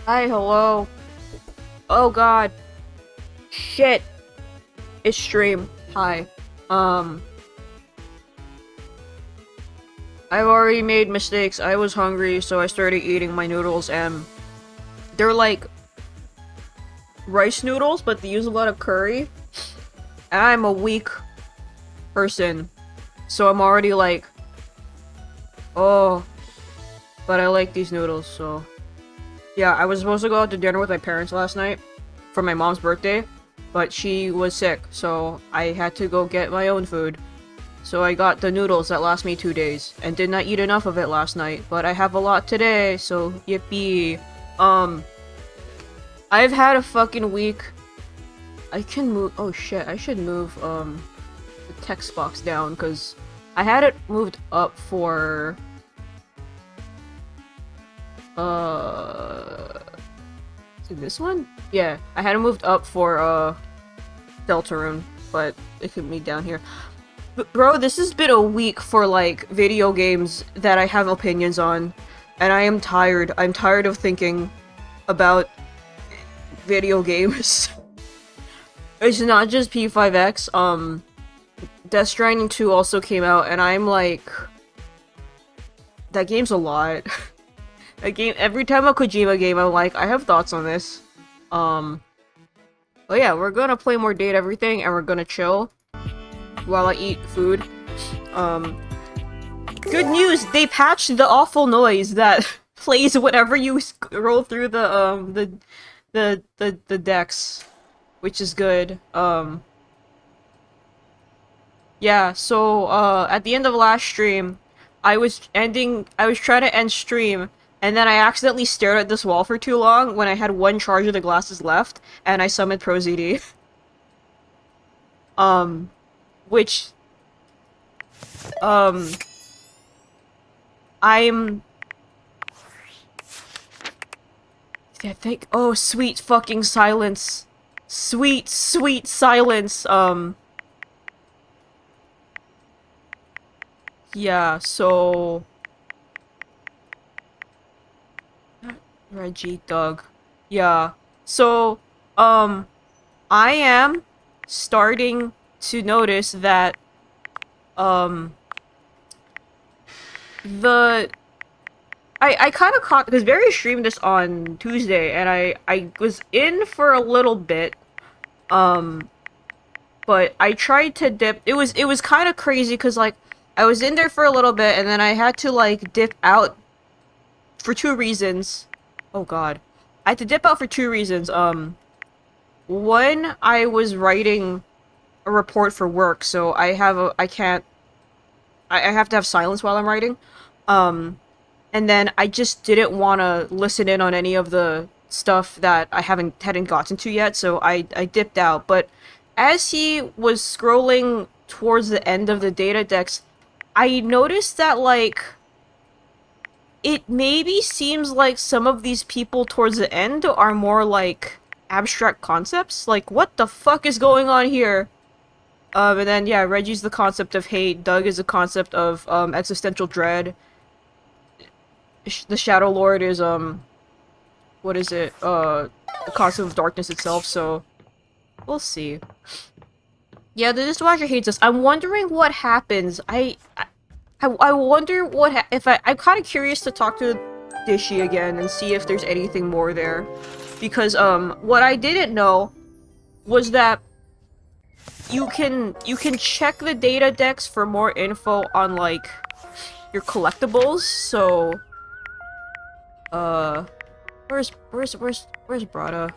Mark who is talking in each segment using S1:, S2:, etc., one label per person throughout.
S1: Hi, hello. Oh god. Shit. It's stream. Hi. Um. I've already made mistakes. I was hungry, so I started eating my noodles, and they're like rice noodles, but they use a lot of curry. And I'm a weak person, so I'm already like, oh, but I like these noodles, so. Yeah, I was supposed to go out to dinner with my parents last night for my mom's birthday, but she was sick, so I had to go get my own food. So I got the noodles that last me 2 days, and did not eat enough of it last night, but I have a lot today, so yippee. I've had a fucking week. I can move- oh shit, I should move, the text box down, because I had it moved up for... Is it this one? Yeah, I had it moved up for, Deltarune, but it could be down here. But bro, this has been a week for, like, video games that I have opinions on, and I am tired. I'm tired of thinking about video games. It's not just P5X, Death Stranding 2 also came out, and I'm like... That game's a lot. That game, every time a Kojima game, I'm like, I have thoughts on this. But yeah, we're gonna play more Date Everything, and we're gonna chill while I eat food. Good news! They patched the awful noise that plays whenever you scroll through the decks, which is good. Yeah, so, at the end of last stream, I was trying to end stream, and then I accidentally stared at this wall for too long when I had one charge of the glasses left, and I summoned ProZD. Which, I'm... I think- oh, sweet fucking silence. Sweet, sweet silence, yeah, so... Reggie, Doug. Yeah. So, I am starting to notice that, the... I kind of caught, because Barry streamed this on Tuesday, and I was in for a little bit, but I tried to dip. It was kind of crazy, because, like, I was in there for a little bit, and then I had to, like, dip out for 2 reasons. Oh god. I had to dip out for 2 reasons. One, I was writing a report for work, so I have to have silence while I'm writing. And then I just didn't want to listen in on any of the stuff that I hadn't gotten to yet, so I dipped out. But as he was scrolling towards the end of the data decks, I noticed that, like, it maybe seems like some of these people towards the end are more like abstract concepts. Like, what the fuck is going on here? And then, yeah, Reggie's the concept of hate, Doug is the concept of, existential dread. The Shadow Lord is, what is it? The concept of darkness itself, so... We'll see. Yeah, the dishwasher hates us. I'm wondering what happens. I wonder what if I'm kind of curious to talk to Dishy again and see if there's anything more there. Because, what I didn't know was that you can check the data decks for more info on, like, your collectibles, so... Where's Brada?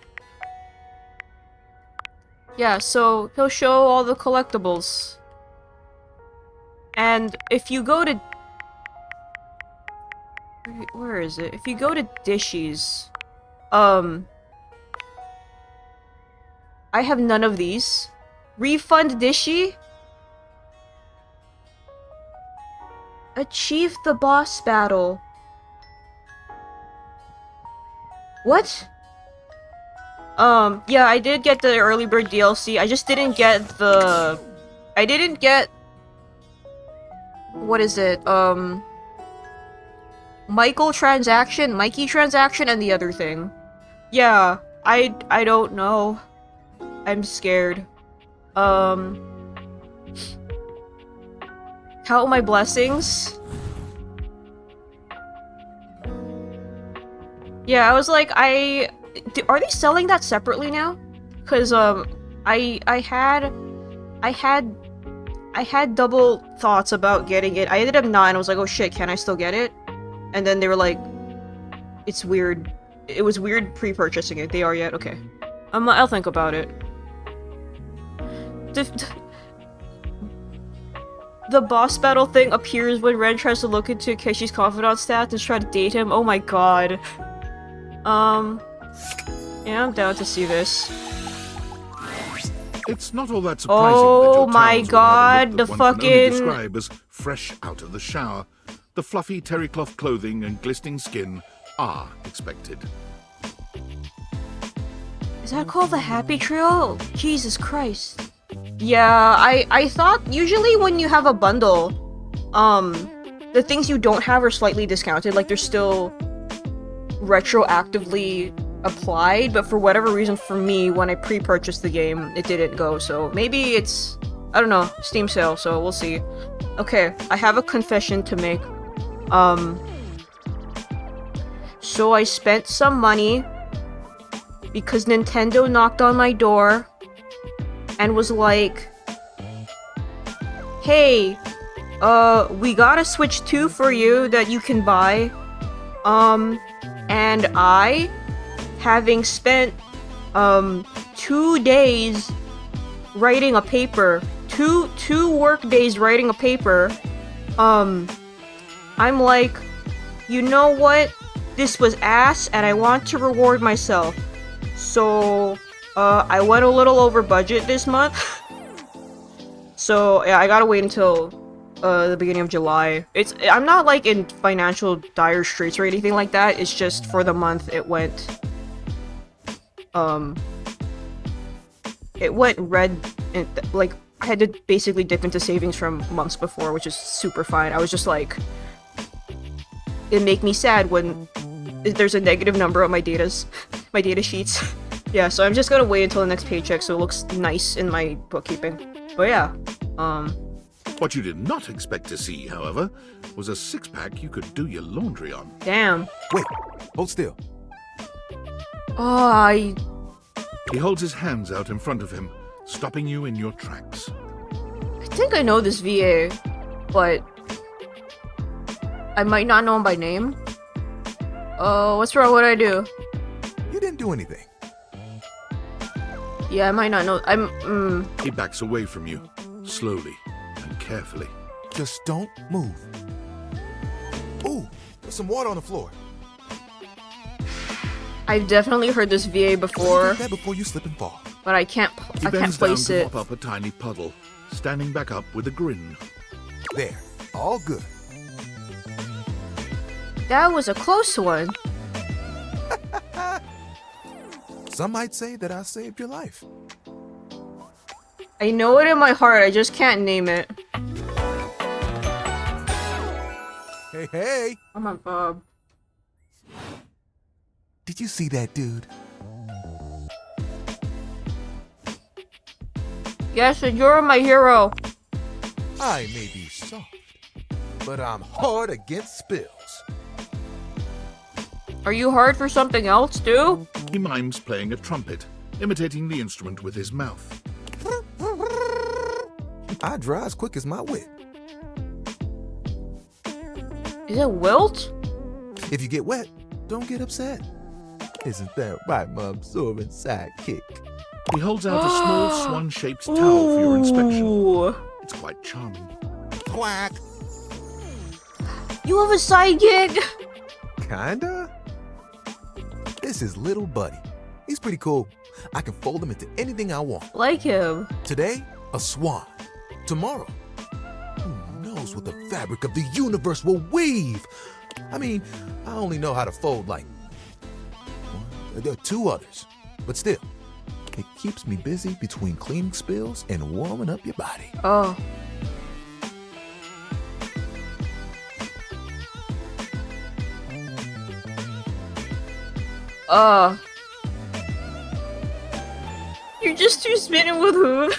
S1: Yeah, so he'll show all the collectibles. And if you go to... Where is it? If you go to dishes... I have none of these. Refund dishy? Achieve the boss battle. What? Yeah, I did get the early bird DLC. I just didn't get the... I didn't get... What is it? Mikey transaction, and the other thing. Yeah, I don't know. I'm scared. Count my blessings. Yeah, I was like, are they selling that separately now? Cause I had double thoughts about getting it. I ended up not, and I was like, oh shit, can I still get it? And then they were like, it's weird. It was weird pre-purchasing it. They are yet? Okay. I'll think about it. The boss battle thing appears when Ren tries to look into Keshi's confidant stats and try to date him. Oh my god. Yeah, I'm down to see this.
S2: It's not all that surprising
S1: oh
S2: that
S1: my god, the fucking...
S2: describe as fresh out of the shower. The fluffy terry cloth clothing and glistening skin are expected.
S1: Is that called the Happy Trail? Jesus Christ. Yeah, I thought usually when you have a bundle, the things you don't have are slightly discounted, like they're still retroactively applied, but for whatever reason for me, when I pre-purchased the game, it didn't go, so maybe it's, I don't know, Steam sale, so we'll see. Okay, I have a confession to make. So I spent some money because Nintendo knocked on my door and was like, hey, we got a Switch 2 for you that you can buy. And I, having spent, 2 days writing a paper, two work days writing a paper, I'm like, you know what? This was ass, and I want to reward myself. So, I went a little over budget this month. So, yeah, I gotta wait until, the beginning of July. I'm not, like, in financial dire straits or anything like that. It's just, for the month, it went red, and, like, I had to basically dip into savings from months before, which is super fine. I was just like, it make me sad when there's a negative number on my data sheets. Yeah, so I'm just gonna wait until the next paycheck so it looks nice in my bookkeeping. But yeah,
S2: What you did not expect to see, however, was a six-pack you could do your laundry on.
S1: Damn.
S3: Wait, hold still.
S1: Oh,
S2: He holds his hands out in front of him, stopping you in your tracks.
S1: I think I know this VA, but I might not know him by name. Oh, what's wrong? What'd I do?
S3: You didn't do anything.
S1: Yeah, I might not know.
S2: He backs away from you, slowly and carefully.
S3: Just don't move. Ooh, there's some water on the floor.
S1: I've definitely heard this VA before,
S3: Get that before you slip and fall.
S1: but I can't
S2: He bends
S1: place
S2: down to
S1: it.
S2: mop up a tiny puddle, standing back up with a grin.
S3: There, all good.
S1: That was a close one.
S3: Some might say that I saved your life.
S1: I know it in my heart, I just can't name it.
S3: Hey, hey!
S1: I'm on Bob.
S3: Did you see that dude?
S1: Yes, and you're my hero.
S3: I may be soft, but I'm hard against spills.
S1: Are you hard for something else, too?
S2: He mimes playing a trumpet, imitating the instrument with his mouth.
S3: I dry as quick as my wit.
S1: Is it Wilt?
S3: If you get wet, don't get upset. Isn't that right, my absorbent sidekick?
S2: He holds out a small swan-shaped towel for your inspection.
S1: Ooh.
S2: It's quite charming.
S3: Quack.
S1: You have a sidekick?
S3: Kinda. This is Little Buddy. He's pretty cool. I can fold him into anything I want.
S1: Like him.
S3: Today, a swan. Tomorrow, who knows what the fabric of the universe will weave? I mean, I only know how to fold like there are 2 others. But still, it keeps me busy between cleaning spills and warming up your body.
S1: Oh. You're just too smitten with Hoov.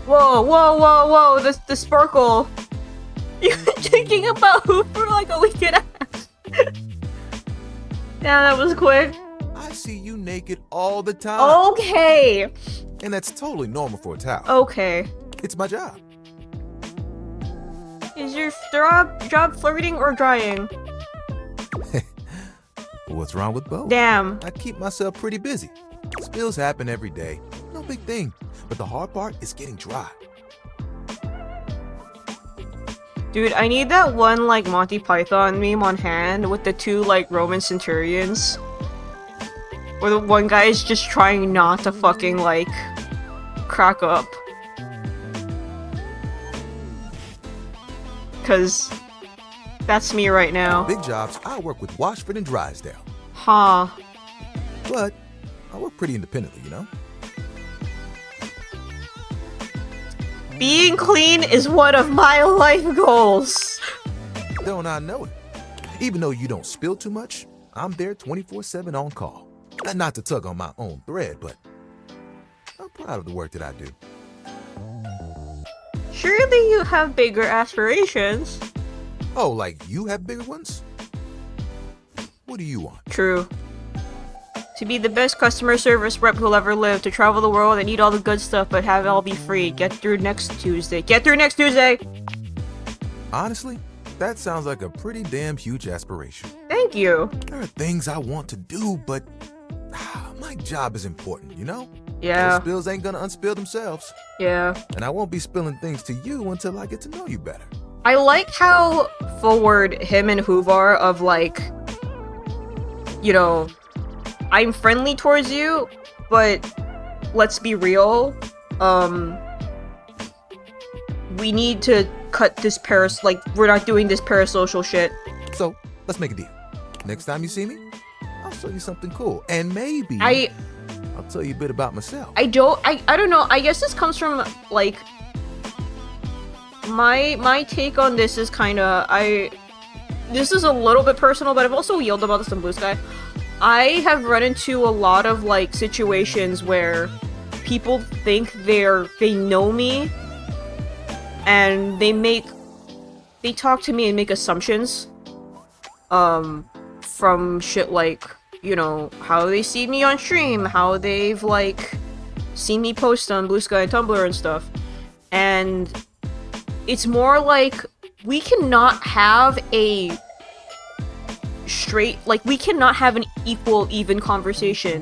S1: Whoa, whoa, whoa, whoa, the sparkle. You've been thinking about Hoov for like a week and a half. Yeah, that was quick.
S3: I see you naked all the time.
S1: Okay.
S3: And that's totally normal for a towel.
S1: Okay.
S3: It's my job.
S1: Is your job flirting or drying?
S3: What's wrong with both?
S1: Damn.
S3: I keep myself pretty busy. Spills happen every day. No big thing. But the hard part is getting dry.
S1: Dude, I need that one, like, Monty Python meme on hand with the 2, like, Roman centurions. Where the one guy is just trying not to fucking, like, crack up. Cause that's me right now.
S3: Big jobs, I work with Washford and Drysdale.
S1: Huh.
S3: But I work pretty independently, you know?
S1: Being clean is one of my life goals.
S3: Don't I know it? Even though you don't spill too much, I'm there 24/7 on call. Not to tug on my own thread, but I'm proud of the work that I do.
S1: Surely you have bigger aspirations.
S3: Oh, like you have bigger ones? What do you want?
S1: True. To be the best customer service rep who'll ever live, to travel the world and eat all the good stuff but have it all be free. Get through next Tuesday. Get through next Tuesday!
S3: Honestly, that sounds like a pretty damn huge aspiration.
S1: Thank you.
S3: There are things I want to do, but my job is important, you know?
S1: Yeah.
S3: Those spills ain't gonna unspill themselves.
S1: Yeah.
S3: And I won't be spilling things to you until I get to know you better.
S1: I like how forward him and Hoov are of like, you know, I'm friendly towards you, but let's be real. We need to cut this we're not doing this parasocial shit.
S3: So, let's make a deal. Next time you see me, I'll show you something cool. And maybe I'll tell you a bit about myself.
S1: I don't know. I guess this comes from like my take on this is kind of this is a little bit personal, but I've also yelled about this in Blue Sky. I have run into a lot of like situations where people think they know me and they talk to me and make assumptions from shit like, you know, how they see me on stream, how they've like seen me post on Blue Sky and Tumblr and stuff. And it's more like we cannot have a we cannot have an even conversation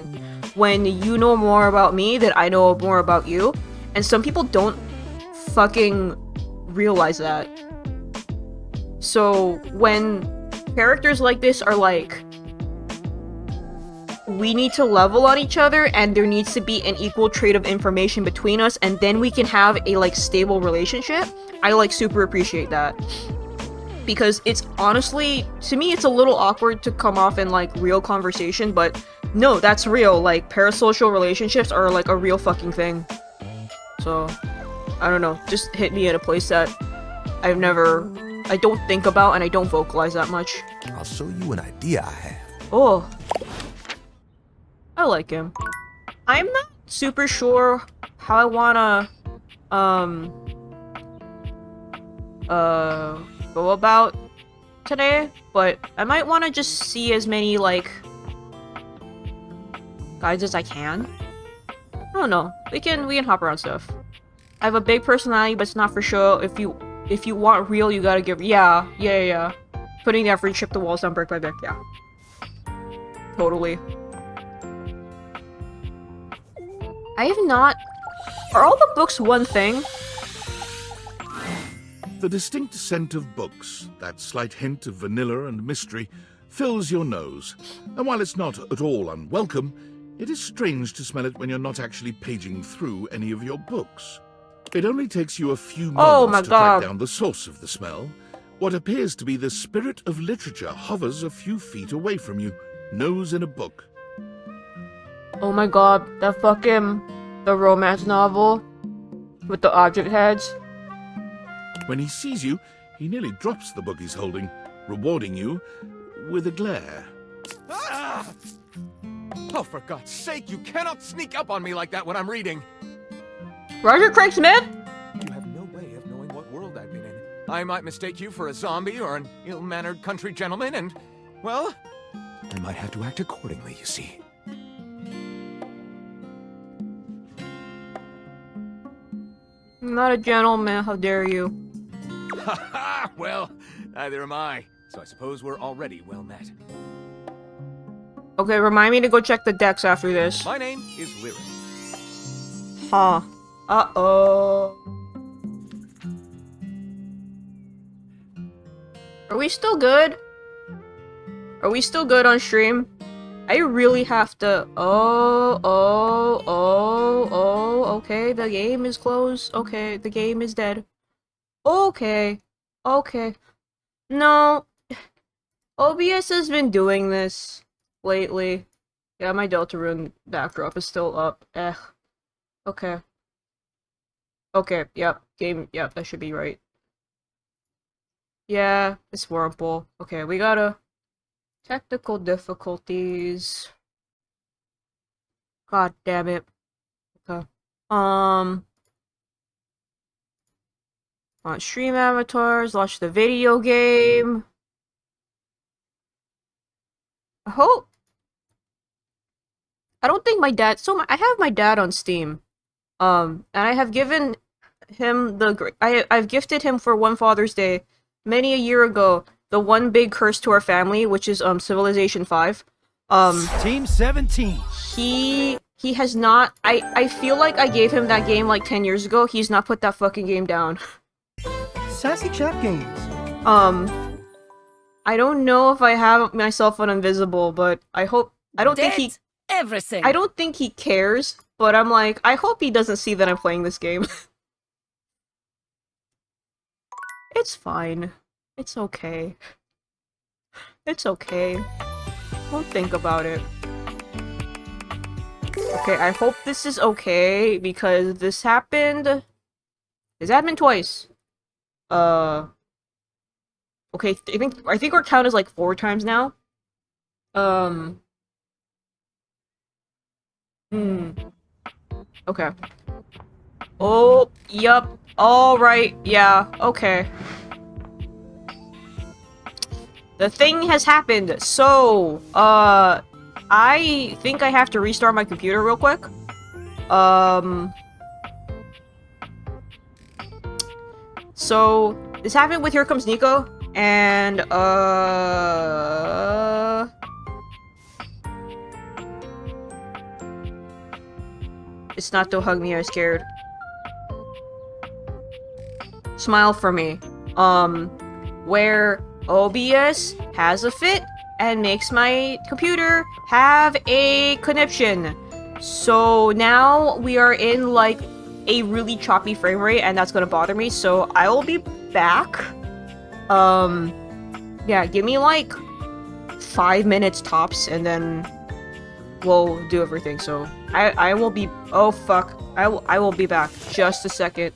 S1: when you know more about me than I know more about you. And some people don't fucking realize that. So when characters like this are like, we need to level on each other and there needs to be an equal trade of information between us and then we can have a like stable relationship, I like super appreciate that. Because it's honestly, to me, it's a little awkward to come off in like real conversation, but no, that's real. Like parasocial relationships are like a real fucking thing. So, I don't know, just hit me in a place that I don't think about and I don't vocalize that much.
S3: I'll show you an idea I have.
S1: Oh. I like him. I'm not super sure how I wanna, go about today, but I might want to just see as many, like, guides as I can. I don't know. We can hop around stuff. I have a big personality, but it's not for show. If you want real, you gotta give. Yeah. Putting the effort, chip the walls down brick by brick. Yeah, totally. I have not. Are all the books one thing?
S2: The distinct scent of books, that slight hint of vanilla and mystery, fills your nose. And while it's not at all unwelcome, it is strange to smell it when you're not actually paging through any of your books. It only takes you a few
S1: Oh
S2: moments
S1: my
S2: to
S1: God.
S2: track down the source of the smell. What appears to be the spirit of literature hovers a few feet away from you, nose in a book.
S1: Oh my God, that fucking the romance novel with the object heads.
S2: When he sees you, he nearly drops the book he's holding, rewarding you with a glare.
S4: Ah! Oh, for God's sake, you cannot sneak up on me like that when I'm reading!
S1: Roger Craig Smith?
S4: You have no way of knowing what world I've been in. I might mistake you for a zombie or an ill-mannered country gentleman, and, well, I might have to act accordingly, you see.
S1: I'm not a gentleman, how dare you?
S4: Ha ha! Well, neither am I. So I suppose we're already well met.
S1: Okay, remind me to go check the decks after this.
S4: My name is Lyric.
S1: Huh. Uh-oh. Are we still good? Are we still good on stream? I really have to... Okay, the game is closed. Okay, the game is dead. Okay. No. OBS has been doing this lately. Yeah, my Deltarune backdrop is still up. Okay. Yep. Yep, that should be right. Yeah, it's Wurmple. Okay, we gotta... Technical difficulties. God damn it. Okay. On stream avatars, launch the video game. I hope. I don't think my dad. I have my dad on Steam. And I have given him I've gifted him for one Father's Day many a year ago the one big curse to our family, which is Civilization 5.
S5: Team 17.
S1: He has not. I feel like I gave him that game like 10 years ago. He's not put that fucking game down.
S5: Sassy Chat Games.
S1: I don't know if I have myself on invisible, but I hope. I don't think he.
S6: Everything.
S1: I don't think he cares, but I'm like, I hope he doesn't see that I'm playing this game. It's fine. It's okay. It's okay. Don't think about it. Okay, I hope this is okay, because this happened... This happened twice. Okay, I think our count is like 4 times now. Okay. Oh, yup. Alright, yeah, okay. The thing has happened, so, I think I have to restart my computer real quick. So, this happened with Here Comes Nico, and, it's not Don't Hug Me, I'm scared. Smile for me. Where OBS has a fit and makes my computer have a conniption. So now we are in like a really choppy frame rate, and that's gonna bother me, so I will be back. Yeah, give me like 5 minutes tops, and then we'll do everything. So I will be... Oh fuck. I will be back. Just a second.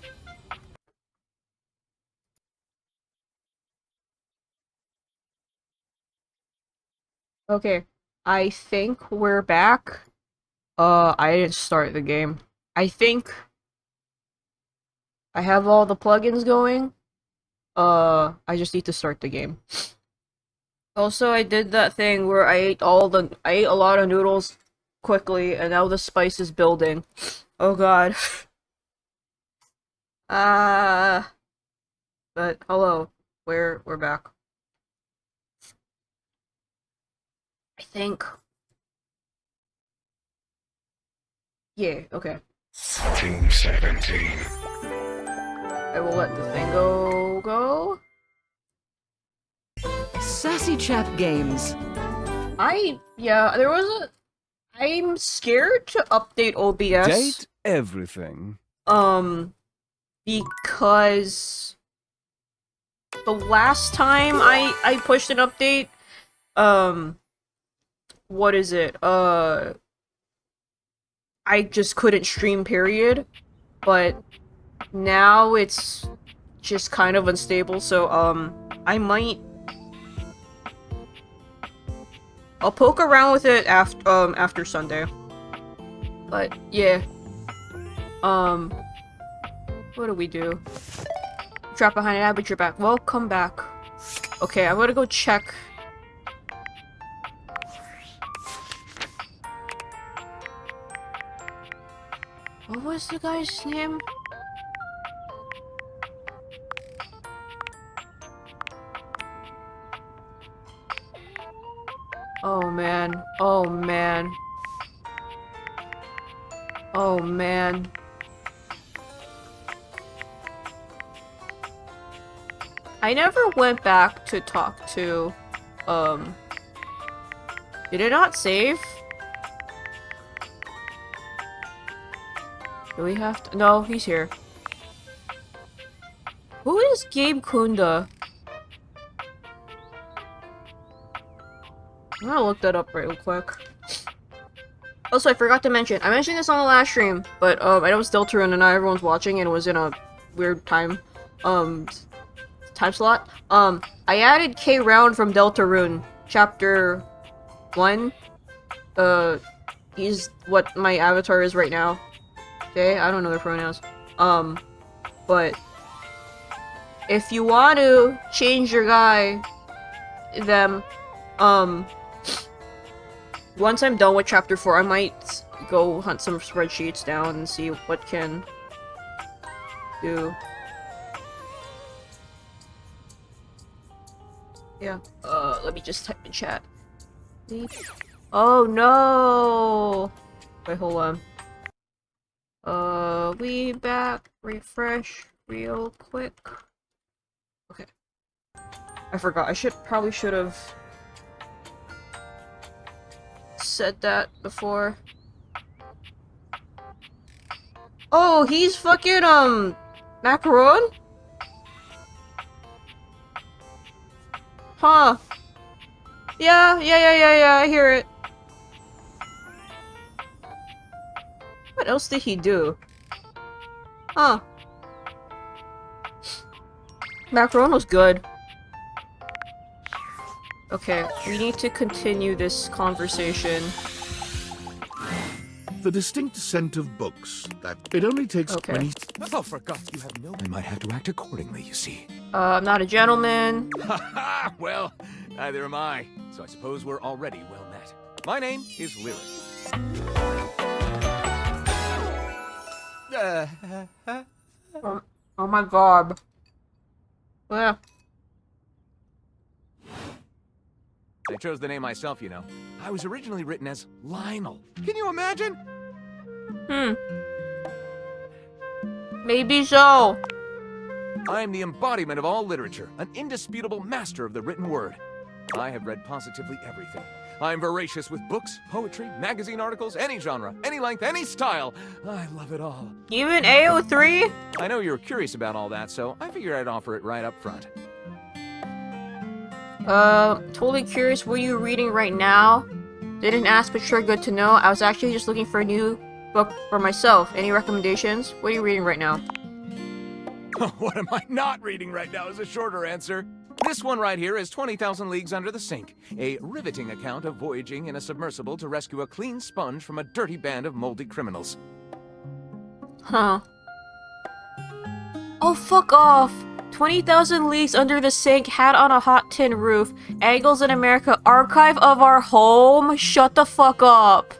S1: Okay, I think we're back. I didn't start the game. I think I have all the plugins going. I just need to start the game. Also, I did that thing where I ate a lot of noodles quickly, and now the spice is building. Oh god. Uh, but hello. We're back. I think. Yeah, okay.
S6: Team 17.
S1: I will let the thing go.
S7: Sassy Chap Games.
S1: I'm scared to update OBS.
S8: Date everything.
S1: Because the last time I pushed an update, what is it? I just couldn't stream, period. But now it's just kind of unstable, so, I'll poke around with it after Sunday. But, yeah. What do we do? Drop behind an average, you're back. Welcome back. Okay, I'm gonna go check. What was the guy's name? Oh man. Oh man. Oh man. I never went back to talk to, did it not save? Do we have to? No, he's here. Who is Gabe Kunda? I'm gonna look that up real quick. Also, I forgot to mention, I mentioned this on the last stream, but, I know it's Deltarune and not everyone's watching and it was in a weird time slot. I added K Round from Deltarune, chapter 1. He's what my avatar is right now. Okay, I don't know their pronouns. But if you want to change your guy, once I'm done with chapter 4, I might go hunt some spreadsheets down and see what can do. Yeah. Let me just type in chat. Oh no! Wait, hold on. We back. Refresh real quick. Okay. I forgot. Probably should have said that before. Oh, he's fucking, macaron? Huh. Yeah, I hear it. What else did he do? Huh. Macaron was good. Okay, we need to continue this conversation.
S2: The distinct scent of books that it only takes
S1: Okay.
S2: 20
S4: Oh, for God, you have no... I might have to act accordingly, you see.
S1: I'm not a gentleman.
S4: Ha ha! Well, neither am I. So I suppose we're already well met. My name is Lyric.
S1: Oh my god. Yeah.
S4: I chose the name myself, you know. I was originally written as Lionel. Can you imagine?
S1: Maybe so.
S4: I'm the embodiment of all literature, an indisputable master of the written word. I have read positively everything. I'm voracious with books, poetry, magazine articles, any genre, any length, any style. I love it all.
S1: Even AO3?
S4: I know you're curious about all that, so I figured I'd offer it right up front.
S1: Totally curious what you're reading right now. Didn't ask, but sure, good to know. I was actually just looking for a new book for myself. Any recommendations? What are you reading right now?
S4: What am I not reading right now is a shorter answer. This one right here is 20,000 Leagues Under the Sink, a riveting account of voyaging in a submersible to rescue a clean sponge from a dirty band of moldy criminals.
S1: Huh. Oh, fuck off! 20,000 Leagues Under the Sink, Hat on a Hot Tin Roof, Angles in America, Archive of Our Home? Shut the fuck up.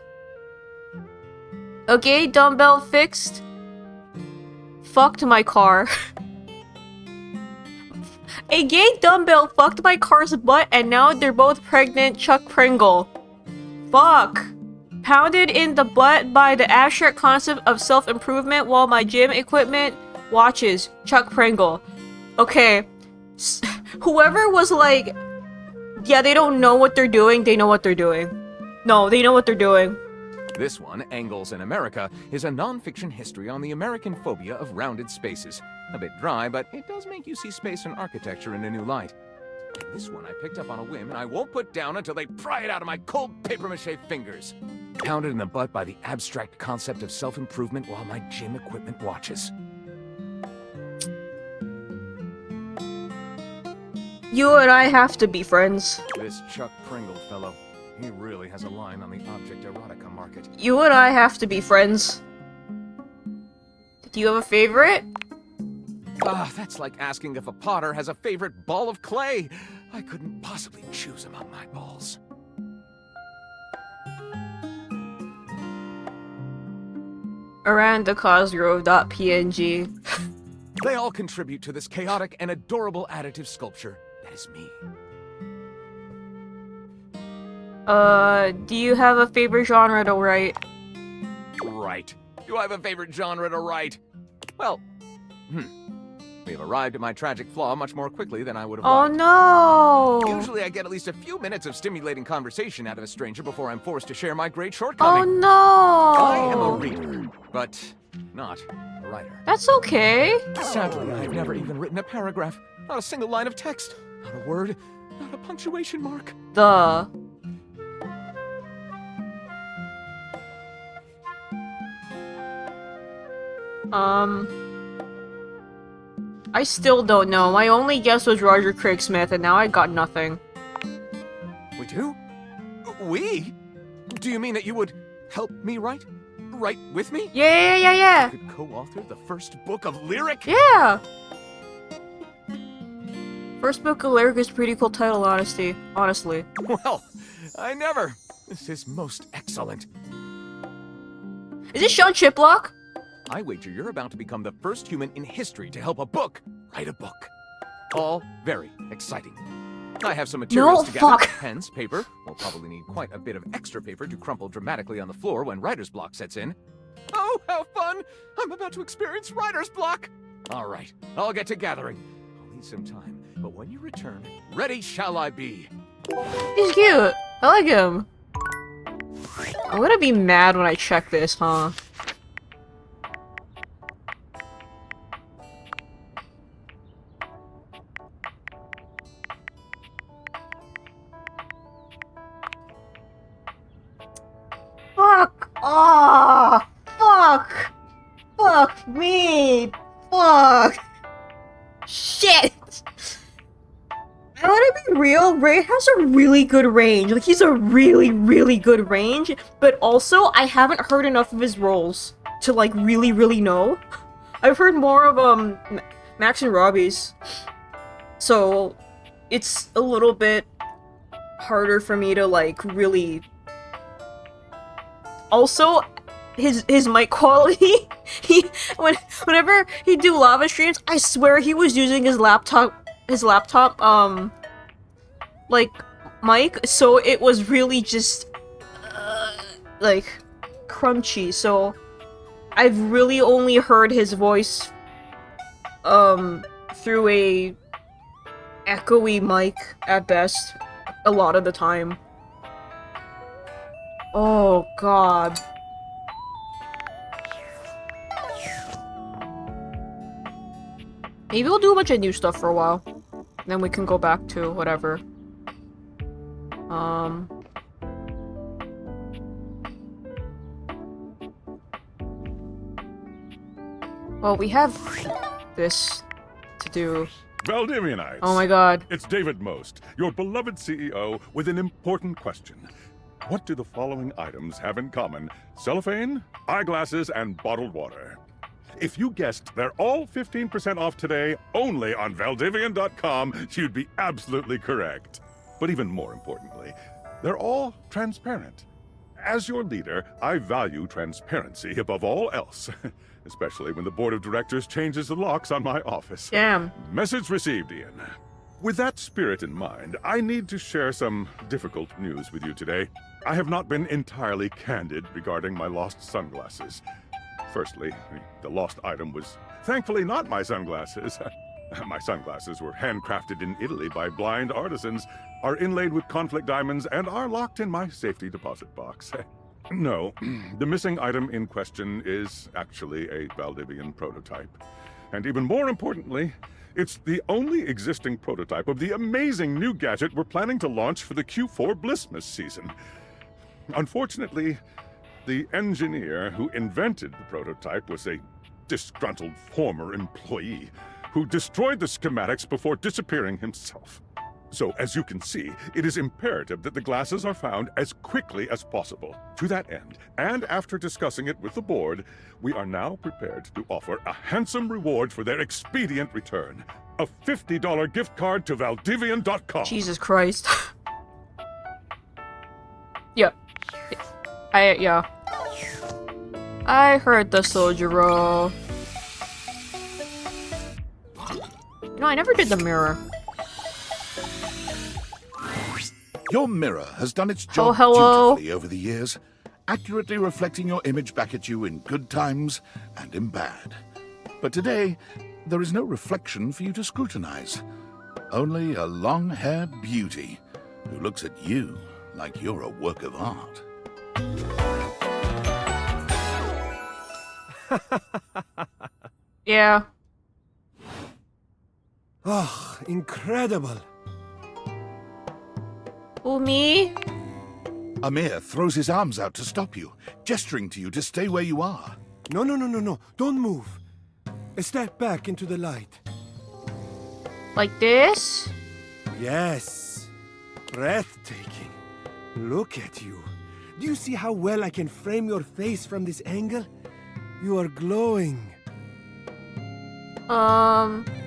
S1: Okay, dumbbell fixed. fucked my car. A gay dumbbell fucked my car's butt and now they're both pregnant. Chuck Pringle. Fuck. Pounded in the butt by the abstract concept of self-improvement while my gym equipment watches. Chuck Pringle. Okay. Whoever was like, yeah, they don't know what they're doing, they know what they're doing. No, they know what they're doing.
S4: This one, Angles in America, is a non-fiction history on the American phobia of rounded spaces. A bit dry, but it does make you see space and architecture in a new light. And this one I picked up on a whim, and I won't put down until they pry it out of my cold papier-mâché fingers. Pounded in the butt by the abstract concept of self-improvement while my gym equipment watches.
S1: You and I have to be friends.
S4: This Chuck Pringle fellow, he really has a line on the object erotica market.
S1: You and I have to be friends. Do you have a favorite?
S4: Ah, that's like asking if a potter has a favorite ball of clay. I couldn't possibly choose among my balls.
S1: Arandacosgrove.png.
S4: They all contribute to this chaotic and adorable additive sculpture. That is me.
S1: Do you have a favorite genre to write?
S4: Right. Do I have a favorite genre to write? Well, we have arrived at my tragic flaw much more quickly than I would have
S1: Oh
S4: liked.
S1: no!
S4: Usually I get at least a few minutes of stimulating conversation out of a stranger before I'm forced to share my great
S1: Oh
S4: shortcoming.
S1: no!
S4: I am a reader, but not a writer.
S1: That's okay.
S4: Sadly, I've never even written a paragraph. Not a single line of text. Not a word. Not a punctuation mark.
S1: I still don't know. My only guess was Roger Craig Smith, and now I got nothing.
S4: We do? We? Do you mean that you would help me write? Write with me?
S1: Yeah.
S4: Could co-author the first book of lyric?
S1: Yeah! First book of lyric is a pretty cool title, honestly.
S4: Well, I never. This is most excellent.
S1: Is it Sean Chiplock?
S4: I wager you're about to become the first human in history to help a book write a book. All very exciting. I have some materials together.
S1: fuck.
S4: Pens, paper. We'll probably need quite a bit of extra paper to crumple dramatically on the floor when writer's block sets in. Oh, how fun! I'm about to experience writer's block! All right, I'll get to gathering. I'll need some time, but when you return, ready shall I be.
S1: He's cute. I like him. I'm gonna be mad when I check this, huh? Fuck! Oh, fuck! Fuck me! Fuck! Shit! I wanna be real, Ray has a really good range. Like, he's a really, really good range, but also, I haven't heard enough of his roles to, like, really know. I've heard more of, Max and Robbie's. So, it's a little bit harder for me to, like, really... Also, his mic quality, whenever he do lava streams, I swear he was using his laptop, like, mic, so it was really just, like, crunchy, so I've really only heard his voice, through a echoey mic, at best, a lot of the time. Oh, God. Maybe we'll do a bunch of new stuff for a while. Then we can go back to whatever. Well, we have this to do.
S9: Valdivianites.
S1: Oh my god.
S9: It's David Most, your beloved CEO, with an important question. What do the following items have in common? Cellophane, eyeglasses, and bottled water. If you guessed they're all 15% off today, only on Valdivian.com, you'd be absolutely correct. But even more importantly, they're all transparent. As your leader, I value transparency above all else, especially when the board of directors changes the locks on my office.
S1: Damn.
S9: Message received, Ian. With that spirit in mind, I need to share some difficult news with you today. I have not been entirely candid regarding my lost sunglasses. Firstly, the lost item was thankfully not my sunglasses. My sunglasses were handcrafted in Italy by blind artisans, are inlaid with conflict diamonds, and are locked in my safety deposit box. No, the missing item in question is actually a Valdivian prototype. And even more importantly, it's the only existing prototype of the amazing new gadget we're planning to launch for the Q4 Blissmas season. Unfortunately, the engineer who invented the prototype was a disgruntled former employee who destroyed the schematics before disappearing himself. So, as you can see, it is imperative that the glasses are found as quickly as possible. To that end, and after discussing it with the board, we are now prepared to offer a handsome reward for their expedient return. A $50 gift card to Valdivian.com.
S1: Jesus Christ. Yeah. Yeah. I heard the soldier roll. You know, I never did the mirror.
S2: Your mirror has done its job
S1: hello.
S2: dutifully over the years, accurately reflecting your image back at you in good times and in bad. But today, there is no reflection for you to scrutinize. Only a long-haired beauty who looks at you like you're a work of art.
S1: Yeah.
S5: Oh, incredible.
S1: Who, me?
S2: Amir throws his arms out to stop you, gesturing to you to stay where you are.
S5: No. Don't move. A step back into the light.
S1: Like this?
S5: Yes. Breathtaking. Look at you. Do you see how well I can frame your face from this angle? You are glowing.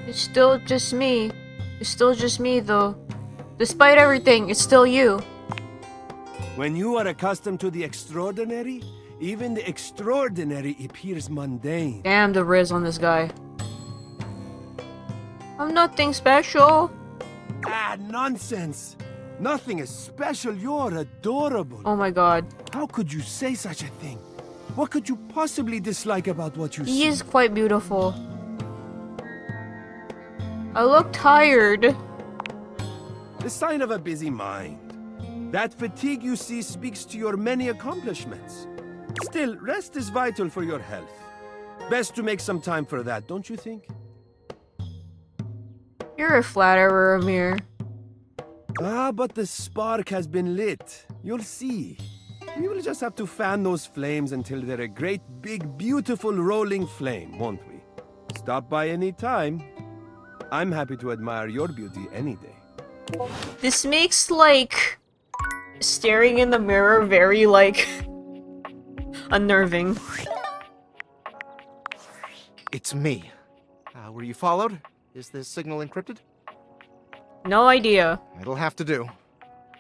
S1: It's still just me. It's still just me, though. Despite everything, it's still you.
S5: When you are accustomed to the extraordinary, even the extraordinary appears mundane.
S1: Damn the riz on this guy. I'm nothing special.
S5: Ah, nonsense. Nothing is special. You're adorable.
S1: Oh my god.
S5: How could you say such a thing? What could you possibly dislike about what you
S1: He
S5: see?
S1: is quite beautiful. I look tired.
S5: The sign of a busy mind. That fatigue you see speaks to your many accomplishments. Still, rest is vital for your health. Best to make some time for that, don't you think?
S1: You're a flatterer, Amir.
S5: Ah, but the spark has been lit. You'll see. We will just have to fan those flames until they're a great, big, beautiful rolling flame, won't we? Stop by any time. I'm happy to admire your beauty any day.
S1: This makes, like, staring in the mirror very, like, unnerving.
S10: It's me. Were you followed? Is this signal encrypted?
S1: No idea.
S10: It'll have to do.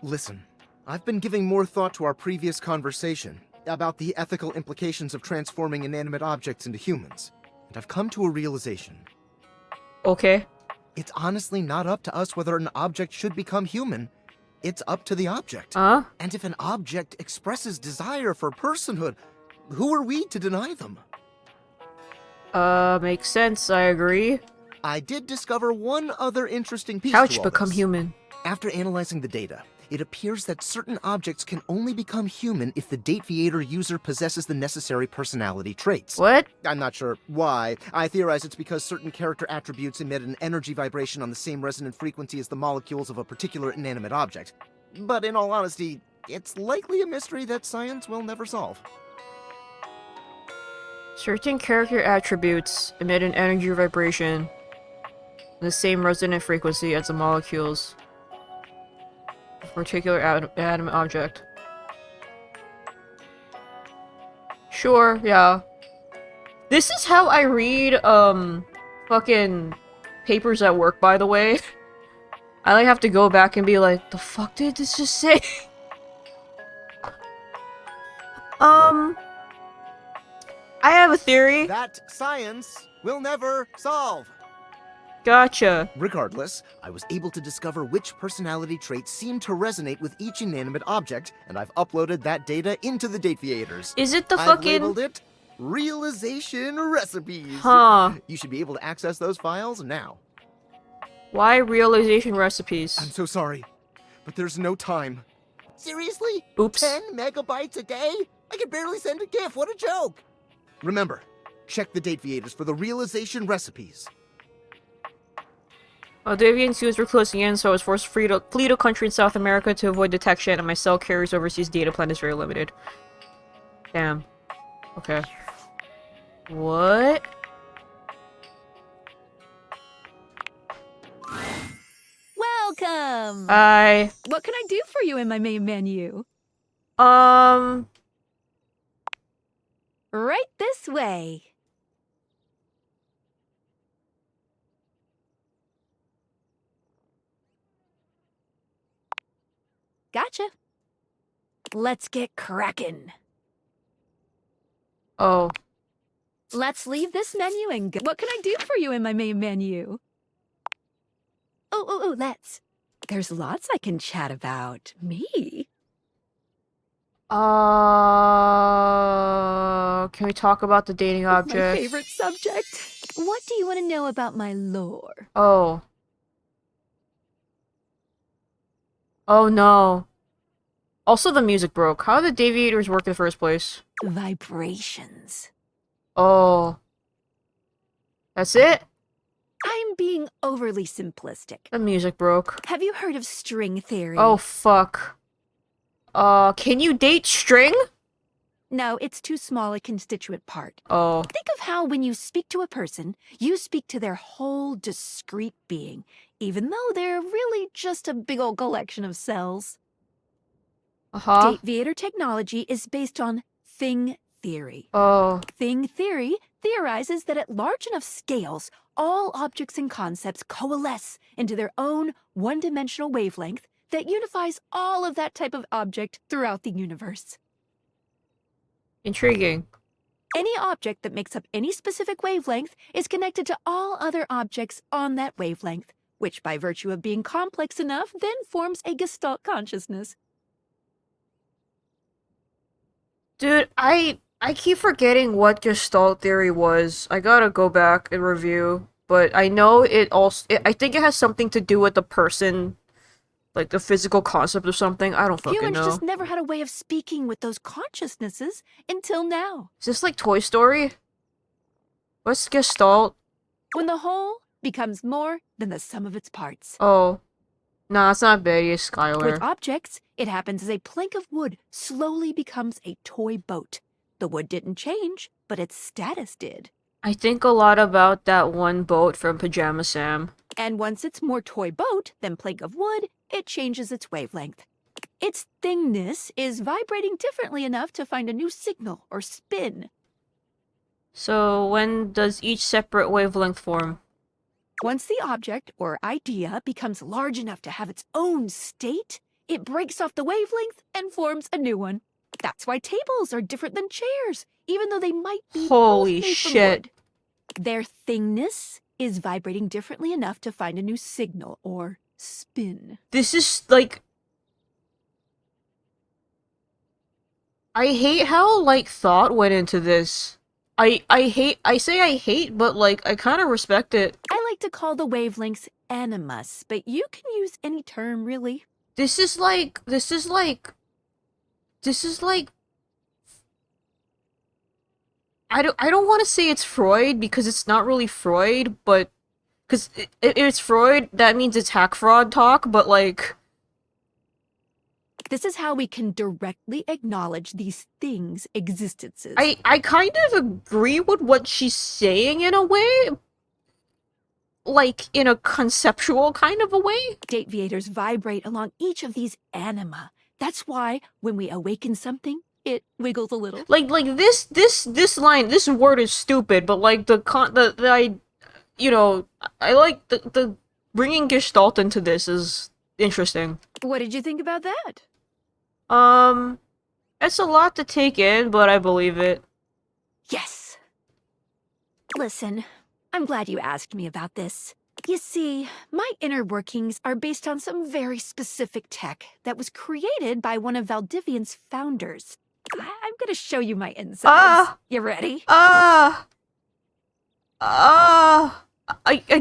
S10: Listen, I've been giving more thought to our previous conversation about the ethical implications of transforming inanimate objects into humans, and I've come to a realization.
S1: Okay.
S10: It's honestly not up to us whether an object should become human. It's up to the object.
S1: Huh?
S10: And if an object expresses desire for personhood, who are we to deny them?
S1: Makes sense, I agree.
S10: I did discover one other interesting piece
S1: Couch
S10: to all
S1: become
S10: this.
S1: human.
S10: After analyzing the data, it appears that certain objects can only become human if the Dateviator user possesses the necessary personality traits.
S1: What?
S10: I'm not sure why. I theorize it's because certain character attributes emit an energy vibration on the same resonant frequency as the molecules of a particular inanimate object. But in all honesty, it's likely a mystery that science will never solve.
S1: Certain character attributes emit an energy vibration on the same resonant frequency as the molecules of a particular atom object. Sure, yeah. This is how I read, fucking papers at work, by the way. I like have to go back and be like, the fuck did this just say? I have a theory.
S10: That science will never solve.
S1: Gotcha.
S10: Regardless, I was able to discover which personality traits seem to resonate with each inanimate object, and I've uploaded that data into the Dateviators.
S1: Is it the
S10: I've
S1: fucking...
S10: labeled it Realization Recipes.
S1: Huh.
S10: You should be able to access those files now.
S1: Why realization recipes?
S10: I'm so sorry, but there's no time. Seriously?
S1: Oops.
S10: 10 megabytes a day? I can barely send a GIF. What a joke. Remember, check the Dateviators for the Realization Recipes.
S1: Deviant suits were closing in, so I was forced to flee to a country in South America to avoid detection, and my cell carrier's overseas data plan is very limited. Damn. Okay. What?
S11: Welcome!
S1: What
S11: can I do for you in my main menu?
S1: Um...
S11: Right this way. Gotcha. Let's get crackin'.
S1: Oh.
S11: Let's leave this menu and go. What can I do for you in my main menu? Oh, let's. There's lots I can chat about. Me?
S1: Can we talk about the dating object?
S11: My favorite subject. What do you want to know about my lore?
S1: Oh. Oh no. Also, the music broke. How did the Daviators work in the first place?
S11: Vibrations.
S1: Oh. That's it?
S11: I'm being overly simplistic.
S1: The music broke.
S11: Have you heard of string theory?
S1: Oh, fuck. Can you date string?
S11: No, it's too small a constituent part.
S1: Oh.
S11: Think of how when you speak to a person, you speak to their whole discrete being, even though they're really just a big old collection of cells.
S1: Uh-huh.
S11: Dateviator technology is based on thing theory.
S1: Oh.
S11: Thing theory theorizes that at large enough scales, all objects and concepts coalesce into their own one-dimensional wavelength that unifies all of that type of object throughout the universe.
S1: Intriguing.
S11: Any object that makes up any specific wavelength is connected to all other objects on that wavelength, which by virtue of being complex enough then forms a Gestalt consciousness.
S1: Dude, I keep forgetting what Gestalt theory was. I gotta go back and review. But I know I think it has something to do with the person, like the physical concept of something. I don't fucking
S11: Humans
S1: know.
S11: just never had a way of speaking with those consciousnesses until now.
S1: Is this like Toy Story? What's Gestalt?
S11: When the whole becomes more than the sum of its parts.
S1: Oh. Nah, it's not Betty, it's Skylar.
S11: With objects, it happens as a plank of wood slowly becomes a toy boat. The wood didn't change, but its status did.
S1: I think a lot about that one boat from Pajama Sam.
S11: And once it's more toy boat than plank of wood, it changes its wavelength. Its thingness is vibrating differently enough to find a new signal or spin.
S1: So when does each separate wavelength form?
S11: Once the object or idea becomes large enough to have its own state, it breaks off the wavelength and forms a new one. That's why tables are different than chairs, even though they might be
S1: Holy
S11: both made from
S1: shit.
S11: wood. Their thingness is vibrating differently enough to find a new signal or spin.
S1: This is like... I hate how, like, thought went into this. I say I hate, but, like, I kind of respect it.
S11: I like to call the wavelengths animus, but you can use any term, really.
S1: This is like... I don't want to say it's Freud, because it's not really Freud, but... Because if it's Freud, that means it's hack fraud talk, but, like...
S11: This is how we can directly acknowledge these things' existences.
S1: I kind of agree with what she's saying in a way. Like, in a conceptual kind of a way.
S11: Dateviators vibrate along each of these anima. That's why, when we awaken something, it wiggles a little.
S1: Like this line, this word is stupid, but like I like the bringing Gestalt into this is interesting.
S11: What did you think about that?
S1: It's a lot to take in, but I believe it.
S11: Yes. Listen, I'm glad you asked me about this. You see, my inner workings are based on some very specific tech that was created by one of Valdivian's founders. I'm gonna show you my insides. You ready?
S1: I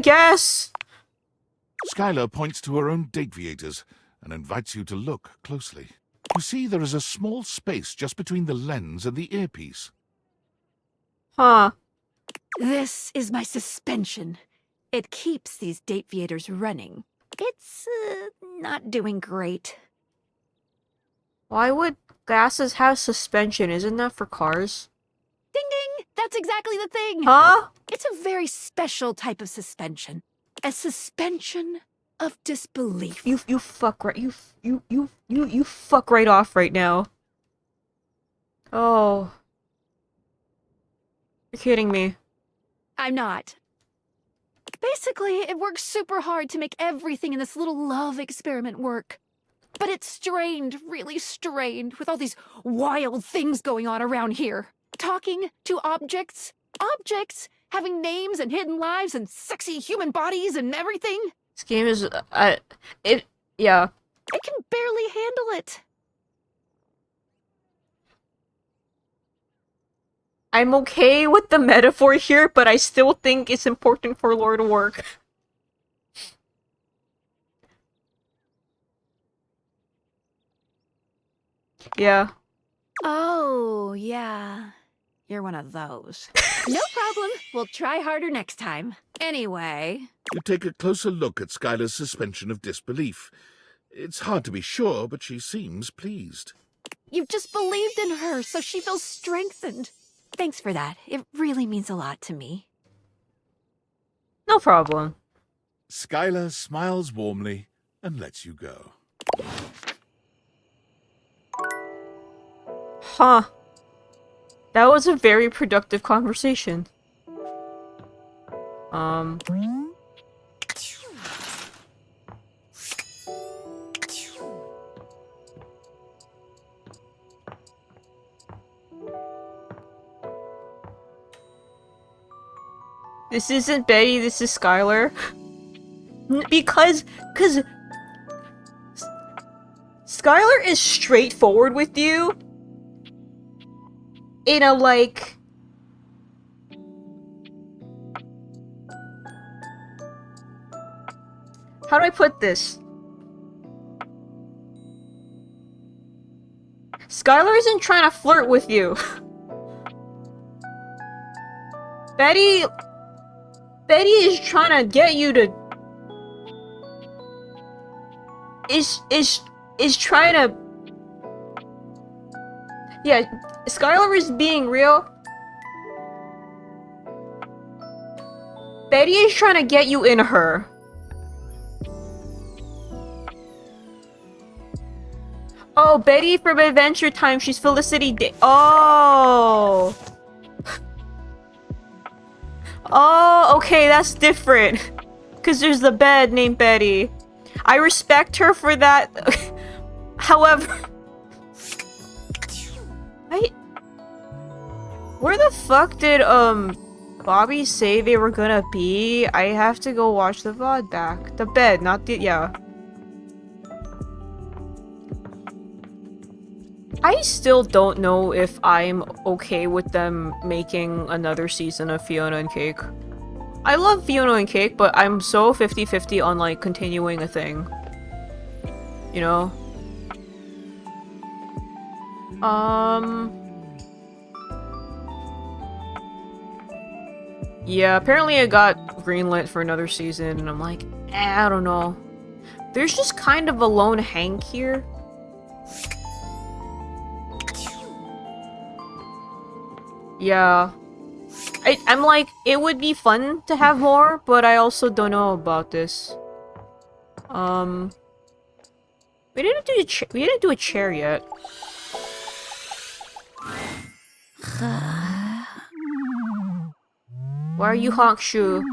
S1: guess.
S2: Skylar points to her own deviators and invites you to look closely. You see there is a small space just between the lens and the earpiece.
S1: Huh.
S11: This is my suspension. It keeps these deviators running. It's, not doing great.
S1: Why would glasses have suspension? Isn't that for cars?
S11: Ding ding! That's exactly the thing!
S1: Huh?
S11: It's a very special type of suspension. A suspension of disbelief.
S1: You fuck right. You fuck right off right now. Oh. You're kidding me.
S11: I'm not. Basically, it works super hard to make everything in this little love experiment work. But it's strained, really strained, with all these wild things going on around here. Talking to objects. Objects having names and hidden lives and sexy human bodies and everything.
S1: This game is, yeah.
S11: It can barely handle it.
S1: I'm okay with the metaphor here, but I still think it's important for lore to work. Yeah.
S11: Oh, yeah. You're one of those. No problem. We'll try harder next time. Anyway.
S2: You take a closer look at Skylar's suspension of disbelief. It's hard to be sure, but she seems pleased.
S11: You've just believed in her, so she feels strengthened. Thanks for that. It really means a lot to me.
S1: No problem.
S2: Skylar smiles warmly and lets you go.
S1: Huh. That was a very productive conversation. This isn't Betty, this is Skylar. Because Skylar is straightforward with you. In a, like... How do I put this? Skylar isn't trying to flirt with you. Betty is trying to get you to... Is trying to... Yeah, Skylar is being real. Betty is trying to get you in her. Oh, Betty from Adventure Time. She's Felicity Day. Oh. Oh, okay, that's different. Because there's the bed named Betty. I respect her for that. However... Where the fuck did, Bobby say they were gonna be? I have to go watch the VOD back. The bed, not the- yeah. I still don't know if I'm okay with them making another season of Fiona and Cake. I love Fiona and Cake, but I'm so 50-50 on, like, continuing a thing. You know? Yeah, apparently I got greenlit for another season, and I'm like, I don't know. There's just kind of a lone Hank here. Yeah. I'm like, it would be fun to have more, but I also don't know about this. We didn't do a chair yet. Why are you honk shoe?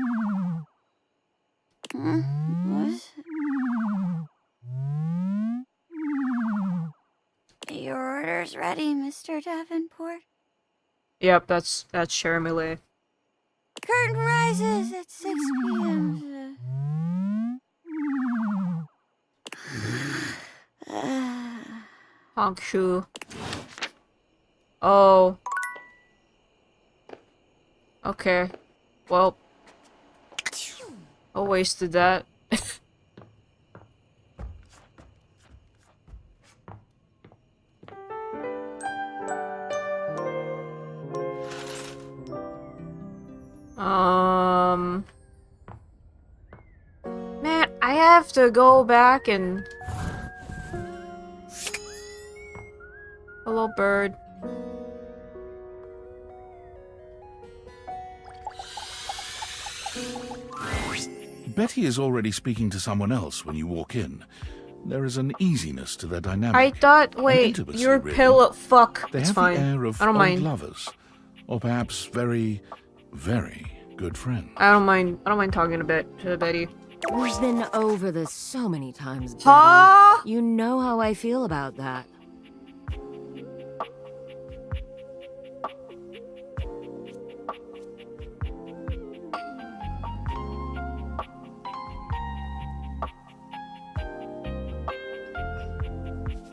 S11: Your order?
S12: Dinner's ready, Mr. Davenport.
S1: Yep, that's Cherry.
S12: Curtain rises at 6 p.m.
S1: Honk shoe. Oh. Okay. Well. I wasted that. Man, I have to go back and... Hello, bird.
S2: Betty is already speaking to someone else when you walk in. There is an easiness to their dynamic.
S1: I thought,
S2: An
S1: wait,
S2: intimacy,
S1: you're
S2: really.
S1: pillow. Fuck.
S2: They
S1: It's
S2: have
S1: fine.
S2: the air of
S1: I don't
S2: old
S1: mind.
S2: lovers, or perhaps very, very good friends.
S1: I don't mind talking to Betty.
S7: We've been over this so many times, Betty.
S1: Huh?
S7: You know how I feel about that.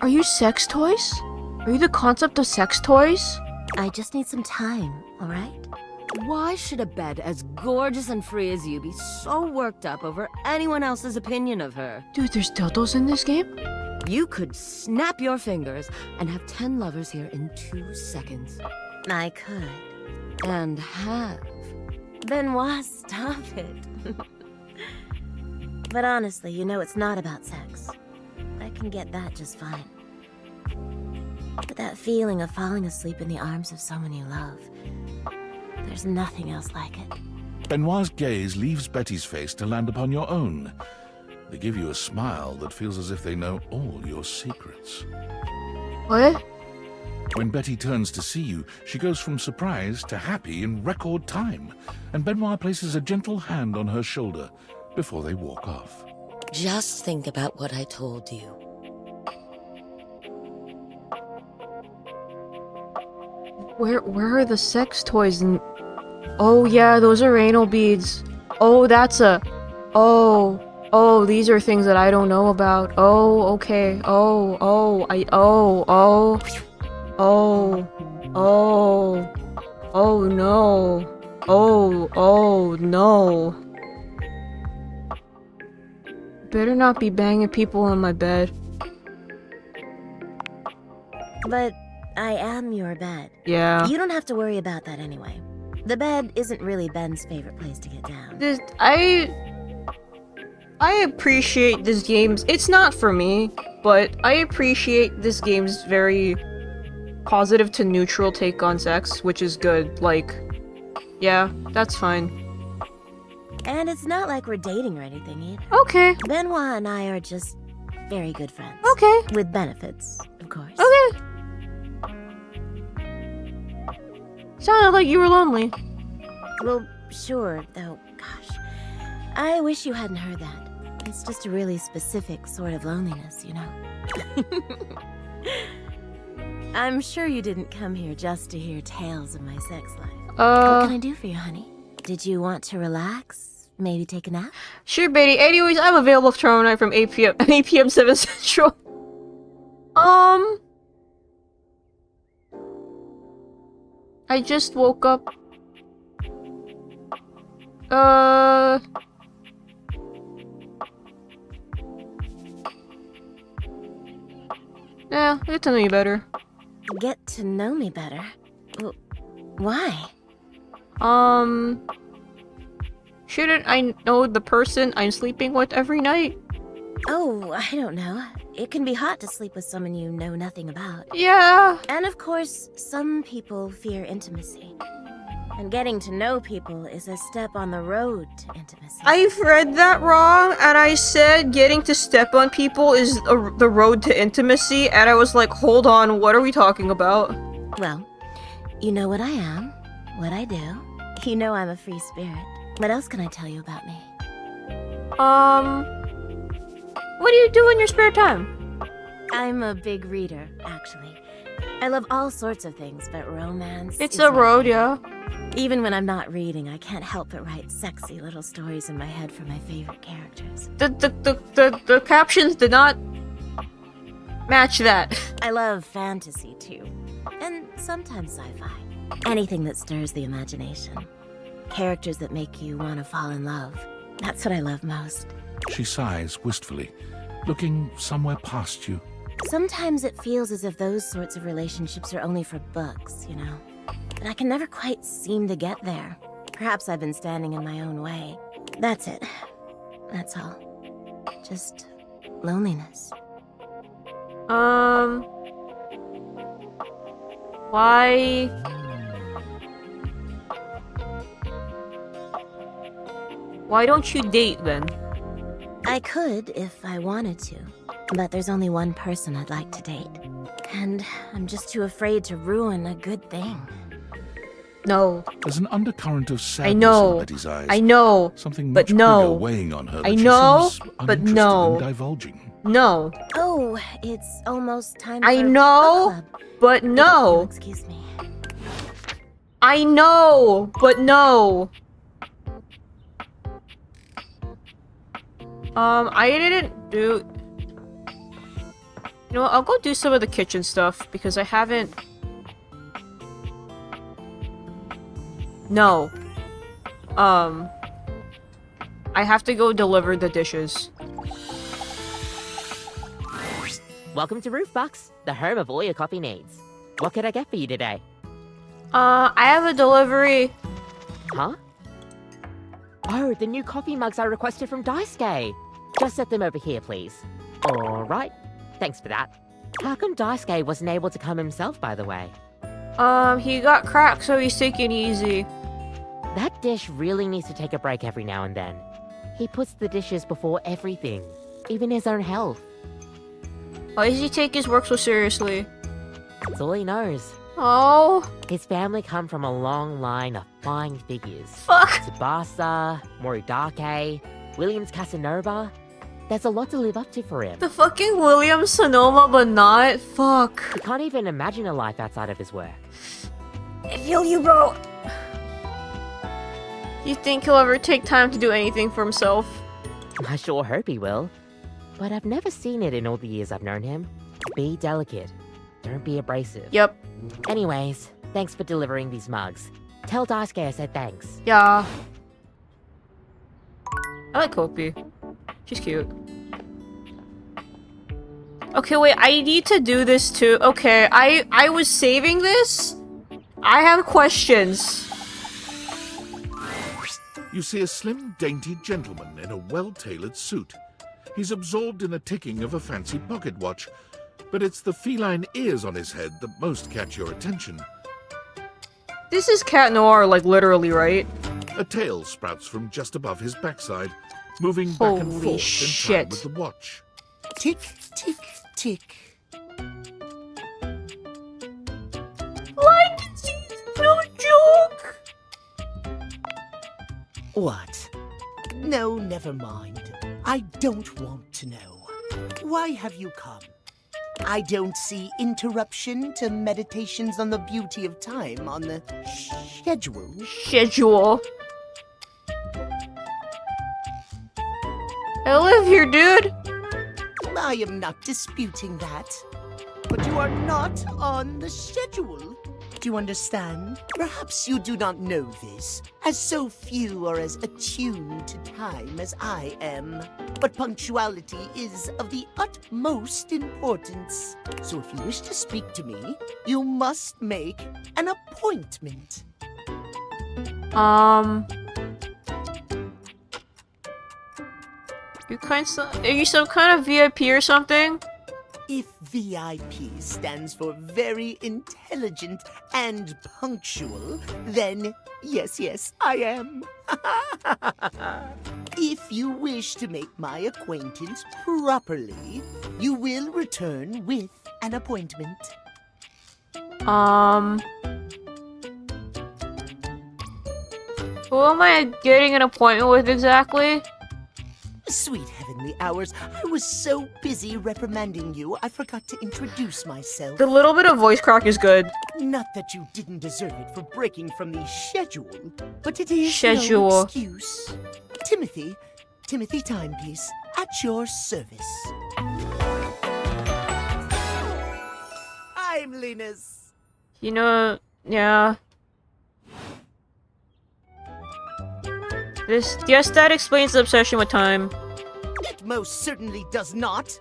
S1: Are you sex toys? Are you the concept of sex toys?
S13: I just need some time, alright?
S7: Why should a bed as gorgeous and free as you be so worked up over anyone else's opinion of her?
S1: Dude, there's dildos in this game?
S7: You could snap your fingers and have 10 lovers here in 2 seconds.
S13: I could.
S7: And have.
S13: Benoit, stop it. But honestly, you know it's not about sex. I can get that just fine. But that feeling of falling asleep in the arms of someone you love, there's nothing else like it.
S2: Benoit's gaze leaves Betty's face to land upon your own. They give you a smile that feels as if they know all your secrets.
S1: What?
S2: When Betty turns to see you, she goes from surprised to happy in record time, and Benoit places a gentle hand on her shoulder before they walk off.
S13: Just think about what I told you.
S1: Where are the sex toys? And oh yeah, those are anal beads. Oh, that's a... Oh, these are things that I don't know about. Oh, okay. Oh, no. Oh, no. Better not be banging people on my bed.
S13: But I am your bed.
S1: Yeah.
S13: You don't have to worry about that anyway. The bed isn't really Ben's favorite place to get down.
S1: I appreciate this game's... It's not for me, but I appreciate this game's very positive to neutral take on sex, which is good. Like, yeah, that's fine.
S13: And it's not like we're dating or anything either.
S1: Okay.
S13: Benoit and I are just very good friends.
S1: Okay.
S13: With benefits, of course.
S1: Okay. Sounded like you were lonely.
S13: Well, sure, though, gosh. I wish you hadn't heard that. It's just a really specific sort of loneliness, you know? I'm sure you didn't come here just to hear tales of my sex life. What can I do for you, honey? Did you want to relax? Maybe take a nap?
S1: Sure, Betty. Anyways, I'm available tomorrow night from 8 p.m. 7 Central. I just woke up. Yeah, get to know you better.
S13: Get to know me better? Why?
S1: Shouldn't I know the person I'm sleeping with every night?
S13: Oh, I don't know. It can be hot to sleep with someone you know nothing about.
S1: Yeah.
S13: And of course, some people fear intimacy. And getting to know people is a step on the road to intimacy.
S1: I've read that wrong, and I said getting to step on people is the road to intimacy, and I was like, hold on, what are we talking about?
S13: Well, you know what I am, what I do. You know I'm a free spirit. What else can I tell you about me?
S1: What do you do in your spare time?
S13: I'm a big reader, actually. I love all sorts of things, but romance.
S1: It's
S13: is
S1: a
S13: my
S1: road,
S13: favorite.
S1: yeah.
S13: Even when I'm not reading, I can't help but write sexy little stories in my head for my favorite characters.
S1: The captions did not match that.
S13: I love fantasy too, and sometimes sci-fi. Anything that stirs the imagination. Characters that make you want to fall in love. That's what I love most.
S2: She sighs wistfully, looking somewhere past you.
S13: Sometimes it feels as if those sorts of relationships are only for books, you know? But I can never quite seem to get there. Perhaps I've been standing in my own way. That's it. That's all. Just loneliness.
S1: Why? Why don't you date then?
S13: I could if I wanted to, but there's only one person I'd like to date. And I'm just too afraid to ruin a good thing.
S1: No.
S2: There's an undercurrent of sadness
S1: I
S2: in
S1: know.
S2: Betty's eyes.
S1: I know.
S2: Something
S1: but
S2: much
S1: no.
S2: bigger weighing on her that
S1: I
S2: she
S1: know,
S2: seems
S1: but
S2: uninterested
S1: no.
S2: in divulging.
S1: No.
S13: Oh, it's almost time
S1: I
S13: for
S1: know,
S13: book club.
S1: but no.
S13: Excuse me.
S1: I know, but no. I didn't do... You know what, I'll go do some of the kitchen stuff, because I haven't... No. I have to go deliver the dishes.
S14: Welcome to Roofbox, the home of all your coffee needs. What can I get for you today?
S1: I have a delivery.
S14: Huh? Oh, the new coffee mugs I requested from Daisuke. Just set them over here, please. Alright, thanks for that. How come Daisuke wasn't able to come himself, by the way?
S1: He got cracked, so he's taking it easy.
S14: That dish really needs to take a break every now and then. He puts the dishes before everything, even his own health.
S1: Why does he take his work so seriously?
S14: That's all he knows.
S1: Oh.
S14: His family come from a long line of flying figures.
S1: Fuck.
S14: Tsubasa, Moridake, Williams Casanova. There's a lot to live up to for him.
S1: The fucking William Sonoma, but not? Fuck.
S14: He can't even imagine a life outside of his work.
S1: I feel you, bro. Do you think he'll ever take time to do anything for himself?
S14: I sure hope he will. But I've never seen it in all the years I've known him. Be delicate. Don't be abrasive.
S1: Yep.
S14: Anyways, thanks for delivering these mugs. Tell Daisuke I said thanks.
S1: Yeah. I like Kopi. She's cute. Okay, wait, I need to do this too. Okay, I was saving this. I have questions.
S2: You see a slim, dainty gentleman in a well-tailored suit. He's absorbed in the ticking of a fancy pocket watch, but it's the feline ears on his head that most catch your attention.
S1: This is Cat Noir, like, literally, right?
S2: A tail sprouts from just above his backside, moving back and
S1: Holy
S2: forth
S1: shit.
S2: in time with the watch.
S10: Tick, tick, tick.
S1: Like, it's no joke!
S15: What? No, never mind. I don't want to know. Why have you come? I don't see interruption to meditations on the beauty of time on the schedule.
S1: Schedule. I live here, dude.
S15: I am not disputing that. But you are not on the schedule. Do you understand? Perhaps you do not know this, as so few are as attuned to time as I am. But punctuality is of the utmost importance. So if you wish to speak to me, you must make an appointment.
S1: Are you some kind of VIP or something?
S15: If VIP stands for very intelligent and punctual, then yes, I am. If you wish to make my acquaintance properly, you will return with an appointment.
S1: Who am I getting an appointment with exactly?
S15: Sweet heavenly hours, I was so busy reprimanding you, I forgot to introduce myself.
S1: The little bit of voice crack is good.
S15: Not that you didn't deserve it for breaking from the schedule, but it is
S1: Schedule.
S15: no excuse. Timothy Timepiece, at your service. Timeliness.
S1: You know, yeah. Yes, that explains the obsession with time.
S15: It most certainly does not.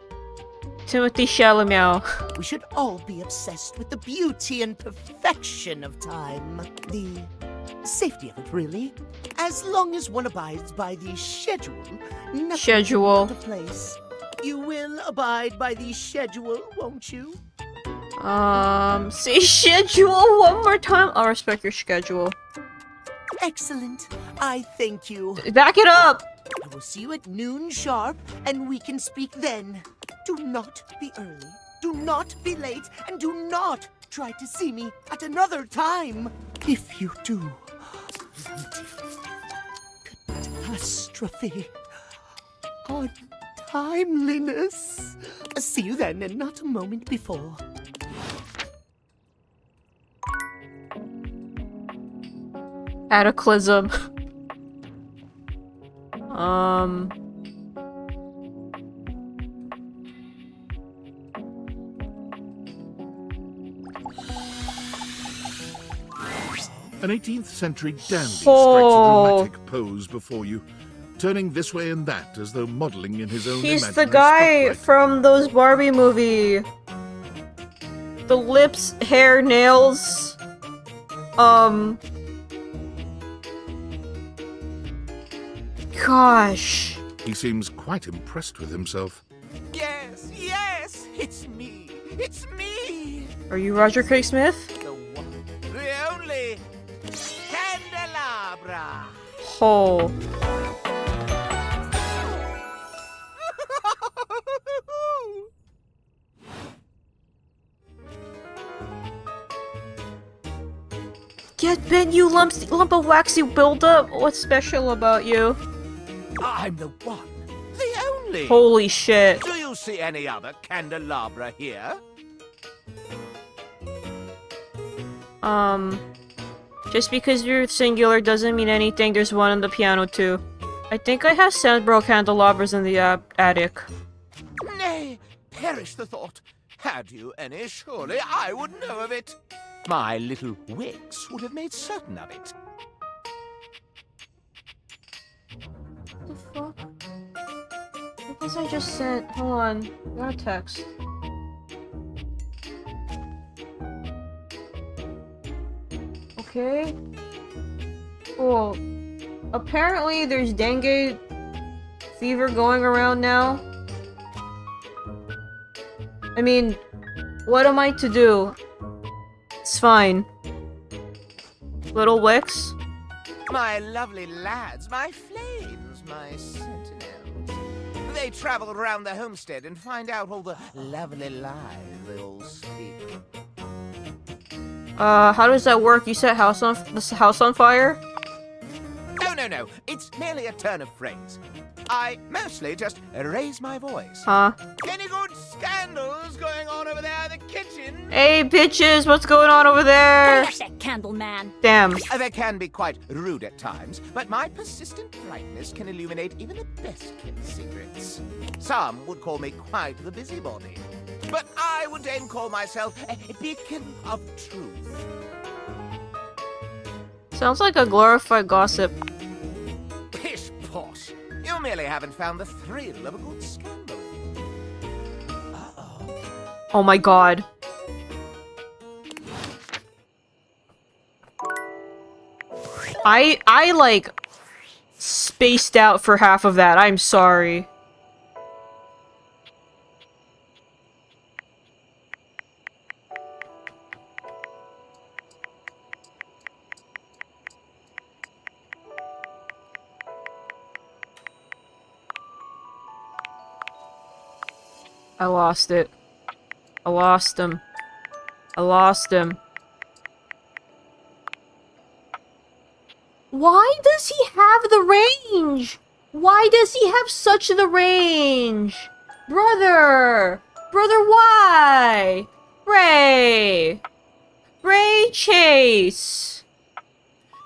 S1: Timothy Chalamet.
S15: We should all be obsessed with the beauty and perfection of time. The safety of it, really. As long as one abides by the schedule, nothing
S1: Schedule.
S15: out of place. You will abide by the schedule, won't you?
S1: Say schedule one more time. I'll respect your schedule.
S15: Excellent. I thank you.
S1: Back it up!
S15: I will see you at noon sharp, and we can speak then. Do not be early, do not be late, and do not try to see me at another time. If you do, catastrophe on timeliness. See you then, and not a moment before.
S1: Cataclysm.
S2: 18th century dandy strikes
S1: Oh.
S2: a dramatic pose before you, turning this way and that as though modeling in his own
S1: He's the
S2: imaginary
S1: guy
S2: spotlight.
S1: from those Barbie movie. The lips, hair, nails. Gosh.
S2: He seems quite impressed with himself.
S15: Yes, it's me. It's me.
S1: Are you Roger Craig Smith?
S15: The one, the only candelabra.
S1: Oh. Get bent, you lump of waxy buildup. What's special about you?
S16: I'm the one, the only.
S1: Holy shit.
S16: Do you see any other candelabra here?
S1: Just because you're singular doesn't mean anything. There's one on the piano too. I think I have several candelabras in the attic.
S16: Nay, perish the thought. Had you any, surely I would know of it. My little wicks would have made certain of it.
S1: What the fuck? What was I just sent? Hold on. I got a text. Okay. Cool. Apparently there's dengue fever going around now. I mean, what am I to do? It's fine. Little Wicks?
S16: My lovely lads, my flames, my sentinels. They travel around the homestead and find out all the lovely lies they all speak.
S1: How does that work? You set the house on fire?
S16: No. It's merely a turn of phrase. I mostly just raise my voice.
S1: Huh?
S16: Any good scandals going on over there in the kitchen?
S1: Hey, bitches, what's going on over there?
S11: Flash that candle, man.
S1: Damn.
S16: They can be quite rude at times, but my persistent brightness can illuminate even the best-kept secrets. Some would call me quite the busybody, but I would then call myself a beacon of truth.
S1: Sounds like a glorified gossip.
S16: Pish posh. You merely haven't found the thrill of a good scandal.
S1: Oh my god. I like spaced out for half of that. I'm sorry. I lost it. I lost him. I lost him. Why does he have the range? Why does he have such the range? Brother! Brother, why? Ray! Ray Chase!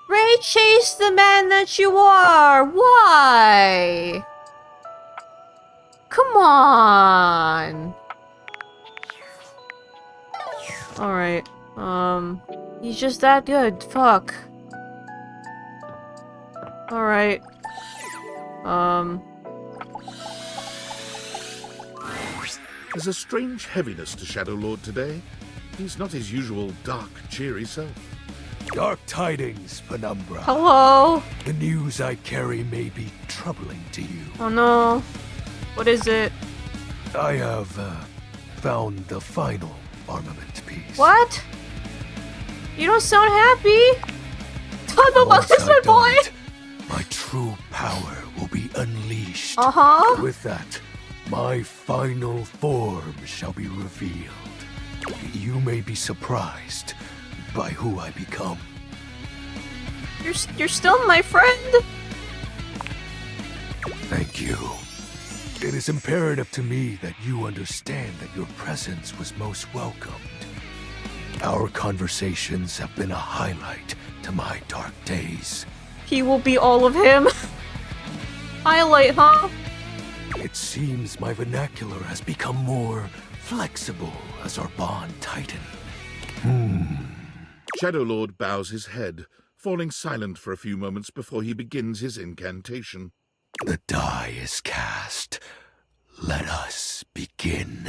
S1: Ray Chase, the man that you are! Why? Come on! Alright, he's just that good. Fuck. Alright.
S2: There's a strange heaviness to Shadow Lord today. He's not his usual dark, cheery self.
S17: Dark tidings, Penumbra.
S1: Hello?
S17: The news I carry may be troubling to you.
S1: Oh no. What is it?
S17: I have, found the final armament piece.
S1: What? You don't sound happy. Don't
S17: Once
S1: this, my
S17: I've done
S1: boy.
S17: it, my true power will be unleashed.
S1: Uh-huh.
S17: With that, my final form shall be revealed. You may be surprised by who I become.
S1: You're still my friend?
S17: Thank you. It is imperative to me that you understand that your presence was most welcomed. Our conversations have been a highlight to my dark days.
S1: He will be all of him. Highlight, huh?
S17: It seems my vernacular has become more flexible as our bond tightened.
S2: Shadow Lord bows his head, falling silent for a few moments before he begins his incantation.
S17: The die is cast. Let us begin.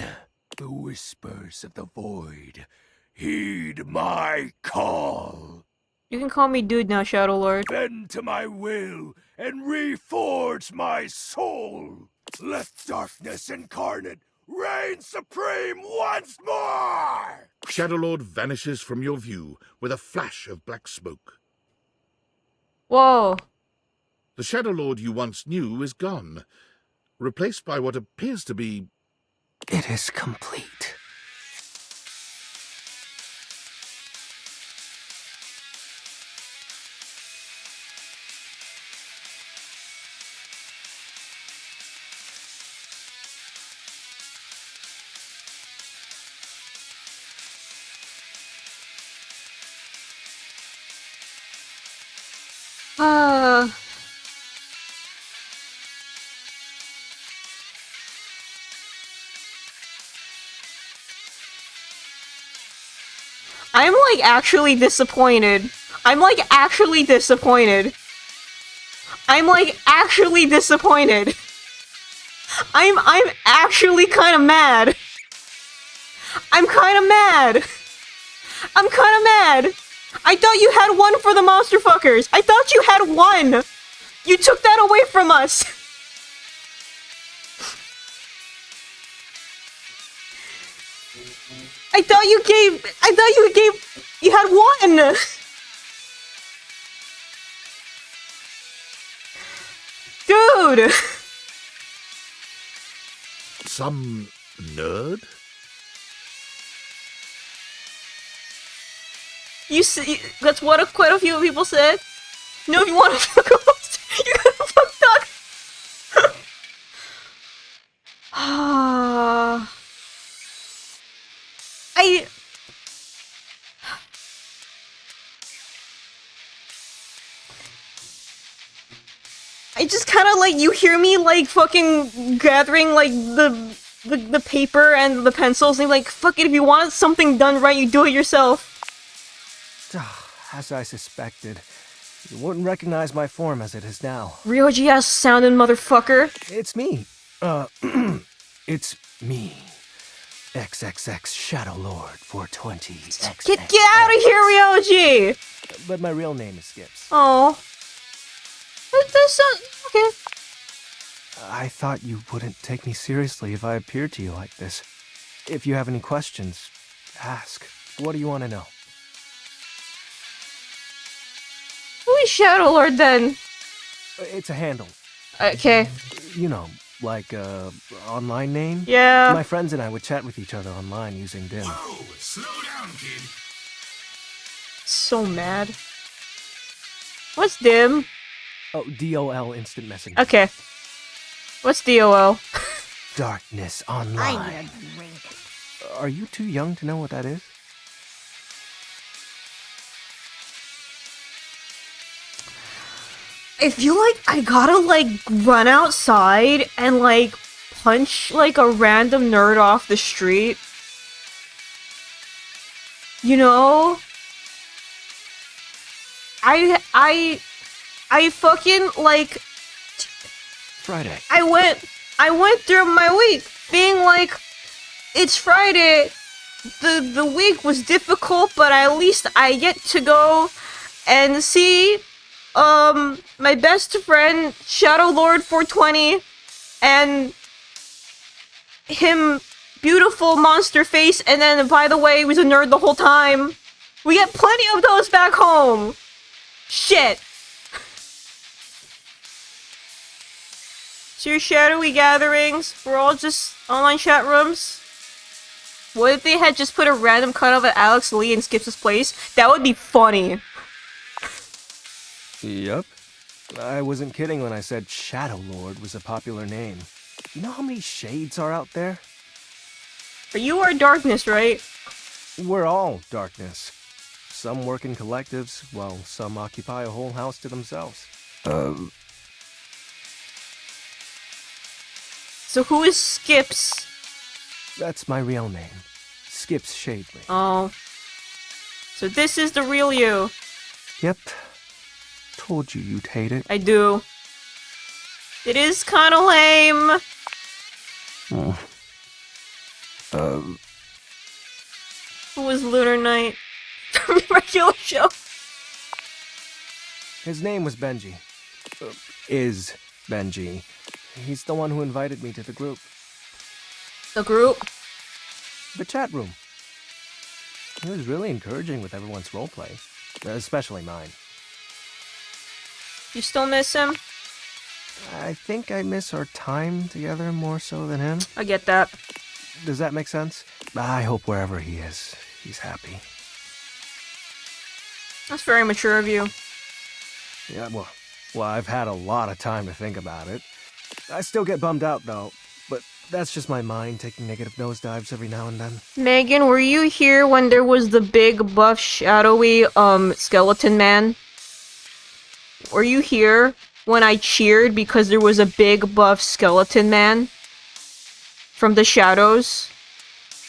S17: The whispers of the void. Heed my call.
S1: You can call me dude now, Shadow Lord.
S17: Bend to my will and reforge my soul. Let darkness incarnate reign supreme once more!
S2: Shadow Lord vanishes from your view with a flash of black smoke.
S1: Whoa.
S2: The Shadow Lord you once knew is gone, replaced by what appears to be...
S17: It is complete.
S1: I'm like actually disappointed. I'm like actually disappointed. I'm actually kind of mad. I'm kind of mad. I thought you had one for the monster fuckers. I thought you had one. You took that away from us. I thought you had one. Dude.
S2: Some nerd?
S1: You see, that's what quite a few people said. No, if you want to fuck ghost, you gotta fuck duck. I just kind of like, you hear me like fucking gathering like the paper and the pencils and like, fuck it, if you want something done right, you do it yourself.
S8: As I suspected, you wouldn't recognize my form as it is now.
S1: Ryoji-ass sounding motherfucker.
S8: It's me. It's me. XXX Shadow Lord 420.
S1: Get out of here, Ryoji!
S8: But my real name is Skips.
S1: Oh. That's okay.
S8: I thought you wouldn't take me seriously if I appeared to you like this. If you have any questions, ask. What do you want to know?
S1: Who is Shadow Lord then?
S8: It's a handle.
S1: Okay.
S8: You know, like online name?
S1: Yeah.
S8: My friends and I would chat with each other online using Dim.
S6: Whoa, slow down, kid.
S1: So mad. What's Dim?
S8: Oh, DOL instant messaging.
S1: Okay. What's DOL?
S8: Darkness
S7: I
S8: Online.
S7: need a drink.
S8: Are you too young to know what that is?
S1: I feel like I gotta like run outside and like punch like a random nerd off the street. You know? I fucking like
S8: Friday.
S1: I went through my week being like it's Friday. The week was difficult, but at least I get to go and see my best friend Shadow Lord 420 and him beautiful monster face, and then by the way he was a nerd the whole time. We get plenty of those back home. Shit. So your shadowy gatherings were all just online chat rooms? What if they had just put a random cut of Alex Lee in Skips' place? That would be funny.
S8: Yep. I wasn't kidding when I said Shadow Lord was a popular name. You know how many shades are out there?
S1: But you are darkness, right?
S8: We're all darkness. Some work in collectives, while some occupy a whole house to themselves.
S1: So who is Skips?
S8: That's my real name. Skips Shadley.
S1: Oh. So this is the real you.
S8: Yep. Told you you'd hate it.
S1: I do. It is kinda lame.
S8: Oh.
S1: Who was Lunar Knight? Regular show.
S8: His name was Benji. Is Benji. He's the one who invited me to the group.
S1: The group?
S8: The chat room. He was really encouraging with everyone's roleplay. Especially mine.
S1: You still miss him?
S8: I think I miss our time together more so than him.
S1: I get that.
S8: Does that make sense? I hope wherever he is, he's happy.
S1: That's very mature of you.
S8: Yeah, well, I've had a lot of time to think about it. I still get bummed out, though, but that's just my mind taking negative nosedives every now and then.
S1: Megan, were you here when there was the big, buff, shadowy, skeleton man? Were you here when I cheered because there was a big, buff skeleton man? From the shadows?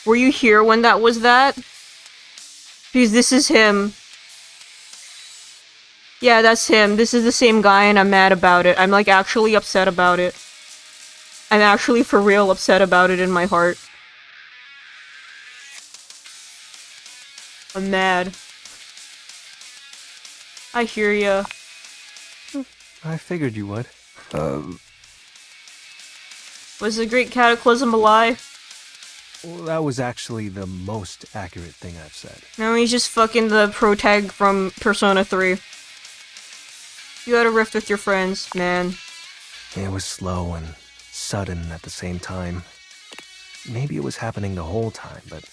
S1: Were you here when that was that? Because this is him. Yeah, that's him. This is the same guy and I'm mad about it. I'm like actually upset about it. I'm actually for real upset about it in my heart. I'm mad. I hear ya.
S8: I figured you would.
S1: Was the Great Cataclysm a lie?
S8: Well, that was actually the most accurate thing I've said.
S1: No, he's just fucking the protag from Persona 3. You had a rift with your friends, man.
S8: It was slow and sudden at the same time. Maybe it was happening the whole time, but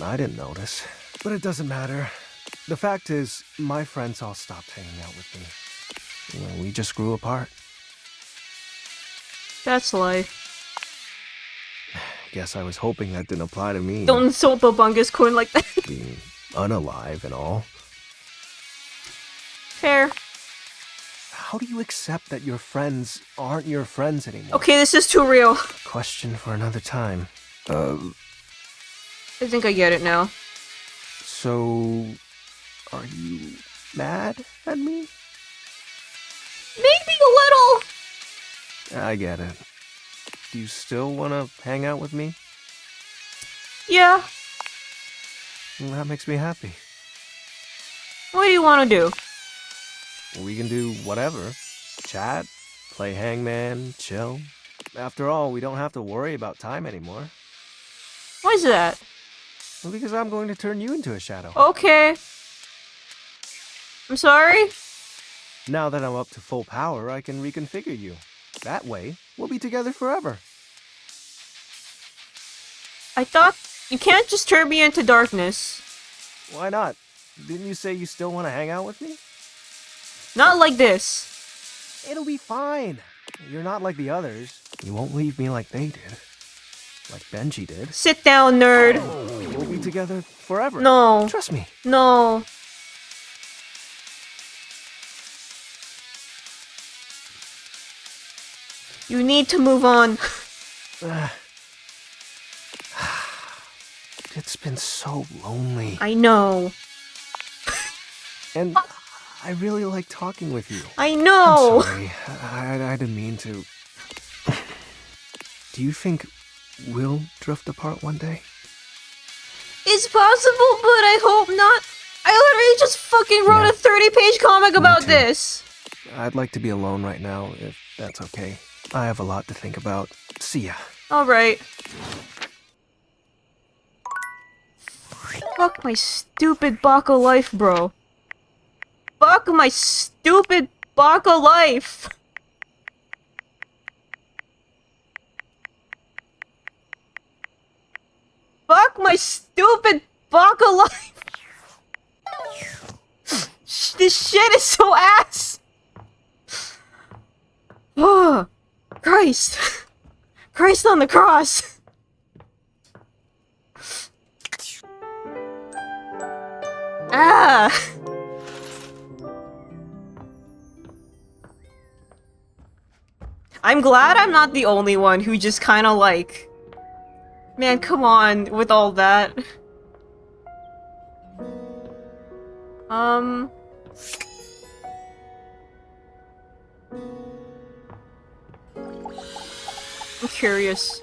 S8: I didn't notice. But it doesn't matter. The fact is, my friends all stopped hanging out with me. You know, we just grew apart.
S1: That's life.
S8: Guess I was hoping that didn't apply to me.
S1: Don't insult the Bungus coin like that.
S8: Being unalive and all.
S1: Fair.
S8: How do you accept that your friends aren't your friends anymore?
S1: Okay, this is too real.
S8: Question for another time.
S1: I think I get it now.
S8: So... are you mad at me?
S1: Maybe a little!
S8: I get it. Do you still want to hang out with me?
S1: Yeah.
S8: Well, that makes me happy.
S1: What do you want to do?
S8: We can do whatever. Chat, play hangman, chill. After all, we don't have to worry about time anymore.
S1: Why is that?
S8: Well, because I'm going to turn you into a shadow.
S1: Okay. I'm sorry?
S8: Now that I'm up to full power, I can reconfigure you. That way, we'll be together forever.
S1: I thought you can't just turn me into darkness.
S8: Why not? Didn't you say you still want to hang out with me?
S1: Not like this.
S8: It'll be fine. You're not like the others. You won't leave me like they did. Like Benji did.
S1: Sit down, nerd.
S8: We'll be together forever.
S1: No.
S8: Trust me.
S1: No. You need to move on.
S8: It's been so lonely.
S1: I know.
S8: And I really like talking with you.
S1: I know.
S8: I'm sorry. I didn't mean to. Do you think we'll drift apart one day?
S1: It's possible, but I hope not. I literally just fucking wrote a 30-page comic about this.
S8: I'd like to be alone right now, if that's okay. I have a lot to think about. See ya.
S1: Alright. Fuck my stupid Baka life, bro. Fuck my stupid Baka life. Fuck my stupid Baka life. This shit is so ass. Oh, Christ. Christ on the cross. Ah. I'm glad I'm not the only one who just kind of like... Man, come on with all that. I'm curious.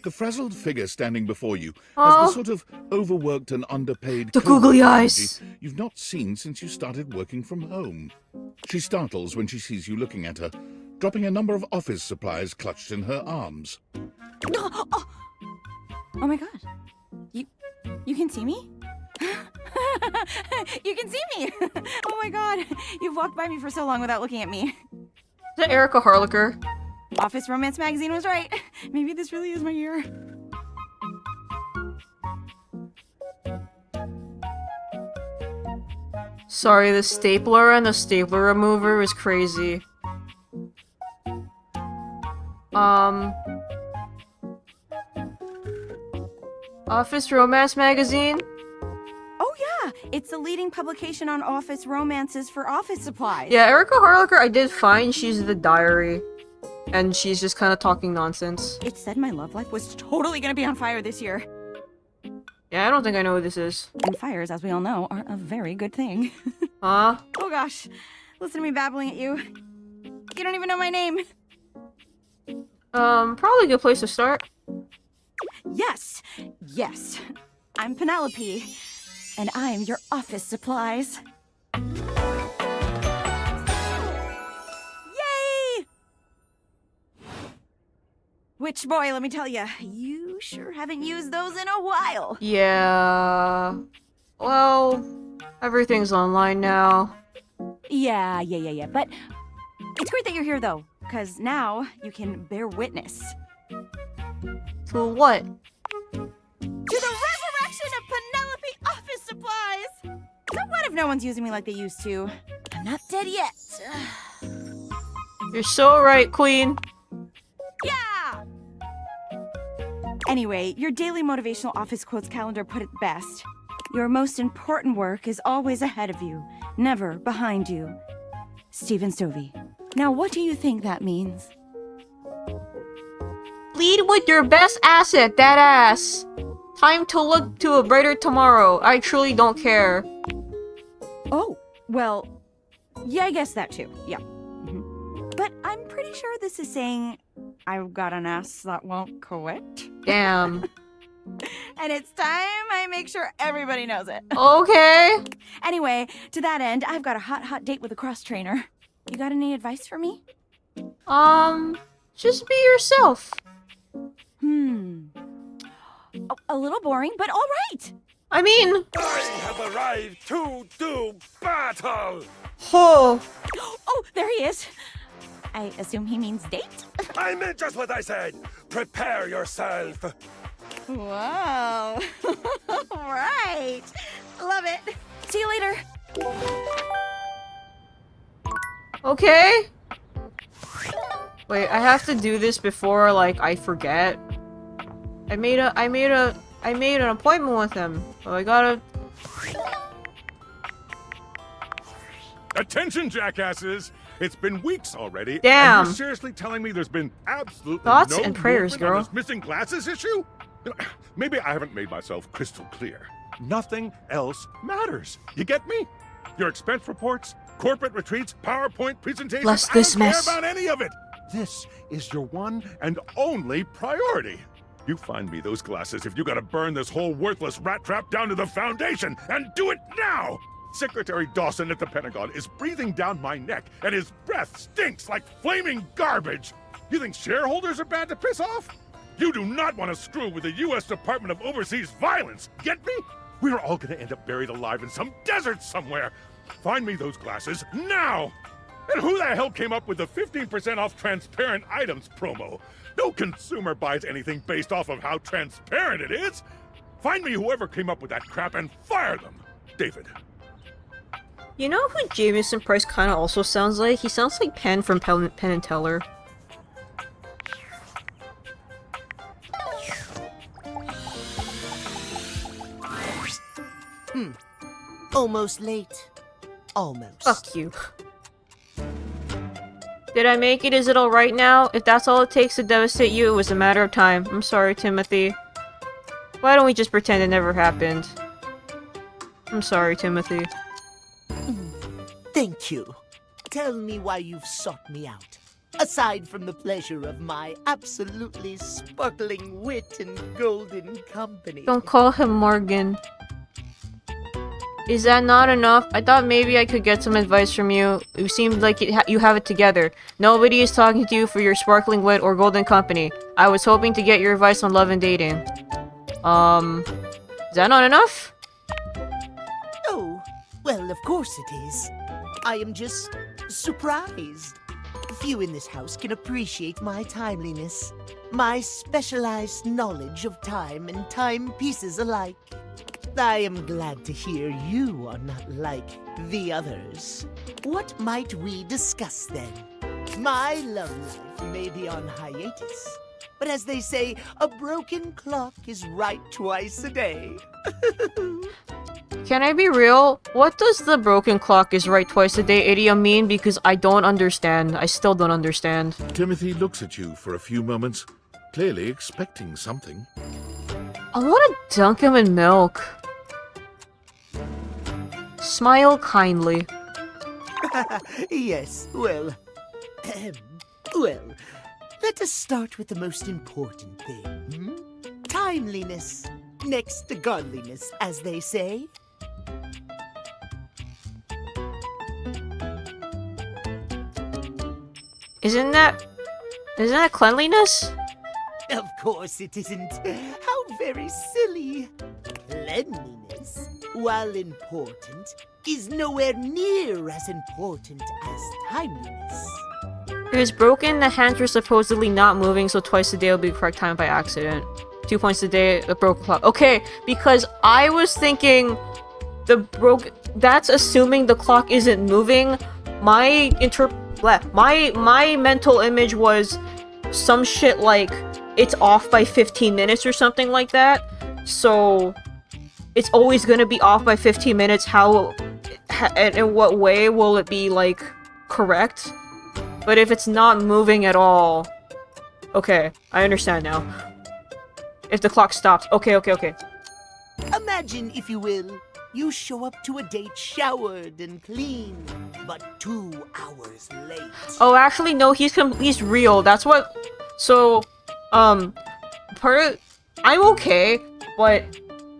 S2: The frazzled figure standing before you
S1: Oh.
S2: has the sort of overworked and underpaid
S1: The
S2: co-worker
S1: googly eyes.
S2: energy you've not seen since you started working from home. She startles when she sees you looking at her, dropping a number of office supplies clutched in her arms.
S18: Oh my god. You can see me? You can see me! Oh my god. You've walked by me for so long without looking at me.
S1: Is that Erica Harlicker?
S18: Office Romance Magazine was right. Maybe this really is my year.
S1: Sorry, the stapler and the stapler remover is crazy. Office Romance Magazine?
S18: Oh yeah! It's the leading publication on office romances for office supplies.
S1: Yeah, Erica Harlicker, I did find she's the diary. And she's just kind of talking nonsense.
S18: It said my love life was totally gonna be on fire this year.
S1: Yeah, I don't think I know who this is.
S18: And fires, as we all know, are a very good thing.
S1: Huh?
S18: Oh gosh. Listen to me babbling at you. You don't even know my name.
S1: Probably a good place to start.
S18: Yes. Yes. I'm Penelope. And I'm your office supplies. Yay! Which, boy, let me tell you, you sure haven't used those in a while.
S1: Yeah. Well, everything's online now.
S18: Yeah. But it's great that you're here, though, because now you can bear witness.
S1: To what?
S18: To the resurrection of Penelope office supplies! So what if no one's using me like they used to? I'm not dead yet.
S1: You're so right, Queen.
S18: Yeah! Anyway, your daily motivational office quotes calendar put it best. Your most important work is always ahead of you, never behind you. Stephen Stovey. Now, what do you think that means?
S1: Lead with your best asset, that ass. Time to look to a brighter tomorrow. I truly don't care.
S18: Oh, well, yeah, I guess that too. Yeah. But I'm pretty sure this is saying I've got an ass that won't quit.
S1: Damn.
S18: And it's time I make sure everybody knows it.
S1: Okay.
S18: Anyway, to that end, I've got a hot date with a cross trainer. You got any advice for me?
S1: Just be yourself.
S18: A little boring, but all right.
S1: I mean...
S6: I have arrived to do battle!
S1: Oh.
S18: Oh, there he is. I assume he means date?
S6: I meant just what I said. Prepare yourself.
S18: Whoa. All right. Love it. See you later.
S1: Okay. Wait, I have to do this before, like, I forget. I made an appointment with him. So I gotta...
S9: Attention, jackasses! It's been weeks already.
S1: Damn.
S9: And you're seriously telling me there's been absolutely
S1: Thoughts
S9: no
S1: and prayers,
S9: movement on
S1: girl.
S9: this missing glasses issue? Maybe I haven't made myself crystal clear. Nothing else matters. You get me? Your expense reports, corporate retreats, PowerPoint presentations.
S1: Bless this
S9: I don't
S1: mess.
S9: care about any of it. This is your one and only priority. You find me those glasses if you gotta burn this whole worthless rat trap down to the foundation, and do it now! Secretary Dawson at the Pentagon is breathing down my neck, and his breath stinks like flaming garbage! You think shareholders are bad to piss off? You do not want to screw with the U.S. Department of Overseas Violence, get me? We're all gonna end up buried alive in some desert somewhere! Find me those glasses, now! And who the hell came up with the 15% off transparent items promo? No consumer buys anything based off of how transparent it is! Find me whoever came up with that crap and fire them! David.
S1: You know who Jameson Price kind of also sounds like? He sounds like Penn from Penn and Teller.
S15: Almost late. Almost.
S1: Fuck you. Did I make it? Is it alright now? If that's all it takes to devastate you, it was a matter of time. I'm sorry, Timothy. Why don't we just pretend it never happened? I'm sorry, Timothy.
S15: Thank you. Tell me why you've sought me out. Aside from the pleasure of my absolutely sparkling wit and golden company.
S1: Don't call him Morgan. Is that not enough? I thought maybe I could get some advice from you. You seemed like you have it together. Nobody is talking to you for your sparkling wit or golden company. I was hoping to get your advice on love and dating. Is that not enough?
S15: Oh, well, of course it is. I am just surprised. Few in this house can appreciate my timeliness, my specialized knowledge of time and timepieces alike. I am glad to hear you are not like the others. What might we discuss then? My love life may be on hiatus, but as they say, a broken clock is right twice a day.
S1: Can I be real? What does the broken clock is right twice a day idiom mean? Because I don't understand. I still don't understand.
S2: Timothy looks at you for a few moments, clearly expecting something.
S1: I want to dunk him in milk. Smile kindly.
S15: Yes, well, well, let us start with the most important thing. Timeliness, next to godliness, as they say.
S1: Isn't that cleanliness?
S15: Of course it isn't. How very silly. Cleanliness, while important, is nowhere near as important as timeliness.
S1: It was broken, the hands were supposedly not moving, so twice a day will be the correct time by accident. 2 points a day, the broken clock. Okay, because I was thinking that's assuming the clock isn't moving. My mental image was some shit like it's off by 15 minutes or something like that. So it's always gonna be off by 15 minutes. And in what way will it be like correct? But if it's not moving at all, okay, I understand now. If the clock stops, okay.
S15: Imagine, if you will, you show up to a date showered and clean, but 2 hours late.
S1: Oh, actually, no, he's real. That's what. So, I'm okay, but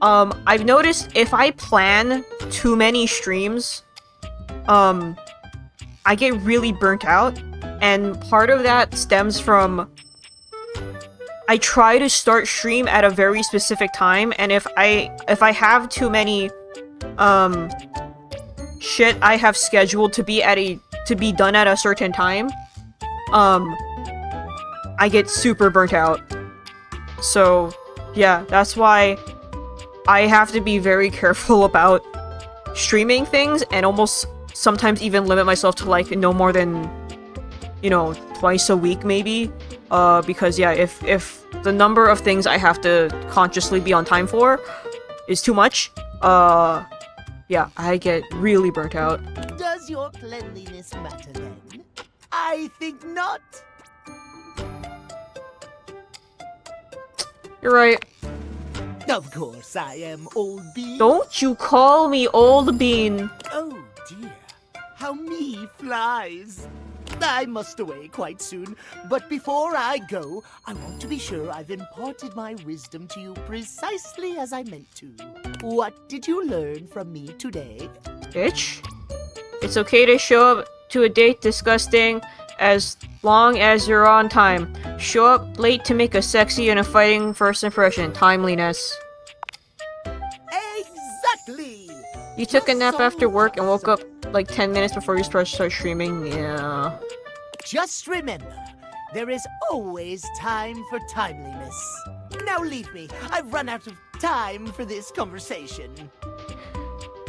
S1: I've noticed if I plan too many streams, I get really burnt out, and part of that stems from I try to start stream at a very specific time, and if I have too many shit I have scheduled to be done at a certain time, I get super burnt out. So yeah, that's why I have to be very careful about streaming things, and almost sometimes even limit myself to like no more than, twice a week maybe. Because yeah, if the number of things I have to consciously be on time for is too much, yeah, I get really burnt out.
S15: Does your cleanliness matter then? I think not.
S1: You're right.
S15: Of course, I am Old Bean.
S1: Don't you call me Old Bean.
S15: Oh dear, how me flies. I must away quite soon, but before I go, I want to be sure I've imparted my wisdom to you precisely as I meant to. What did you learn from me today?
S1: Bitch. It's okay to show up to a date disgusting as long as you're on time. Show up late to make a sexy and a fighting first impression. Timeliness.
S15: Exactly!
S1: You took a nap after work and woke up like 10 minutes before you start streaming? Yeah.
S15: Just remember, there is always time for timeliness. Now leave me. I've run out of time for this conversation.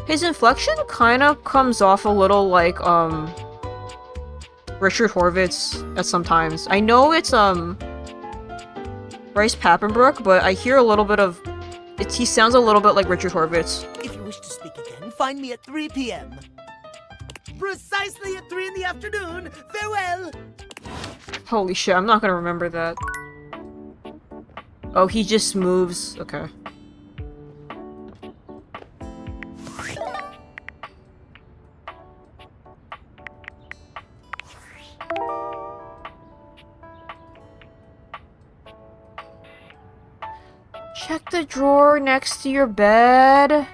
S1: His inflection kind of comes off a little like, Richard Horvitz at sometimes. I know it's, Bryce Papenbrook, but I hear a little bit of... he sounds a little bit like Richard Horvitz.
S15: If you wish to speak again, find me at 3 p.m. Precisely at 3 in the afternoon. Farewell!
S1: Holy shit, I'm not gonna remember that. Oh, he just moves. Okay. Check the drawer next to your bed.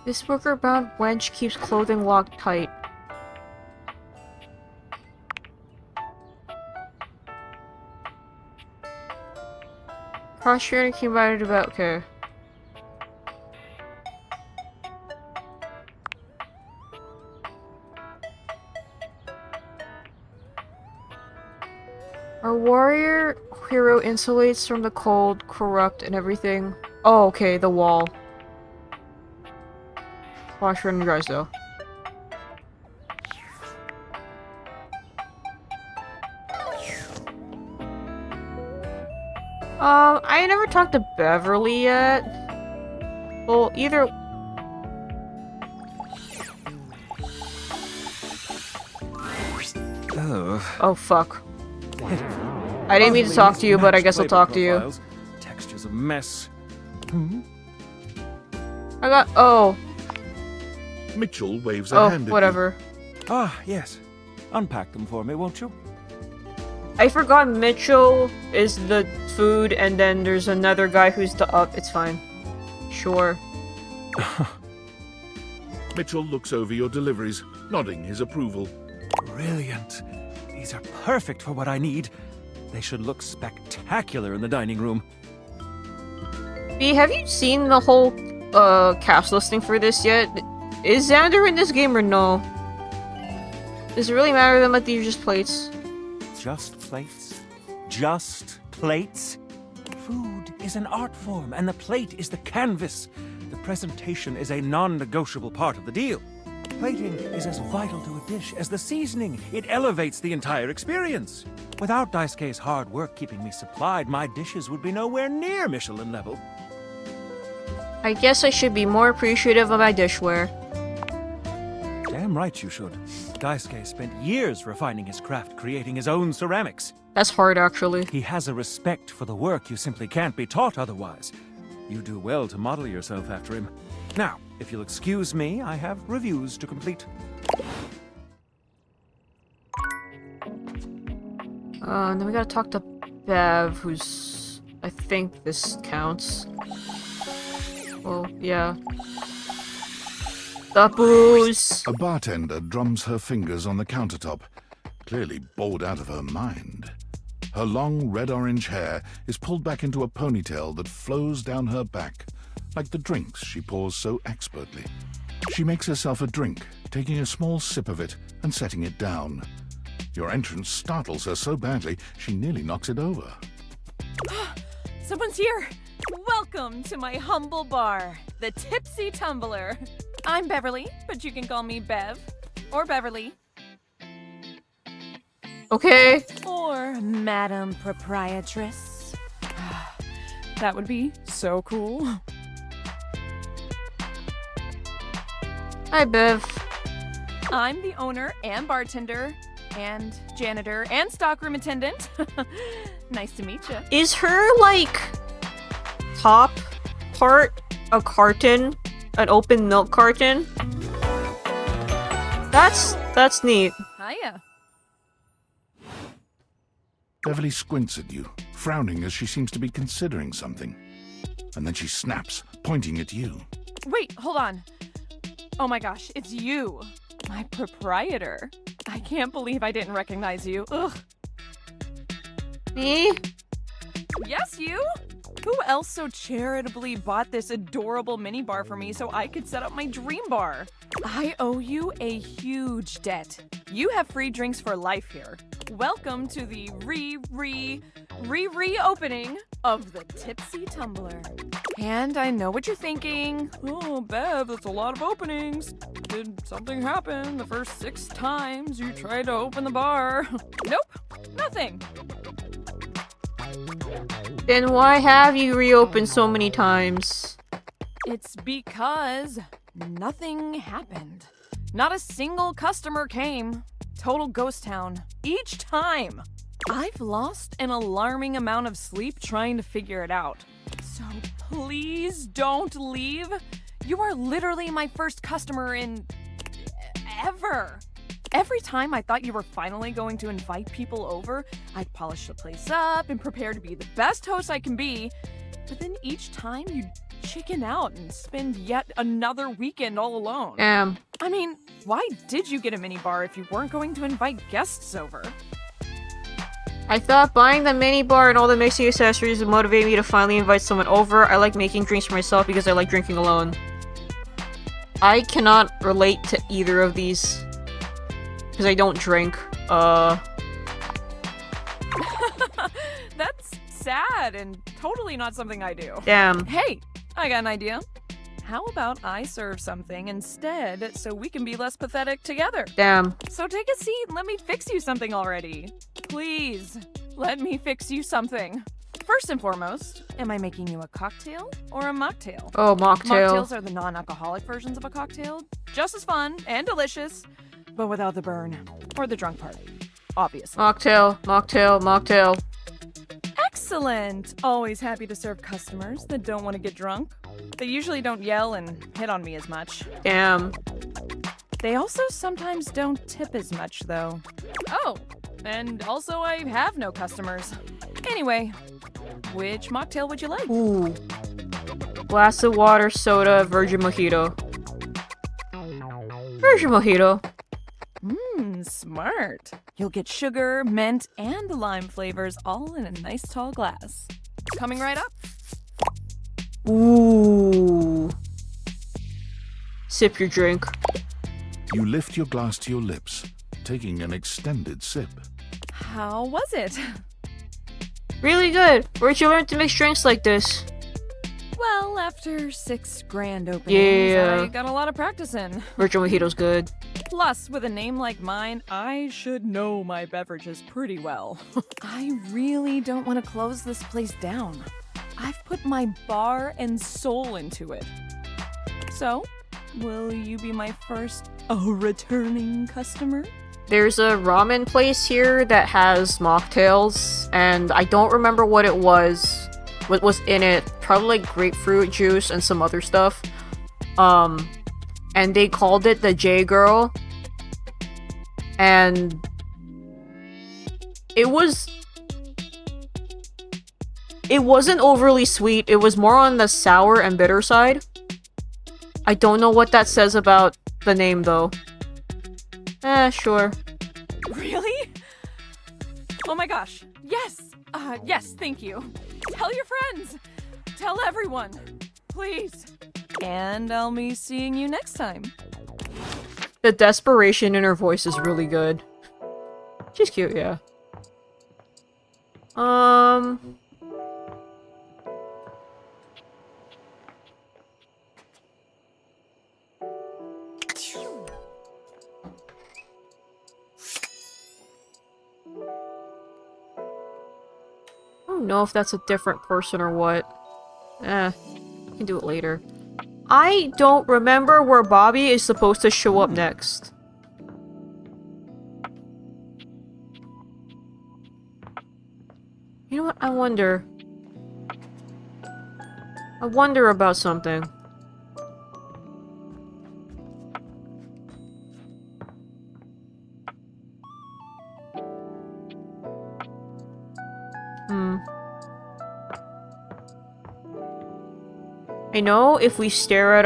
S1: This worker-bound wench keeps clothing locked tight. Cross-training came out about okay. Our warrior hero insulates from the cold, corrupt, and everything. Oh, okay, the wall. Wash running guys though. I never talked to Beverly yet. Well, either... Oh, fuck. I didn't mean to talk to you, but I guess I'll talk to you.
S19: Texture's a mess.
S1: I got... Oh.
S2: Mitchell waves a hand at you.
S1: Whatever.
S19: Ah, yes. Unpack them for me, won't you?
S1: I forgot Mitchell is the food, and then there's another guy who's the up. It's fine. Sure.
S2: Mitchell looks over your deliveries, nodding his approval.
S19: Brilliant. These are perfect for what I need. They should look spectacular in the dining room.
S1: B, have you seen the whole cast listing for this yet? Is Xander in this game or no? Does it really matter to them that these are just plates?
S19: Just plates? Just plates? Food is an art form, and the plate is the canvas. The presentation is a non-negotiable part of the deal. Plating is as vital to a dish as the seasoning. It elevates the entire experience. Without Daisuke's hard work keeping me supplied, my dishes would be nowhere near Michelin level.
S1: I guess I should be more appreciative of my dishware.
S19: Damn right you should. Daisuke spent years refining his craft, creating his own ceramics.
S1: That's hard, actually.
S19: He has a respect for the work you simply can't be taught otherwise. You do well to model yourself after him. Now, if you'll excuse me, I have reviews to complete.
S1: And then we gotta talk to Bev, who's... I think this counts. Well, yeah. The booze!
S2: A bartender drums her fingers on the countertop, clearly bored out of her mind. Her long red-orange hair is pulled back into a ponytail that flows down her back, like the drinks she pours so expertly. She makes herself a drink, taking a small sip of it and setting it down. Your entrance startles her so badly, she nearly knocks it over.
S20: Someone's here! Welcome to my humble bar, the Tipsy Tumbler. I'm Beverly, but you can call me Bev. Or Beverly.
S1: Okay.
S20: Or Madam Proprietress. That would be so cool.
S1: Hi, Bev.
S20: I'm the owner and bartender and janitor and stockroom attendant. Nice to meet you.
S1: Is her, like, top part a carton? An open milk carton? That's neat.
S20: Hiya.
S2: Beverly squints at you, frowning as she seems to be considering something. And then she snaps, pointing at you.
S20: Wait, hold on. Oh my gosh, it's you. My proprietor. I can't believe I didn't recognize you. Ugh.
S1: Me?
S20: Yes, you? Who else so charitably bought this adorable minibar for me so I could set up my dream bar? I owe you a huge debt. You have free drinks for life here. Welcome to the reopening of the Tipsy Tumbler. And I know what you're thinking. Oh, Bev, that's a lot of openings. Did something happen the first 6 times you tried to open the bar? Nope, nothing.
S1: Then why have you reopened so many times?
S20: It's because nothing happened. Not a single customer came. Total ghost town. Each time. I've lost an alarming amount of sleep trying to figure it out. So please don't leave. You are literally my first customer in ever. Every time I thought you were finally going to invite people over, I'd polish the place up and prepare to be the best host I can be. But then each time you'd chicken out and spend yet another weekend all alone. I mean, why did you get a minibar if you weren't going to invite guests over?
S1: I thought buying the minibar and all the mixing accessories would motivate me to finally invite someone over. I like making drinks for myself because I like drinking alone. I cannot relate to either of these. Because I don't drink.
S20: That's sad and totally not something I do.
S1: Damn.
S20: Hey, I got an idea. How about I serve something instead so we can be less pathetic together?
S1: Damn.
S20: So take a seat and let me fix you something already. Please, let me fix you something. First and foremost, am I making you a cocktail or a mocktail?
S1: Oh, mocktail.
S20: Mocktails are the non-alcoholic versions of a cocktail. Just as fun and delicious, but without the burn or the drunk part, obviously.
S1: Mocktail, mocktail, mocktail.
S20: Excellent! Always happy to serve customers that don't want to get drunk. They usually don't yell and hit on me as much.
S1: Damn.
S20: They also sometimes don't tip as much, though. Oh, and also I have no customers. Anyway, which mocktail would you like?
S1: Ooh. Glass of water, soda, virgin mojito. Virgin mojito.
S20: Smart. You'll get sugar, mint, and lime flavors all in a nice tall glass. Coming right up.
S1: Ooh. Sip your drink.
S2: You lift your glass to your lips, taking an extended sip.
S20: How was it?
S1: Really good. Where'd you learn to mix drinks like this?
S20: Well, after 6 grand openings, I got a lot of practice in.
S1: Virgin mojito's good.
S20: Plus, with a name like mine, I should know my beverages pretty well. I really don't want to close this place down. I've put my bar and soul into it. So, will you be my first returning customer?
S1: There's a ramen place here that has mocktails, and I don't remember what it was. What was in it? Probably like grapefruit juice and some other stuff. And they called it the J Girl. And it wasn't overly sweet. It was more on the sour and bitter side. I don't know what that says about the name though. Sure.
S20: Really? Oh my gosh. Yes. Yes, thank you. Tell your friends. Tell everyone. Please. And I'll be seeing you next time.
S1: The desperation in her voice is really good. She's cute, yeah. I don't know if that's a different person or what. We can do it later. I don't remember where Bobby is supposed to show up next. You know what? I wonder. I wonder about something. I know if we stare at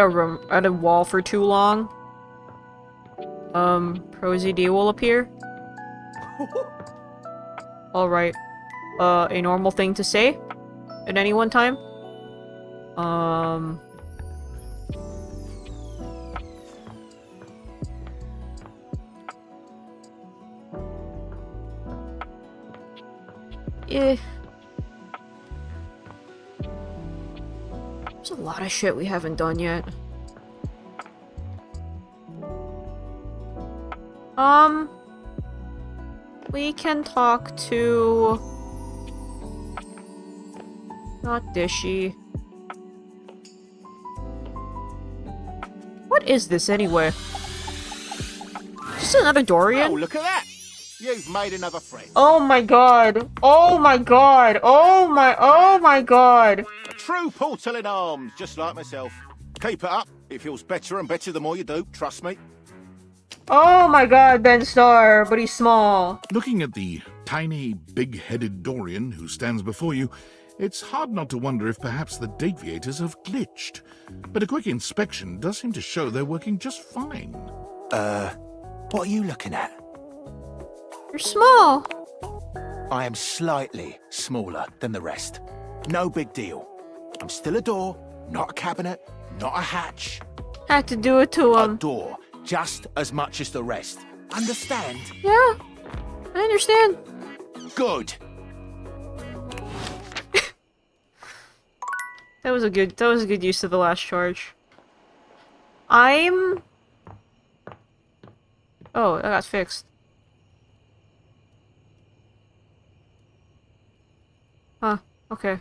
S1: a wall for too long, ProZD will appear. Alright. A normal thing to say at any one time. There's a lot of shit we haven't done yet. We can talk to... Not Dishy. What is this anyway? Just another Dorian?
S16: Oh, look at that! You've made another friend.
S1: Oh my god! Oh my god! Oh my god!
S16: A true portal in arms, just like myself. Keep it up. It feels better and better the more you do, trust me.
S1: Oh my god, Ben Starr, but he's small.
S2: Looking at the tiny, big-headed Dorian who stands before you, it's hard not to wonder if perhaps the deviators have glitched. But a quick inspection does seem to show they're working just fine.
S16: What are you looking at?
S1: You're small.
S16: I am slightly smaller than the rest. No big deal. I'm still a door, not a cabinet, not a hatch.
S1: Had to do it to him.
S16: A door, just as much as the rest. Understand?
S1: Yeah, I understand.
S16: Good.
S1: That was a good use of the last charge. Oh, that got fixed. Huh, okay.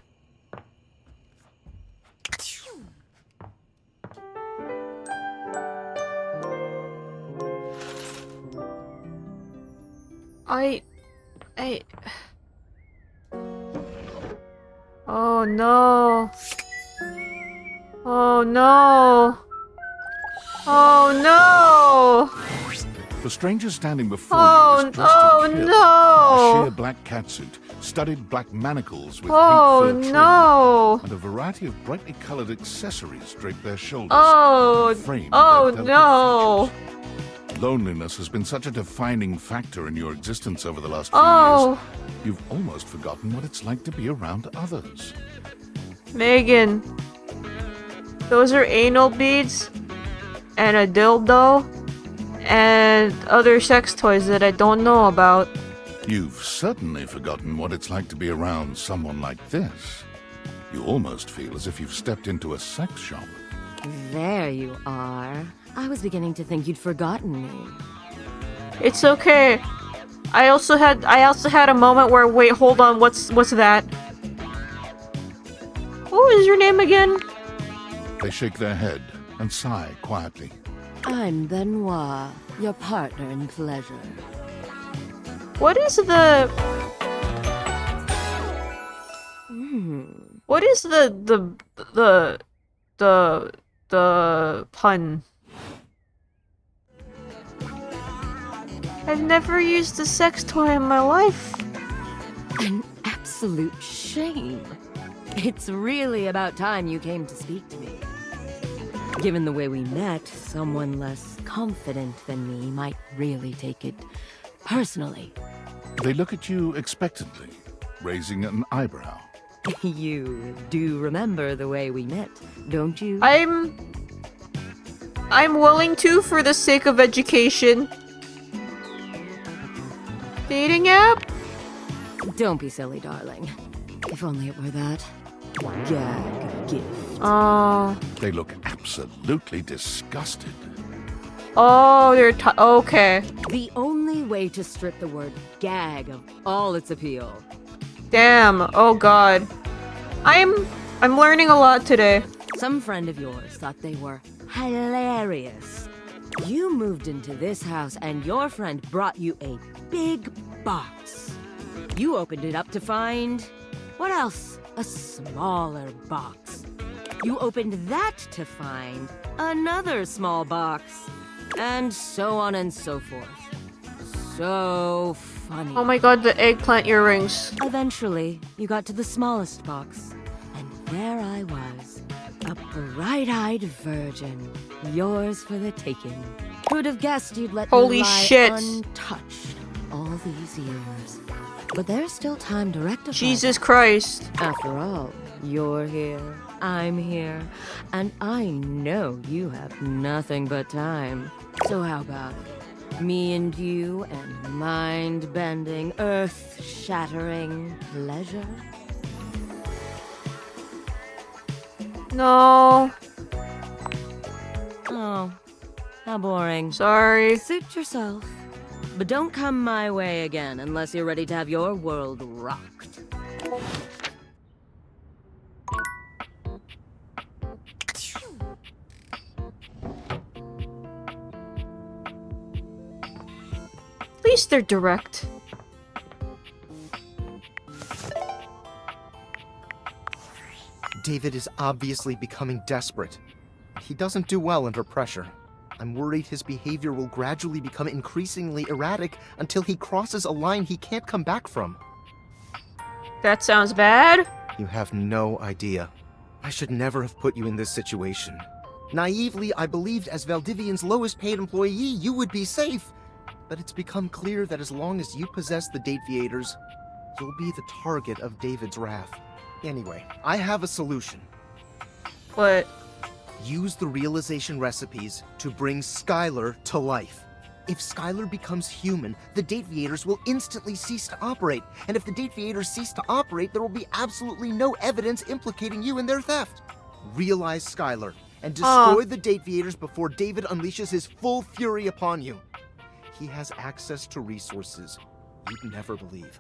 S1: Oh no. Oh no. Oh no.
S2: The stranger standing before
S1: Oh,
S2: you is dressed
S1: oh
S2: in kid,
S1: no.
S2: a sheer black catsuit, studded black manacles with
S1: Oh
S2: deep fur
S1: no.
S2: trim, and a variety of brightly colored accessories drape their shoulders.
S1: Oh,
S2: framed
S1: oh
S2: their delicate
S1: no.
S2: features. Loneliness has been such a defining factor in your existence over the last few
S1: Oh.
S2: years. You've almost forgotten what it's like to be around others.
S1: Megan. Those are anal beads and a dildo and other sex toys that I don't know about.
S2: You've certainly forgotten what it's like to be around someone like this. You almost feel as if you've stepped into a sex shop.
S7: There you are. I was beginning to think you'd forgotten me.
S1: It's okay. I also had a moment where, wait, hold on, what's that? What was your name again?
S2: They shake their head and sigh quietly.
S7: I'm Benoit, your partner in pleasure.
S1: What is the... What is the pun? I've never used a sex toy in my life.
S7: An absolute shame. It's really about time you came to speak to me. Given the way we met, someone less confident than me might really take it personally.
S2: They look at you expectantly, raising an eyebrow.
S7: You do remember the way we met, don't you?
S1: I'm willing to for the sake of education. Dating app?
S7: Don't be silly, darling. If only it were that. Gag gift.
S1: Oh.
S2: They look absolutely disgusted.
S1: Oh, they're okay.
S7: The only way to strip the word gag of all its appeal.
S1: Damn. Oh god. I'm learning a lot today.
S7: Some friend of yours thought they were hilarious. You moved into this house and your friend brought you a big box. You opened it up to find... what else? A smaller box. You opened that to find another small box. And so on and so forth. So funny.
S1: Oh my god, the eggplant earrings.
S7: Eventually, you got to the smallest box. And there I was. A bright-eyed virgin. Yours for the taking. Who'd have guessed you'd let
S1: Holy
S7: me lie
S1: shit.
S7: untouched all these years? But there's still time to rectify
S1: Jesus
S7: that.
S1: Christ.
S7: After all, you're here, I'm here, and I know you have nothing but time. So how about it? Me and you and mind-bending, earth-shattering pleasure?
S1: No.
S7: Oh, how boring.
S1: Sorry.
S7: Suit yourself. But don't come my way again unless you're ready to have your world rocked.
S1: At least they're direct.
S10: David is obviously becoming desperate. He doesn't do well under pressure. I'm worried his behavior will gradually become increasingly erratic until he crosses a line he can't come back from.
S1: That sounds bad.
S10: You have no idea. I should never have put you in this situation. Naively, I believed as Valdivian's lowest paid employee, you would be safe. But it's become clear that as long as you possess the Dateviators, you'll be the target of David's wrath. Anyway, I have a solution.
S1: What?
S10: Use the realization recipes to bring Skylar to life. If Skylar becomes human, the Dateviators will instantly cease to operate. And if the Dateviators cease to operate, there will be absolutely no evidence implicating you in their theft. Realize Skylar and destroy the Dateviators before David unleashes his full fury upon you. He has access to resources you'd never believe.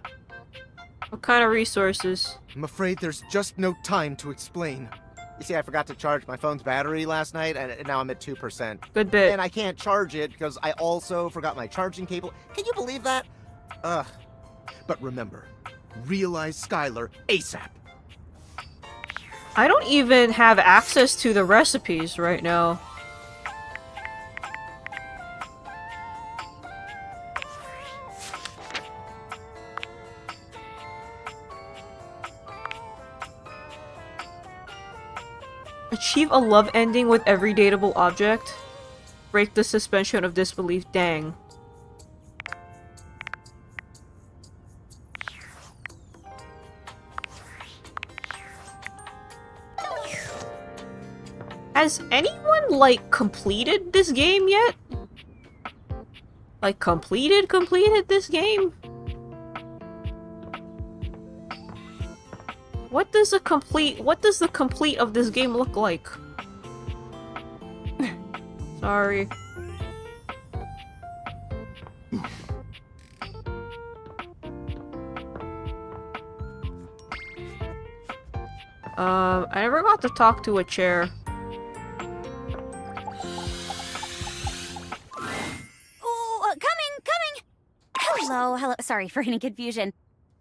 S1: What kind of resources?
S10: I'm afraid there's just no time to explain. You see, I forgot to charge my phone's battery last night, and now I'm at 2%.
S1: Good bit.
S10: And I can't charge it because I also forgot my charging cable. Can you believe that? Ugh. But remember, realize Skylar ASAP.
S1: I don't even have access to the recipes right now. Achieve a love ending with every dateable object. Break the suspension of disbelief. Dang. Has anyone, like, completed this game yet? Like, completed this game? What does the complete of this game look like? Sorry. I never got to talk to a chair.
S12: Hello. Sorry for any confusion.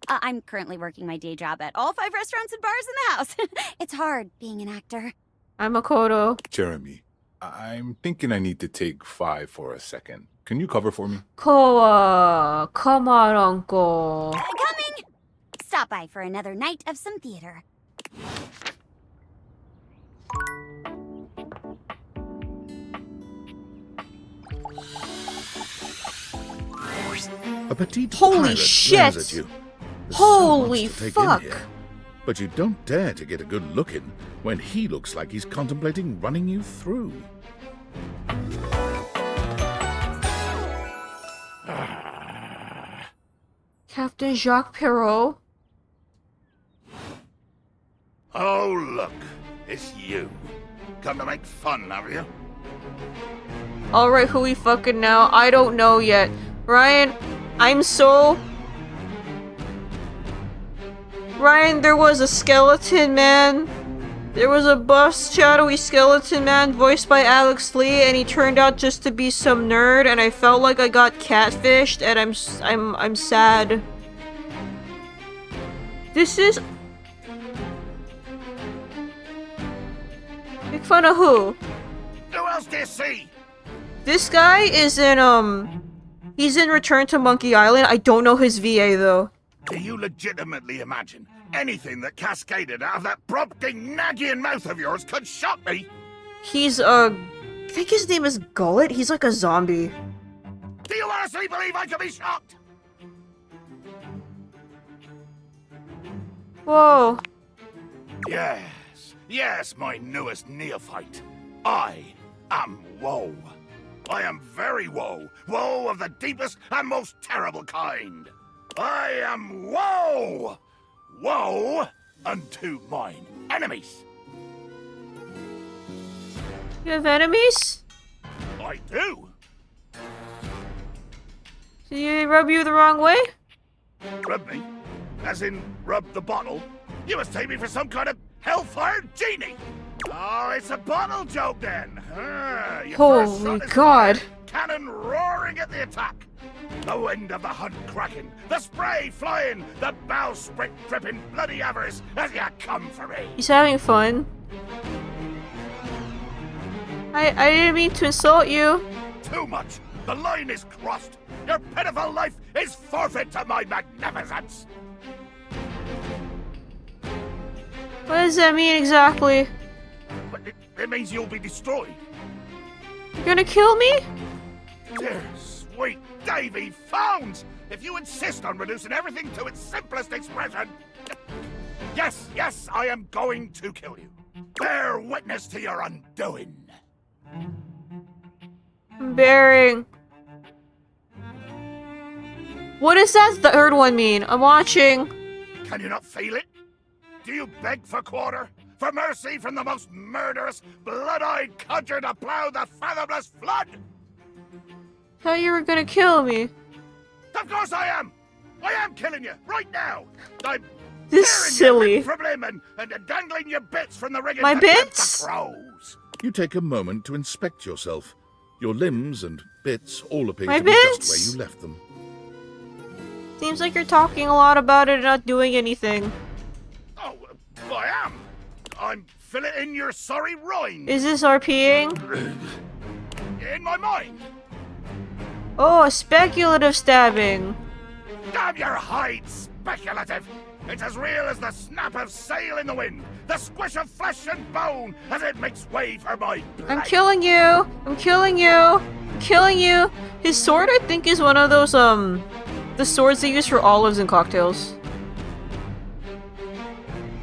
S12: I'm currently working my day job at all 5 restaurants and bars in the house. It's hard being an actor.
S1: I'm Makoto.
S9: Jeremy, I'm thinking I need to take 5 for a second. Can you cover for me?
S1: Koa, come on, uncle.
S12: Coming! Stop by for another night of some theater.
S2: A petite
S1: Holy
S2: pirate
S1: shit!
S2: glares at you. There's
S1: Holy
S2: so much to take
S1: fuck!
S2: in here. But you don't dare to get a good look in when he looks like he's contemplating running you through.
S1: Captain Jacques Perrault?
S2: Oh, look. It's you. Come to make fun, have you?
S1: Alright, who we fucking now? I don't know yet. Ryan, Ryan, there was a skeleton man. There was a buff, shadowy skeleton man voiced by Alex Lee, and he turned out just to be some nerd, and I felt like I got catfished, and I'm sad. This is... Make fun of who?
S2: Who else do you see?
S1: This guy is in, he's in Return to Monkey Island. I don't know his VA, though.
S2: Do you legitimately imagine anything that cascaded out of that prompting, nagging mouth of yours could shock me?
S1: He's, I think his name is Gullet. He's like a zombie.
S2: Do you honestly believe I could be shocked?
S1: Whoa.
S2: Yes, my newest neophyte. I am Woe. I am very Woe. Woe of the deepest and most terrible kind. I am Woe! Woe unto mine enemies.
S1: You have enemies?
S2: I do.
S1: Did he rub you the wrong way?
S2: Rub me? As in, rub the bottle? You must take me for some kind of hellfire genie! Oh, it's a bottle joke then!
S1: Holy God!
S2: Cannon roaring at the attack! The wind of the hunt cracking, the spray flying, the bowsprit dripping bloody avarice as you come for me!
S1: He's having fun. I didn't mean to insult you.
S2: Too much! The line is crossed! Your pitiful life is forfeit to my magnificence!
S1: What does that mean exactly?
S2: It means you'll be destroyed.
S1: You're gonna kill me?
S2: Dear sweet Davy Phones! If you insist on reducing everything to its simplest expression... Yes, I am going to kill you. Bear witness to your undoing.
S1: I'm bearing. What does that third one mean? I'm watching.
S2: Can you not feel it? Do you beg for quarter? For mercy from the most murderous, blood-eyed conjure to plow the fathomless flood?
S1: Thought you were gonna kill me.
S2: Of course I am! I am killing you, right now! I'm
S1: this silly.
S2: You from limb and dangling your bits from the rigging.
S1: My bits?
S2: Crows. You take a moment to inspect yourself. Your limbs and bits all appear
S1: My
S2: to be
S1: bits?
S2: just where you left them.
S1: Seems like you're talking a lot about it and not doing anything.
S2: Oh, I am. I'm filleting your sorry rind.
S1: Is this RPing?
S2: In my mind.
S1: Oh, a speculative stabbing.
S2: Damn your hide, speculative! It's as real as the snap of sail in the wind, the squish of flesh and bone as it makes way for my blade.
S1: I'm killing you! I'm killing you! I'm killing you! His sword, I think, is one of those, the swords they use for olives and cocktails.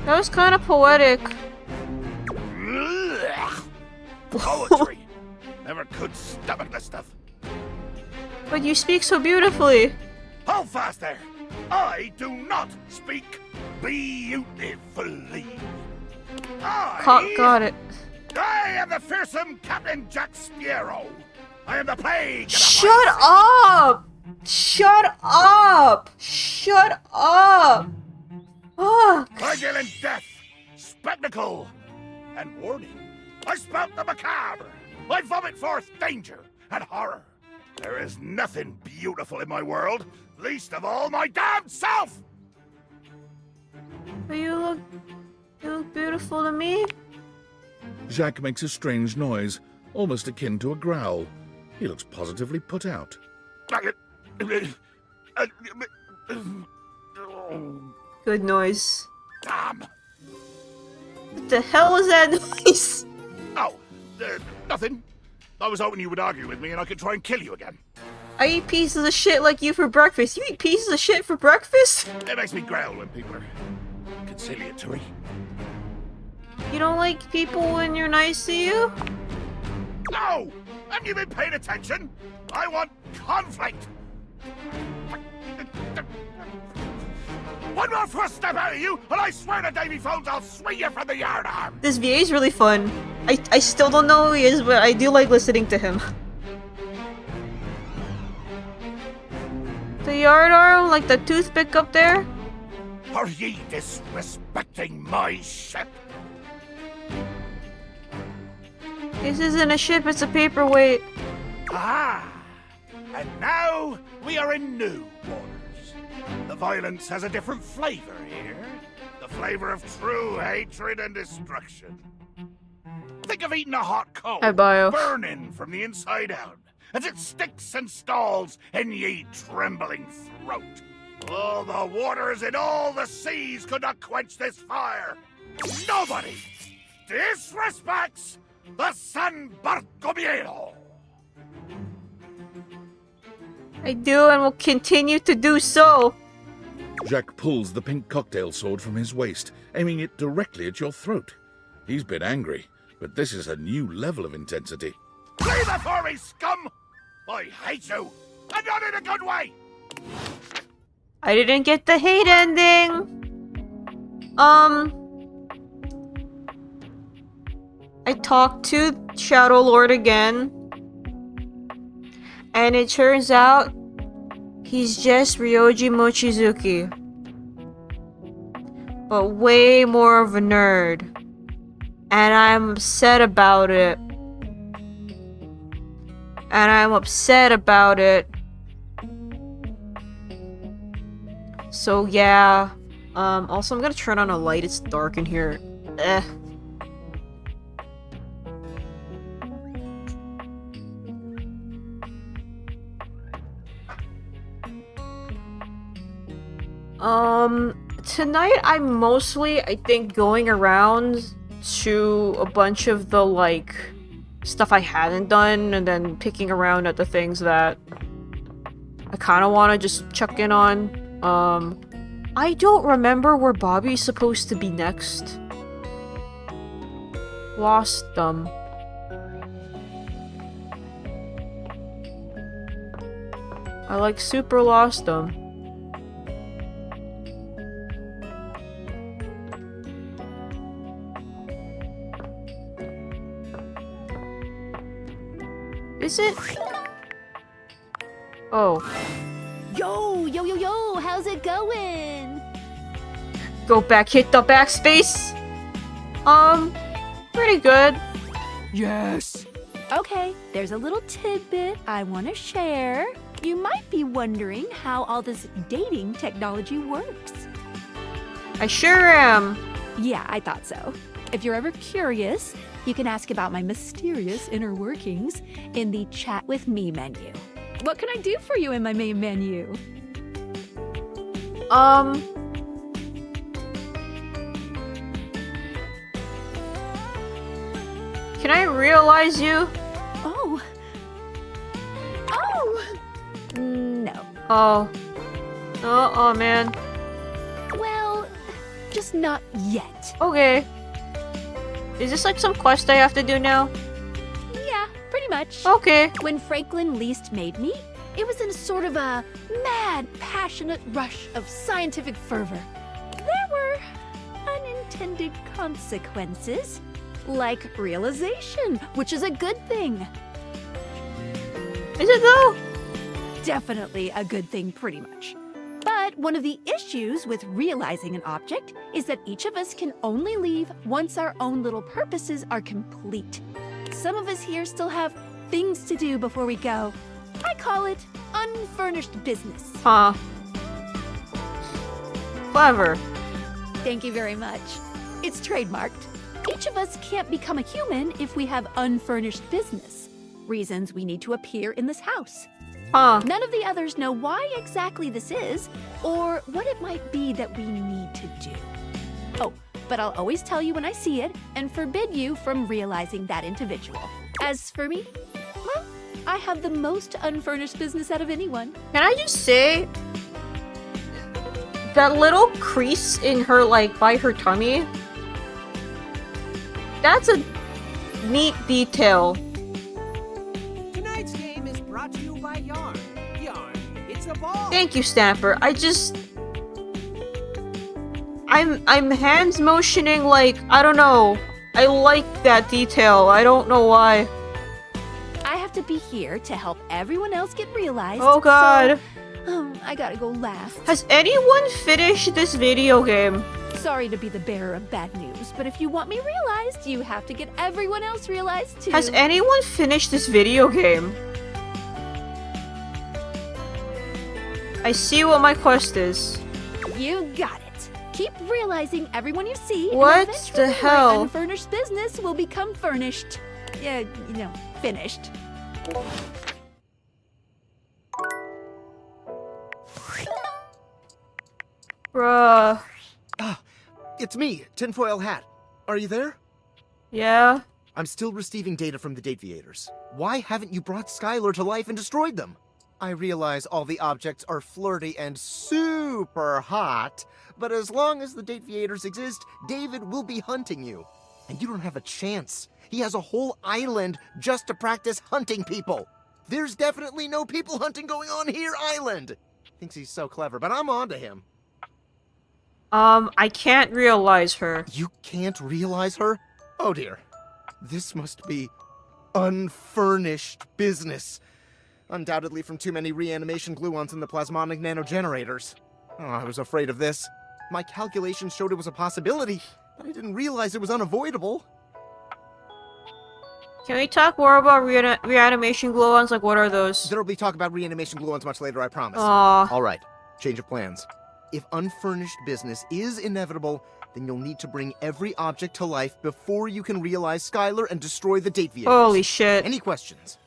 S1: That was kind of poetic.
S2: Poetry! Never could stomach this stuff.
S1: But you speak so beautifully.
S2: Hold fast there! I do not speak beautifully.
S1: Got it.
S2: I am the fearsome Captain Jack Sparrow. I am the plague.
S1: Shut up! Shut up! Shut up! Fuck!
S2: Plague and death, spectacle, and warning. I spout the macabre. I vomit forth danger and horror. There is nothing beautiful in my world, least of all my damn self!
S1: But you look beautiful to me.
S2: Jacques makes a strange noise, almost akin to a growl. He looks positively put out.
S1: Good noise.
S2: Damn!
S1: What the hell was that noise?
S2: Oh, nothing. I was hoping you would argue with me and I could try and kill you again.
S1: I eat pieces of shit like you for breakfast. You eat pieces of shit for breakfast?
S2: It makes me growl when people are conciliatory.
S1: You don't like people when you're nice to you?
S2: No! Haven't you been paying attention? I want conflict!
S6: One more first step out of you, and I swear to Davy Phones I'll swing you from the yardarm!
S1: This VA is really fun. I still don't know who he is, but I do like listening to him. The yardarm, like the toothpick up there?
S6: Are ye disrespecting my ship?
S1: This isn't a ship, it's a paperweight.
S6: Ah! And now we are in new waters. The violence has a different flavor here. The flavor of true hatred and destruction. Think of eating a hot coal,
S1: Hi, Bio.
S6: burning from the inside out, as it sticks and stalls in ye trembling throat. All the waters in all the seas could not quench this fire. Nobody disrespects the San Bartolomeo.
S1: I do and will continue to do so.
S2: Jack pulls the pink cocktail sword from his waist, aiming it directly at your throat. He's been angry, but this is a new level of intensity.
S6: Flee before me, scum! I hate you, and not in a good way!
S1: I didn't get the hate ending. I talked to Shadow Lord again. And it turns out he's just Ryoji Mochizuki. But way more of a nerd. And I'm upset about it. So yeah. Also I'm gonna turn on a light, it's dark in here. Tonight I'm mostly, I think, going around to a bunch of the, like, stuff I hadn't done, and then picking around at the things that I kind of want to just chuck in on. I don't remember where Bobby's supposed to be next. Lost them. I, like, super lost them. Is it? Oh.
S11: Yo, how's it going?
S1: Go back, hit the backspace. Pretty good.
S11: Yes. Okay, there's a little tidbit I want to share. You might be wondering how all this dating technology works.
S1: I sure am.
S11: Yeah, I thought so. If you're ever curious, you can ask about my mysterious inner workings in the Chat with Me menu. What can I do for you in my main menu?
S1: Can I realize you?
S11: Oh, no.
S1: Oh, man.
S11: Well, just not yet.
S1: Okay. Is this like some quest I have to do now?
S11: Yeah, pretty much.
S1: Okay.
S11: When Franklin least made me, it was in sort of a mad, passionate rush of scientific fervor. There were unintended consequences, like realization, which is a good thing.
S1: Is it though?
S11: Definitely a good thing, pretty much. But one of the issues with realizing an object is that each of us can only leave once our own little purposes are complete. Some of us here still have things to do before we go. I call it unfurnished business.
S1: Huh. Clever.
S11: Thank you very much. It's trademarked. Each of us can't become a human if we have unfurnished business. Reasons we need to appear in this house.
S1: Huh.
S11: None of the others know why exactly this is, or what it might be that we need to do. Oh, but I'll always tell you when I see it, and forbid you from realizing that individual. As for me, well, I have the most unfurnished business out of anyone.
S1: Can I just say, that little crease in her, like, by her tummy, that's a neat detail.
S21: Tonight's game is brought to you by Yarn. Yarn, it's a
S1: Thank you, Snapper. I'm hands motioning like, I don't know. I like that detail. I don't know why.
S11: I have to be here to help everyone else get realized.
S1: Oh god.
S11: So, I gotta go last.
S1: Has anyone finished this video game?
S11: Sorry to be the bearer of bad news, but if you want me realized, you have to get everyone else realized too.
S1: Has anyone finished this video game? I see what my quest is.
S11: You got it. Keep realizing everyone you see.
S1: What
S11: and eventually
S1: the hell?
S11: My unfurnished business will become furnished. Yeah, you know, finished.
S1: Bruh.
S10: It's me, Tinfoil Hat. Are you there?
S1: Yeah?
S10: I'm still receiving data from the Dateviators. Why haven't you brought Skylar to life and destroyed them? I realize all the objects are flirty and super hot, but as long as the Dateviators exist, David will be hunting you. And you don't have a chance. He has a whole island just to practice hunting people. There's definitely no people hunting going on here, island. Thinks he's so clever, but I'm on to him.
S1: I can't realize her.
S10: You can't realize her? Oh dear. This must be unfurnished business. Undoubtedly from too many reanimation gluons in the plasmonic nanogenerators. Oh, I was afraid of this. My calculations showed it was a possibility, but I didn't realize it was unavoidable.
S1: Can we talk more about reanimation gluons? Like, what are those?
S10: There'll be talk about reanimation gluons much later, I promise.
S1: Aw.
S10: Alright, change of plans. If unfurnished business is inevitable, then you'll need to bring every object to life before you can realize Skylar and destroy the Dateviators.
S1: Holy shit.
S10: Any questions?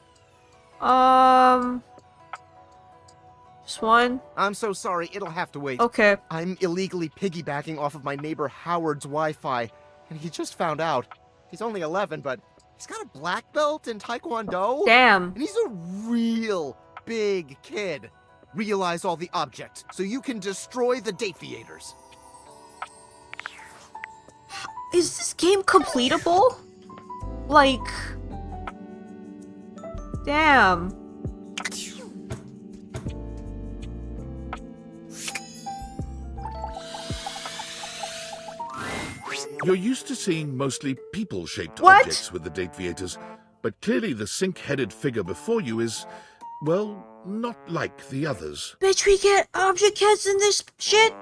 S1: Just one?
S10: I'm so sorry, it'll have to wait.
S1: Okay.
S10: I'm illegally piggybacking off of my neighbor Howard's Wi-Fi, and he just found out. He's only 11, but he's got a black belt in Taekwondo.
S1: Damn.
S10: And he's a real big kid. Realize all the objects, so you can destroy the Dateviators.
S1: Is this game completable? Like... Damn.
S2: You're used to seeing mostly people-shaped
S1: What?
S2: objects with the Dateviators, but clearly the sink-headed figure before you is, well, not like the others.
S1: Bitch, we get object heads in this shit?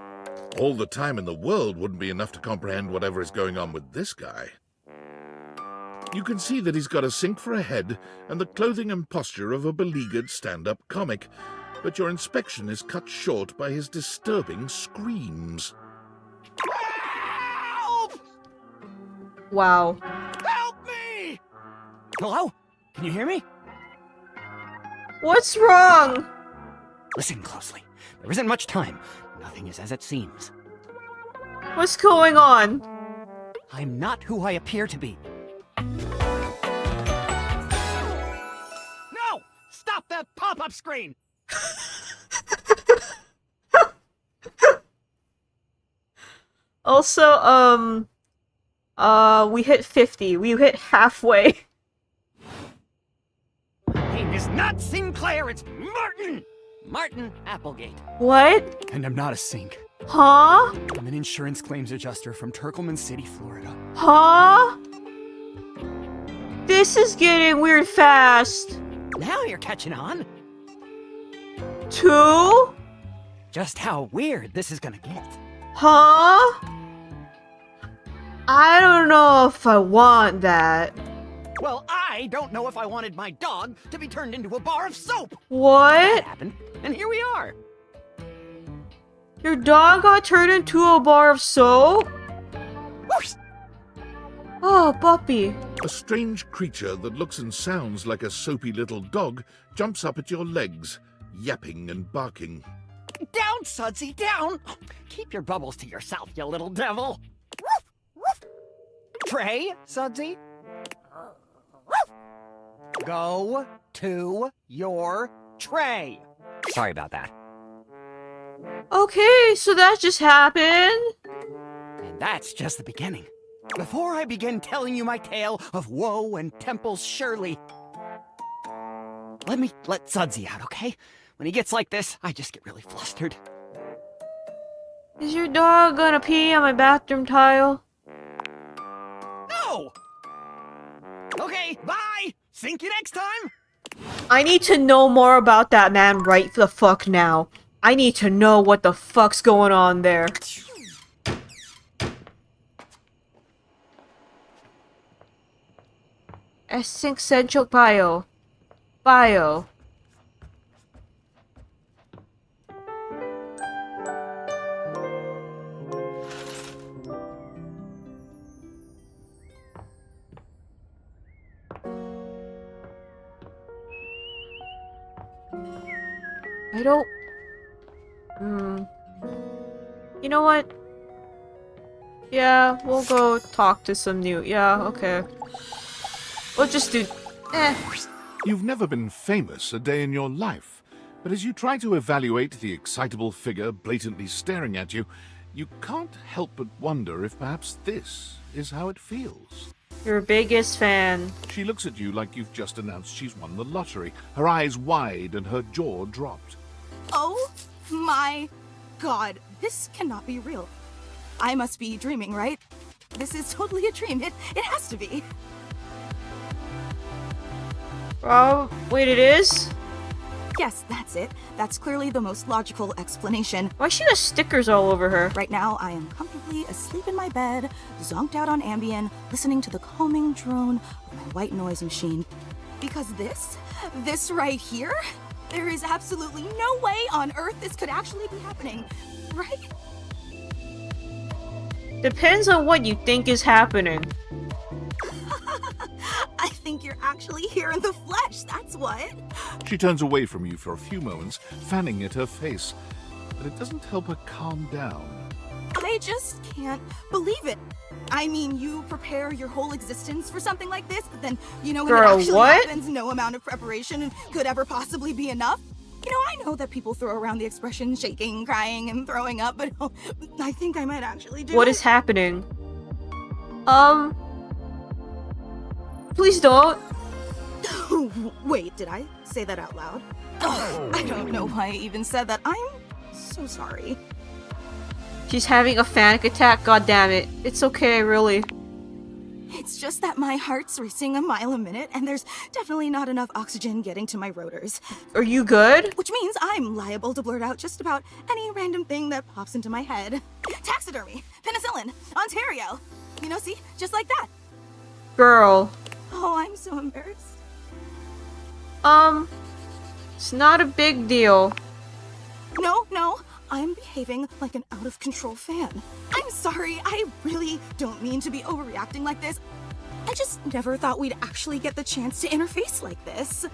S2: All the time in the world wouldn't be enough to comprehend whatever is going on with this guy. You can see that he's got a sink for a head and the clothing and posture of a beleaguered stand-up comic, but your inspection is cut short by his disturbing screams.
S1: Wow.
S21: Help me! Hello? Can you hear me?
S1: What's wrong?
S21: Listen closely. There isn't much time. Nothing is as it seems.
S1: What's going on?
S21: I'm not who I appear to be. No! Stop that pop-up screen!
S1: Also, we hit 50. We hit halfway.
S21: My name is not Sinclair, it's Martin! Martin Applegate.
S1: What?
S21: And I'm not a sink.
S1: Huh?
S21: I'm an insurance claims adjuster from Turkleman City, Florida.
S1: Huh? This is getting weird fast.
S21: Now you're catching on.
S1: 2?
S21: Just how weird this is gonna get.
S1: Huh? I don't know if I want that.
S21: Well, I don't know if I wanted my dog to be turned into a bar of soap.
S1: What?
S21: That happened, and here we are.
S1: Your dog got turned into a bar of soap? Oh, puppy.
S2: A strange creature that looks and sounds like a soapy little dog jumps up at your legs, yapping and barking.
S21: Down, Sudsy, down! Keep your bubbles to yourself, you little devil. Trey, Sudsy? Go to your tray. Sorry about that.
S1: Okay, so that just happened.
S21: And that's just the beginning. Before I begin telling you my tale of woe and Temple's Shirley, let me let Sudsy out, okay? When he gets like this, I just get really flustered.
S1: Is your dog gonna pee on my bathroom tile?
S21: No! Okay, bye! Thank you next time!
S1: I need to know more about that man right the fuck now. I need to know what the fuck's going on there. Essential bio. Bio. I don't... You know what? Yeah, we'll go talk to some new... Yeah, okay. We'll just do...
S2: You've never been famous a day in your life, but as you try to evaluate the excitable figure blatantly staring at you, you can't help but wonder if perhaps this is how it feels.
S1: Your biggest fan.
S2: She looks at you like you've just announced she's won the lottery, her eyes wide and her jaw dropped.
S3: Oh my god, this cannot be real. I must be dreaming, right? This is totally a dream. It has to be.
S1: Oh, wait, it is?
S3: Yes, that's it. That's clearly the most logical explanation.
S1: Why she has stickers all over her?
S3: Right now, I am comfortably asleep in my bed, zonked out on Ambien, listening to the calming drone of my white noise machine. Because this right here, there is absolutely no way on Earth this could actually be happening, right?
S1: Depends on what you think is happening.
S3: I think you're actually here in the flesh, that's what.
S2: She turns away from you for a few moments, fanning at her face, but it doesn't help her calm down.
S3: I just can't believe it. I mean, you prepare your whole existence for something like this, but then, you know, when
S1: Girl,
S3: it actually
S1: what?
S3: happens, no amount of preparation could ever possibly be enough. You know, I know that people throw around the expression shaking, crying, and throwing up, but I think I might actually do
S1: What
S3: it.
S1: is happening? Please don't.
S3: Wait, did I say that out loud? I don't know why I even said that. I'm so sorry.
S1: She's having a panic attack, god damn it. It's okay, really.
S3: It's just that my heart's racing a mile a minute, and there's definitely not enough oxygen getting to my rotors.
S1: Are you good?
S3: Which means I'm liable to blurt out just about any random thing that pops into my head. Taxidermy, penicillin, Ontario. You know, see? Just like that.
S1: Girl.
S3: Oh, I'm so embarrassed.
S1: It's not a big deal.
S3: No, I'm behaving like an out-of-control fan. I'm sorry, I really don't mean to be overreacting like this. I just never thought we'd actually get the chance to interface like this.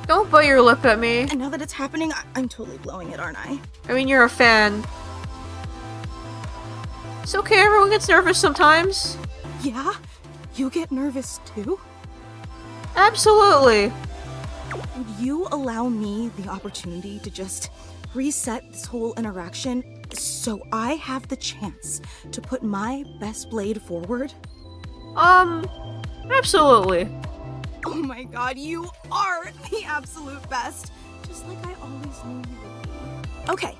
S1: Don't bite your lip at me.
S3: And now that it's happening, I'm totally blowing it, aren't I?
S1: I mean, you're a fan. It's okay, everyone gets nervous sometimes.
S3: Yeah? You get nervous too?
S1: Absolutely.
S3: Would you allow me the opportunity to just reset this whole interaction so I have the chance to put my best blade forward?
S1: Absolutely.
S3: Oh my god, you are the absolute best. Just like I always knew you would be. Okay,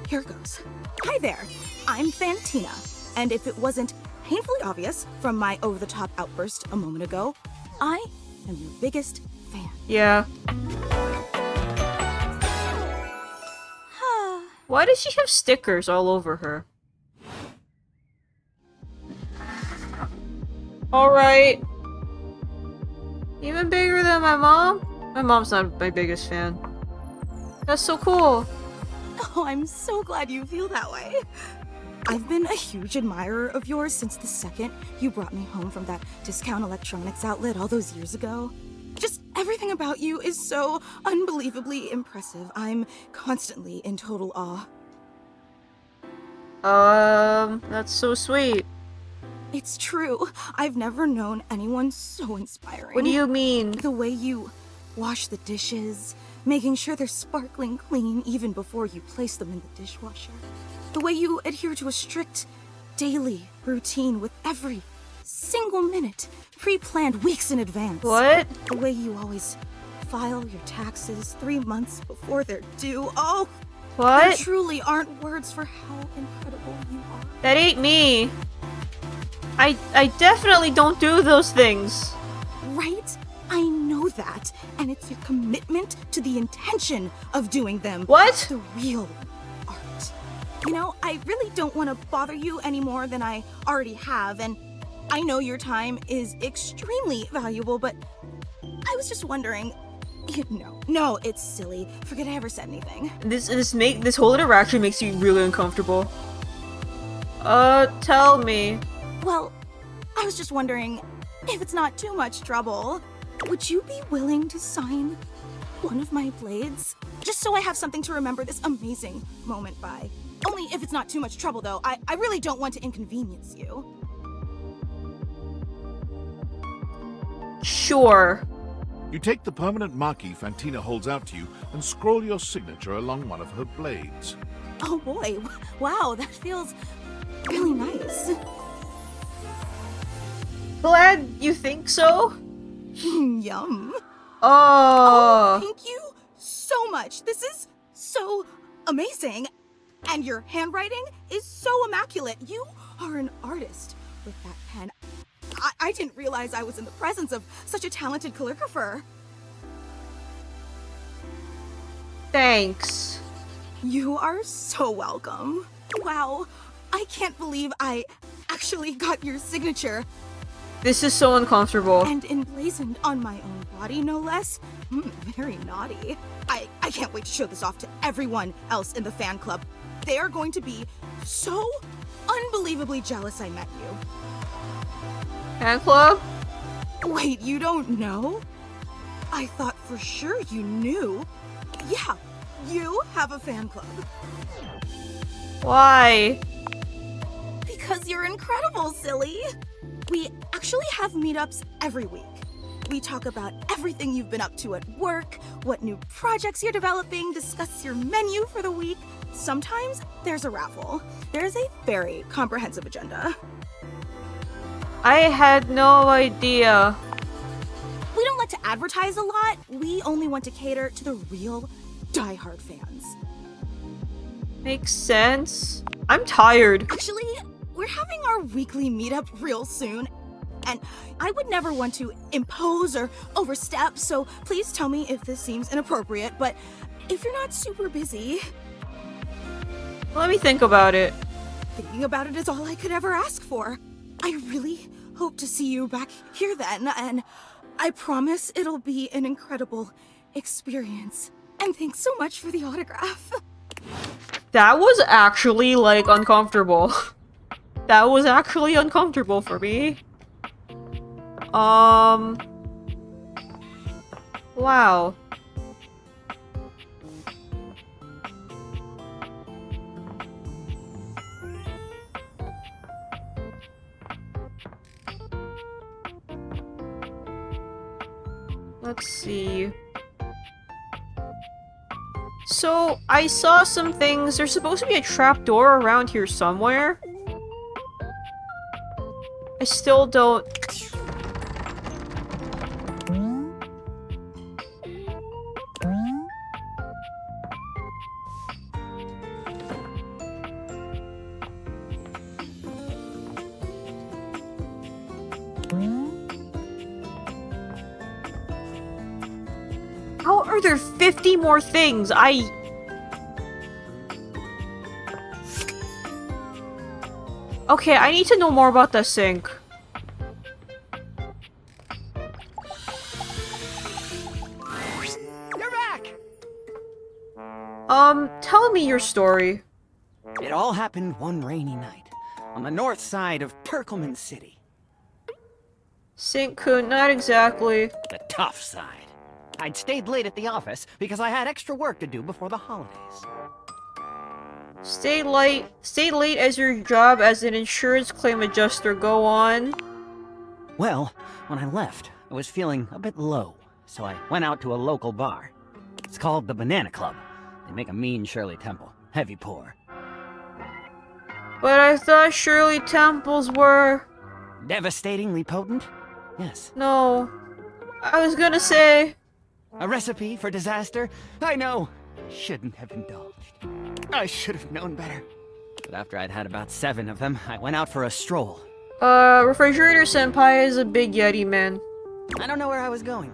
S3: here goes. Hi there, I'm Fantina, and if it wasn't painfully obvious from my over-the-top outburst a moment ago, I am your biggest fan.
S1: Yeah. Why does she have stickers all over her? Alright. Even bigger than my mom? My mom's not my biggest fan. That's so cool.
S3: Oh, I'm so glad you feel that way. I've been a huge admirer of yours since the second you brought me home from that discount electronics outlet all those years ago. Just everything about you is so unbelievably impressive. I'm constantly in total awe.
S1: That's so sweet.
S3: It's true. I've never known anyone so inspiring.
S1: What do you mean?
S3: The way you wash the dishes, making sure they're sparkling clean even before you place them in the dishwasher. The way you adhere to a strict daily routine with every single minute pre-planned weeks in advance.
S1: What?
S3: The way you always file your taxes 3 months before they're due. Oh,
S1: What?
S3: there truly aren't words for how incredible you are.
S1: That ain't me. I definitely don't do those things.
S3: Right? I know that. And it's your commitment to the intention of doing them.
S1: What?
S3: That's the real art. You know, I really don't want to bother you any more than I already have, and I know your time is extremely valuable, but I was just wondering. No, it's silly. Forget I ever said anything.
S1: This whole interaction makes me really uncomfortable. Tell me.
S3: Well, I was just wondering if it's not too much trouble. Would you be willing to sign one of my blades? Just so I have something to remember this amazing moment by. Only if it's not too much trouble, though. I really don't want to inconvenience you.
S1: Sure.
S2: You take the permanent marquee Fantina holds out to you and scroll your signature along one of her blades.
S3: Oh boy, wow, that feels really nice.
S1: Glad you think so?
S3: Yum.
S1: Oh.
S3: Thank you so much. This is so amazing. And your handwriting is so immaculate. You are an artist with that pen. I didn't realize I was in the presence of such a talented calligrapher.
S1: Thanks.
S3: You are so welcome. Wow, I can't believe I actually got your signature.
S1: This is so uncomfortable.
S3: And emblazoned on my own body, no less. Very naughty. I can't wait to show this off to everyone else in the fan club. They are going to be so unbelievably jealous I met you.
S1: Fan club?
S3: Wait, you don't know? I thought for sure you knew. Yeah, you have a fan club.
S1: Why?
S3: Because you're incredible, silly. We actually have meetups every week. We talk about everything you've been up to at work, what new projects you're developing, discuss your menu for the week. Sometimes there's a raffle. There's a very comprehensive agenda.
S1: I had no idea.
S3: We don't like to advertise a lot. We only want to cater to the real diehard fans.
S1: Makes sense. I'm tired.
S3: Actually, we're having our weekly meetup real soon, and I would never want to impose or overstep, so please tell me if this seems inappropriate, but if you're not super busy...
S1: Let me think about it.
S3: Thinking about it is all I could ever ask for. I really hope to see you back here then, and I promise it'll be an incredible experience. And thanks so much for the autograph.
S1: That was actually, like, uncomfortable. That was actually uncomfortable for me. Wow. Let's see. So, I saw some things. There's supposed to be a trapdoor around here somewhere. I still don't... How are there 50 more things? Okay, I need to know more about the sink.
S21: You're back!
S1: Tell me your story.
S21: It all happened one rainy night on the north side of Turkleman City.
S1: Sink-kun, not exactly.
S21: The tough side. I'd stayed late at the office because I had extra work to do before the holidays.
S1: Stay late as your job as an insurance claim adjuster. Go on.
S21: Well, when I left, I was feeling a bit low, so I went out to a local bar. It's called the Banana Club. They make a mean Shirley Temple. Heavy pour.
S1: But I thought Shirley Temples were...
S21: Devastatingly potent? Yes.
S1: No. I was gonna say...
S21: A recipe for disaster? I know. Shouldn't have indulged. I should have known better. But after I'd had about 7 of them, I went out for a stroll.
S1: Refrigerator Senpai is a big Yeti man.
S21: I don't know where I was going.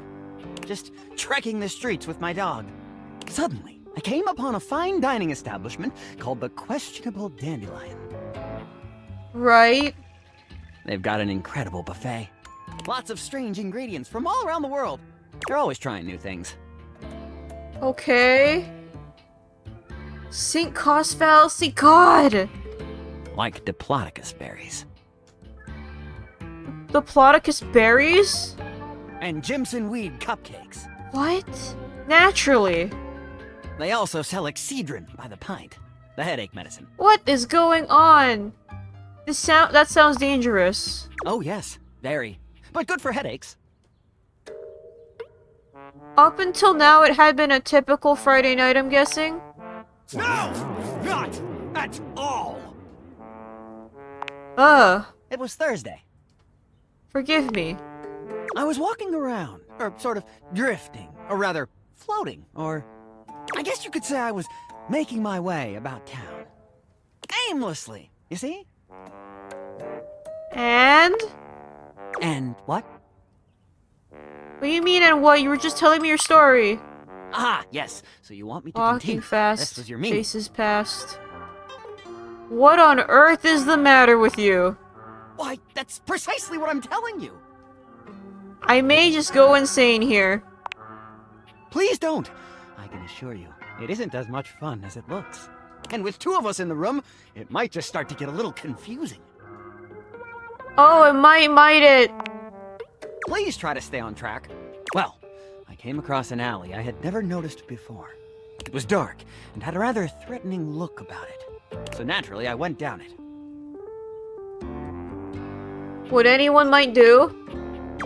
S21: Just trekking the streets with my dog. Suddenly, I came upon a fine dining establishment called the Questionable Dandelion.
S1: Right.
S21: They've got an incredible buffet. Lots of strange ingredients from all around the world. They're always trying new things.
S1: Okay. Sink cost fallacy, God!
S21: Like Diplodocus berries.
S1: Diplodocus berries?
S21: And Jimson weed cupcakes.
S1: What? Naturally.
S21: They also sell Excedrin by the pint. The headache medicine.
S1: What is going on? That sounds dangerous.
S21: Oh yes, very. But good for headaches.
S1: Up until now, it had been a typical Friday night, I'm guessing.
S21: No! Not at all! It was Thursday.
S1: Forgive me.
S21: I was walking around, or sort of drifting, or rather, floating, or I guess you could say I was making my way about town. Aimlessly, you see?
S1: And?
S21: And what?
S1: What do you mean and what? You were just telling me your story.
S21: Ah, yes. So you want me to
S1: Walking
S21: continue.
S1: fast,
S21: This was your meaning.
S1: faces past. What on earth is the matter with you?
S21: Why, that's precisely what I'm telling you.
S1: I may just go insane here.
S21: Please don't. I can assure you, it isn't as much fun as it looks. And with 2 of us in the room, it might just start to get a little confusing.
S1: Oh, might it?
S21: Please try to stay on track. Well, I came across an alley I had never noticed before. It was dark and had a rather threatening look about it. So naturally, I went down it.
S1: What anyone might do?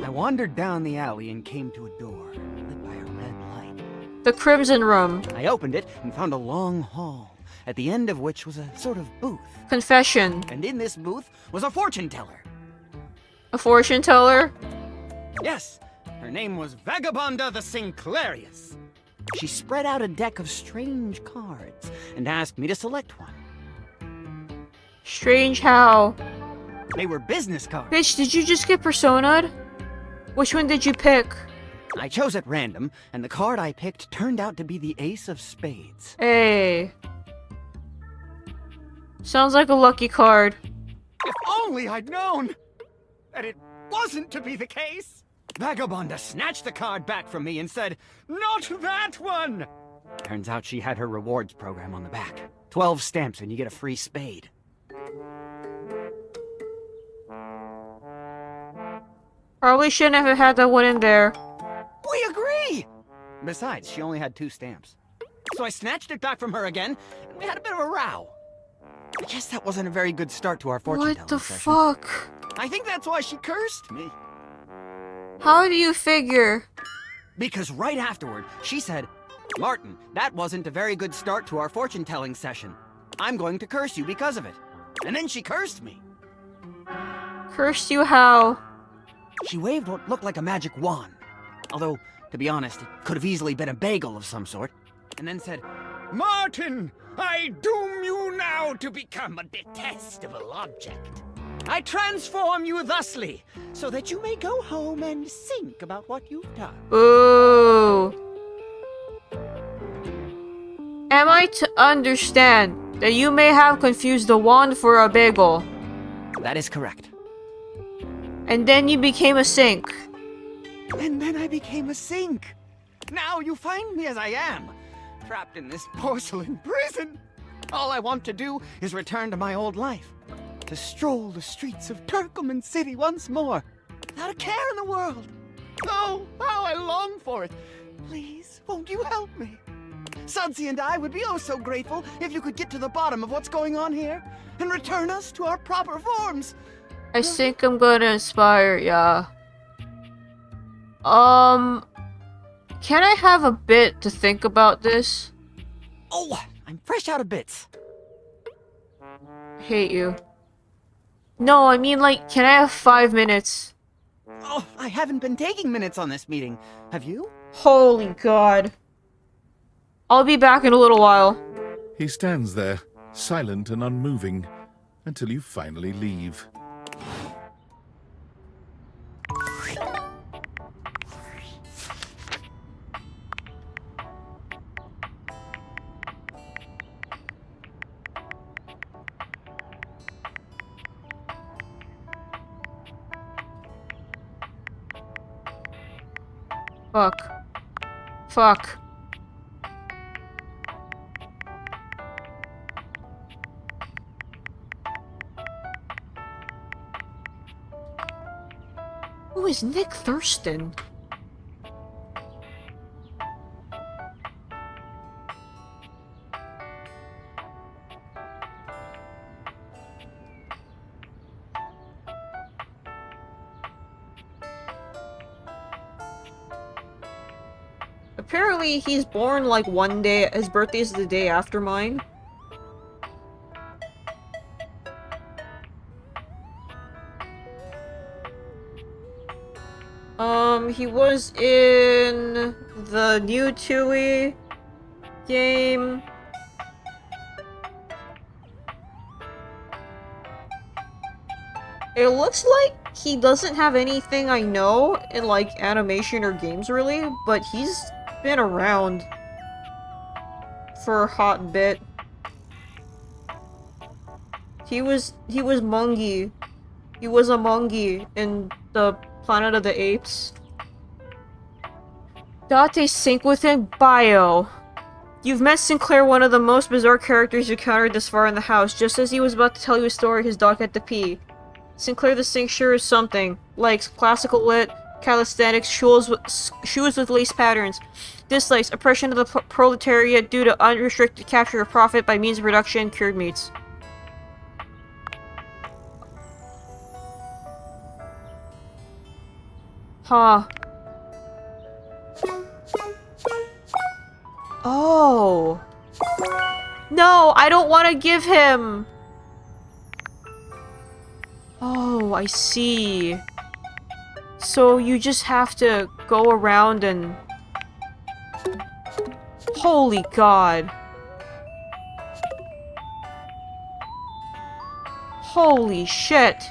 S21: I wandered down the alley and came to a door lit by a red light.
S1: The Crimson Room.
S21: I opened it and found a long hall, at the end of which was a sort of booth.
S1: Confession.
S21: And in this booth was a fortune teller.
S1: A fortune teller?
S21: Yes, her name was Vagabonda the Sinclairius. She spread out a deck of strange cards and asked me to select one.
S1: Strange how?
S21: They were business cards.
S1: Bitch, did you just get persona'd? Which one did you pick?
S21: I chose at random, and the card I picked turned out to be the Ace of Spades.
S1: Hey. Sounds like a lucky card.
S21: If only I'd known that it wasn't to be the case. Vagabonda snatched the card back from me and said, "Not that one!" Turns out she had her rewards program on the back. 12 stamps and you get a free spade.
S1: Probably shouldn't have had that one in there.
S21: We agree! Besides, she only had 2 stamps. So I snatched it back from her again, and we had a bit of a row. I guess that wasn't a very good start to our fortune-telling
S1: What the
S21: session.
S1: fuck?
S21: I think that's why she cursed me.
S1: How do you figure?
S21: Because right afterward, she said, "Martin, that wasn't a very good start to our fortune-telling session. I'm going to curse you because of it." And then she cursed me.
S1: Cursed you how?
S21: She waved what looked like a magic wand. Although, to be honest, it could have easily been a bagel of some sort. And then said, "Martin, I doom you now to become a detestable object. I transform you thusly, so that you may go home and think about what you've done."
S1: Ooh. Am I to understand that you may have confused the wand for a bagel?
S21: That is correct.
S1: And then you became a sink.
S21: And then I became a sink. Now you find me as I am, trapped in this porcelain prison. All I want to do is return to my old life, to stroll the streets of Turkoman City once more, without a care in the world. Oh, how I long for it. Please, won't you help me? Sudsy and I would be oh so grateful if you could get to the bottom of what's going on here and return us to our proper forms.
S1: I think I'm gonna inspire ya. Can I have a bit to think about this?
S21: Oh, I'm fresh out of bits.
S1: Hate you. No, I mean like, can I have 5 minutes?
S21: Oh, I haven't been taking minutes on this meeting. Have you?
S1: Holy God. I'll be back in a little while.
S2: He stands there, silent and unmoving, until you finally leave.
S1: Fuck. Fuck. Who is Nick Thurston? Apparently, he's born like one day. His birthday is the day after mine. He was in the new Tui game. It looks like he doesn't have anything I know in like animation or games really, but he's been around for a hot bit. He was Mungi. He was a Mungi in the Planet of the Apes. Date sync within bio. You've met Sinclair, one of the most bizarre characters you encountered this far in the house. Just as he was about to tell you a story, his dog had to pee. Sinclair the Sync sure is something. Likes classical lit, calisthenics, shoes with lace patterns. Dislikes oppression of the proletariat due to unrestricted capture of profit by means of production, cured meats. Huh. Oh. No, I don't want to give him. Oh, I see. So you just have to go around and... Holy God. Holy shit.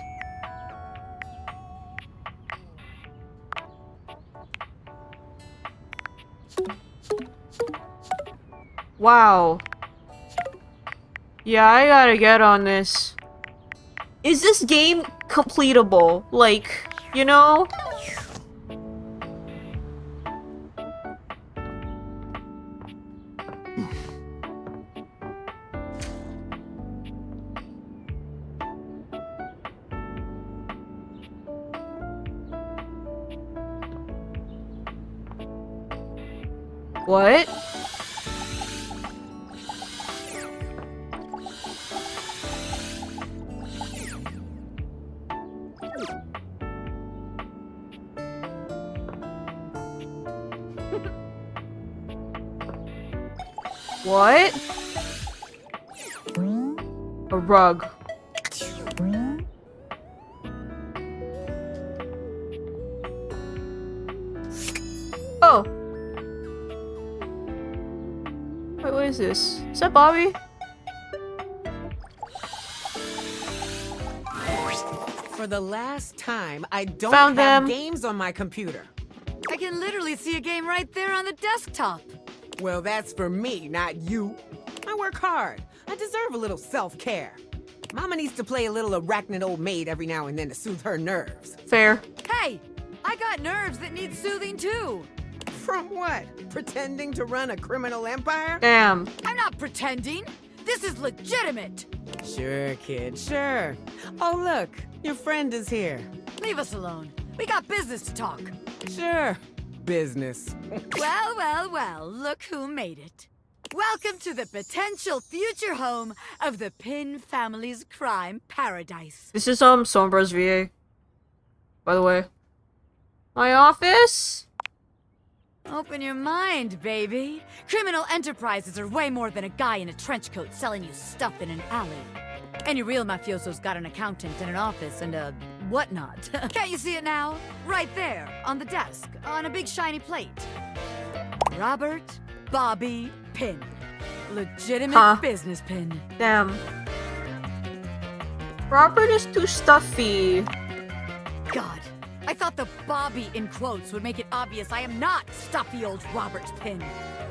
S1: Wow. Yeah, I gotta get on this. Is this game completable? Like, you know? What? What? A rug. Oh. Wait, what is this? Is that Bobby?
S4: For the last time, I don't
S1: Found
S4: have
S1: them.
S4: games on my computer.
S22: I can literally see a game right there on the desktop.
S4: Well, that's for me, not you. I work hard. I deserve a little self-care. Mama needs to play a little arachnid old maid every now and then to soothe her nerves.
S1: Fair.
S22: Hey, I got nerves that need soothing too.
S4: From what? Pretending to run a criminal empire?
S1: Damn.
S22: I'm not pretending. This is legitimate.
S4: Sure, kid, sure. Oh, look, your friend is here.
S22: Leave us alone. We got business to talk.
S4: Sure, business.
S22: Well, well, well, look who made it. Welcome to the potential future home of the Pin family's crime paradise.
S1: This is Sombra's VA. By the way. My office?
S22: Open your mind, baby. Criminal enterprises are way more than a guy in a trench coat selling you stuff in an alley. Any real mafioso's got an accountant and an office and a whatnot. Can't you see it now? Right there, on the desk, on a big shiny plate. Robert Bobby Pin. Legitimate business pin.
S1: Damn. Robert is too stuffy.
S22: God, I thought the Bobby in quotes would make it obvious I am not stuffy old Robert's Pin.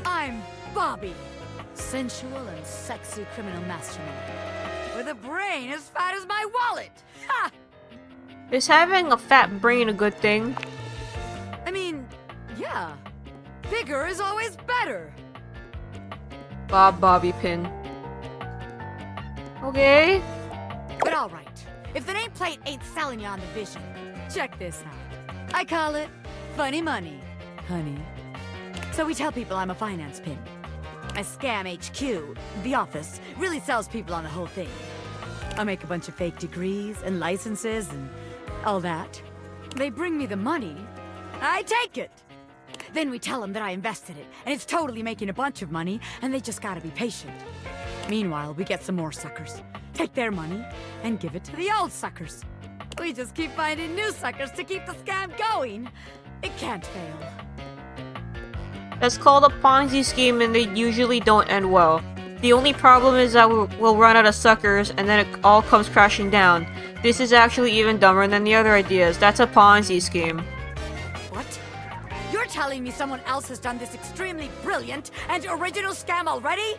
S22: I'm Bobby, sensual and sexy criminal mastermind, with a brain as fat as my wallet. Ha!
S1: Is having a fat brain a good thing?
S22: I mean, yeah. Bigger is always better.
S1: Bobby Pin. Okay.
S22: But alright, if the nameplate ain't selling you on the vision, check this out. I call it funny money, honey. So we tell people I'm a finance pin. My scam HQ, the office, really sells people on the whole thing. I make a bunch of fake degrees and licenses and all that. They bring me the money. I take it. Then we tell them that I invested it, and it's totally making a bunch of money, and they just gotta be patient. Meanwhile, we get some more suckers, take their money, and give it to the old suckers. We just keep finding new suckers to keep the scam going. It can't fail.
S1: That's called a Ponzi scheme, and they usually don't end well. The only problem is that we'll run out of suckers, and then it all comes crashing down. This is actually even dumber than the other ideas. That's a Ponzi scheme.
S22: What? You're telling me someone else has done this extremely brilliant and original scam already?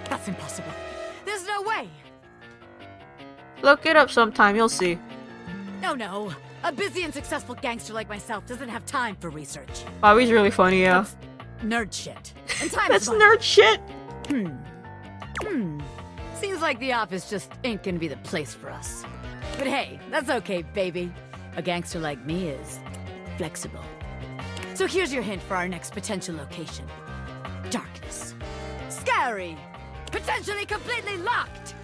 S22: That's impossible. There's no way.
S1: Look it up sometime, you'll see.
S22: No. A busy and successful gangster like myself doesn't have time for research.
S1: Bobby's really funny, yeah.
S22: That's nerd shit. And time
S1: That's
S22: is money.
S1: nerd shit!
S22: Seems like the office just ain't gonna be the place for us. But hey, that's okay, baby. A gangster like me is flexible. So here's your hint for our next potential location. Darkness. Scary. Potentially completely locked.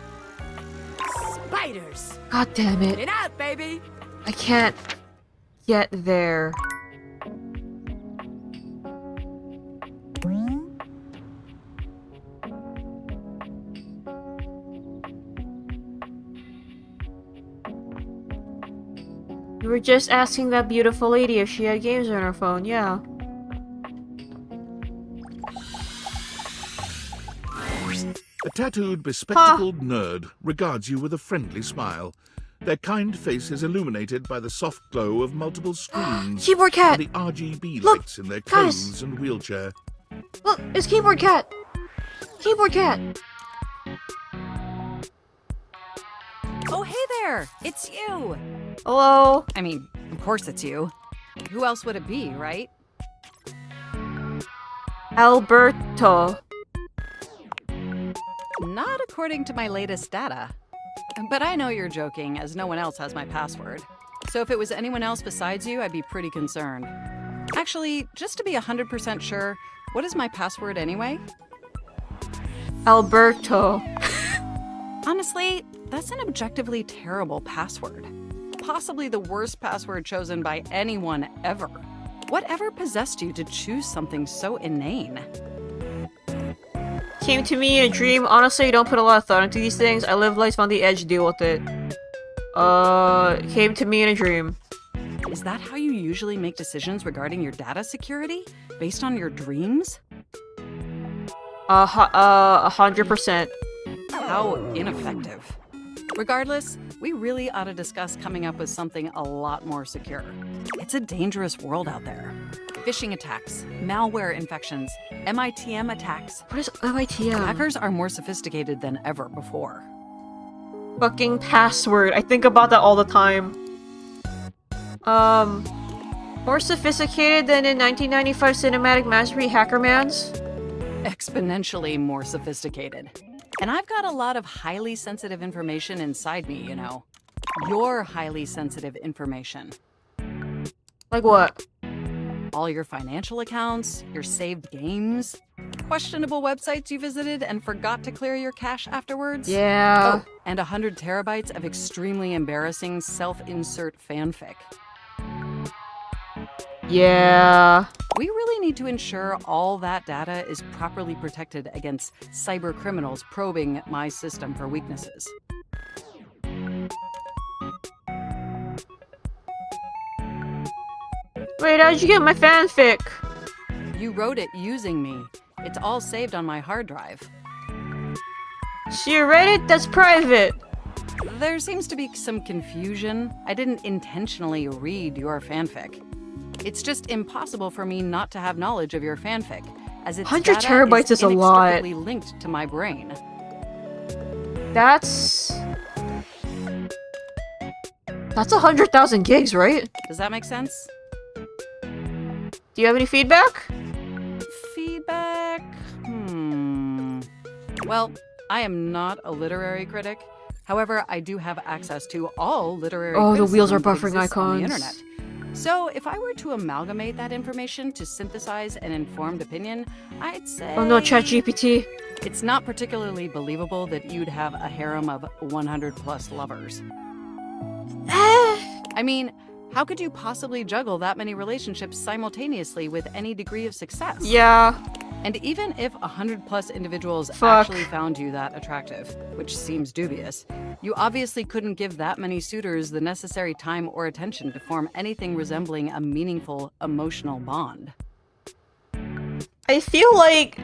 S22: Spiders.
S1: God damn it.
S22: Get out, baby.
S1: I can't get there. You were just asking that beautiful lady if she had games on her phone, yeah.
S2: A tattooed, bespectacled nerd regards you with a friendly smile. Their kind face is illuminated by the soft glow of multiple screens
S1: Keyboard Cat!
S2: and the RGB
S1: Look,
S2: lights in their
S1: guys!
S2: clothes and wheelchair.
S1: Look, it's Keyboard Cat! Keyboard Cat!
S5: Oh, hey there! It's you!
S1: Hello?
S5: I mean, of course it's you. Who else would it be, right?
S1: Alberto.
S5: Not according to my latest data. But I know you're joking, as no one else has my password. So if it was anyone else besides you, I'd be pretty concerned. Actually, just to be 100% sure, what is my password anyway?
S1: Alberto.
S5: Honestly, that's an objectively terrible password. Possibly the worst password chosen by anyone ever. Whatever possessed you to choose something so inane?
S1: Came to me in a dream. Honestly, I don't put a lot of thought into these things. I live life on the edge, deal with it. Came to me in a dream.
S5: Is that how you usually make decisions regarding your data security? Based on your dreams?
S1: 100%.
S5: How ineffective. Regardless, we really ought to discuss coming up with something a lot more secure. It's a dangerous world out there. Phishing attacks, malware infections, MITM attacks.
S1: What is MITM?
S5: Hackers are more sophisticated than ever before.
S1: Fucking password. I think about that all the time. More sophisticated than in 1995 Cinematic Mastery Hackermans?
S5: Exponentially more sophisticated. And I've got a lot of highly sensitive information inside me, you know. Your highly sensitive information.
S1: Like what?
S5: All your financial accounts, your saved games, questionable websites you visited and forgot to clear your cache afterwards.
S1: Yeah.
S5: Oh, and 100 terabytes of extremely embarrassing self-insert fanfic.
S1: Yeah.
S5: We really need to ensure all that data is properly protected against cyber criminals probing my system for weaknesses.
S1: Wait, how'd you get my fanfic?
S5: You wrote it using me. It's all saved on my hard drive.
S1: So you read it? That's private.
S5: There seems to be some confusion. I didn't intentionally read your fanfic. It's just impossible for me not to have knowledge of your fanfic, as its
S1: 100
S5: data
S1: terabytes is a lot.
S5: inextricably linked to my brain.
S1: That's 100,000 gigs, right?
S5: Does that make sense?
S1: Do you have any feedback?
S5: Feedback? Well, I am not a literary critic. However, I do have access to all literary
S1: Oh, the wheels are
S5: criticism that
S1: buffering
S5: exists on the
S1: icons.
S5: internet. So, if I were to amalgamate that information to synthesize an informed opinion, I'd say...
S1: Oh no, ChatGPT.
S5: It's not particularly believable that you'd have a harem of 100 plus lovers. I mean, how could you possibly juggle that many relationships simultaneously with any degree of success?
S1: Yeah.
S5: And even if 100 plus individuals
S1: Fuck.
S5: actually found you that attractive, which seems dubious, you obviously couldn't give that many suitors the necessary time or attention to form anything resembling a meaningful emotional bond.
S1: I feel like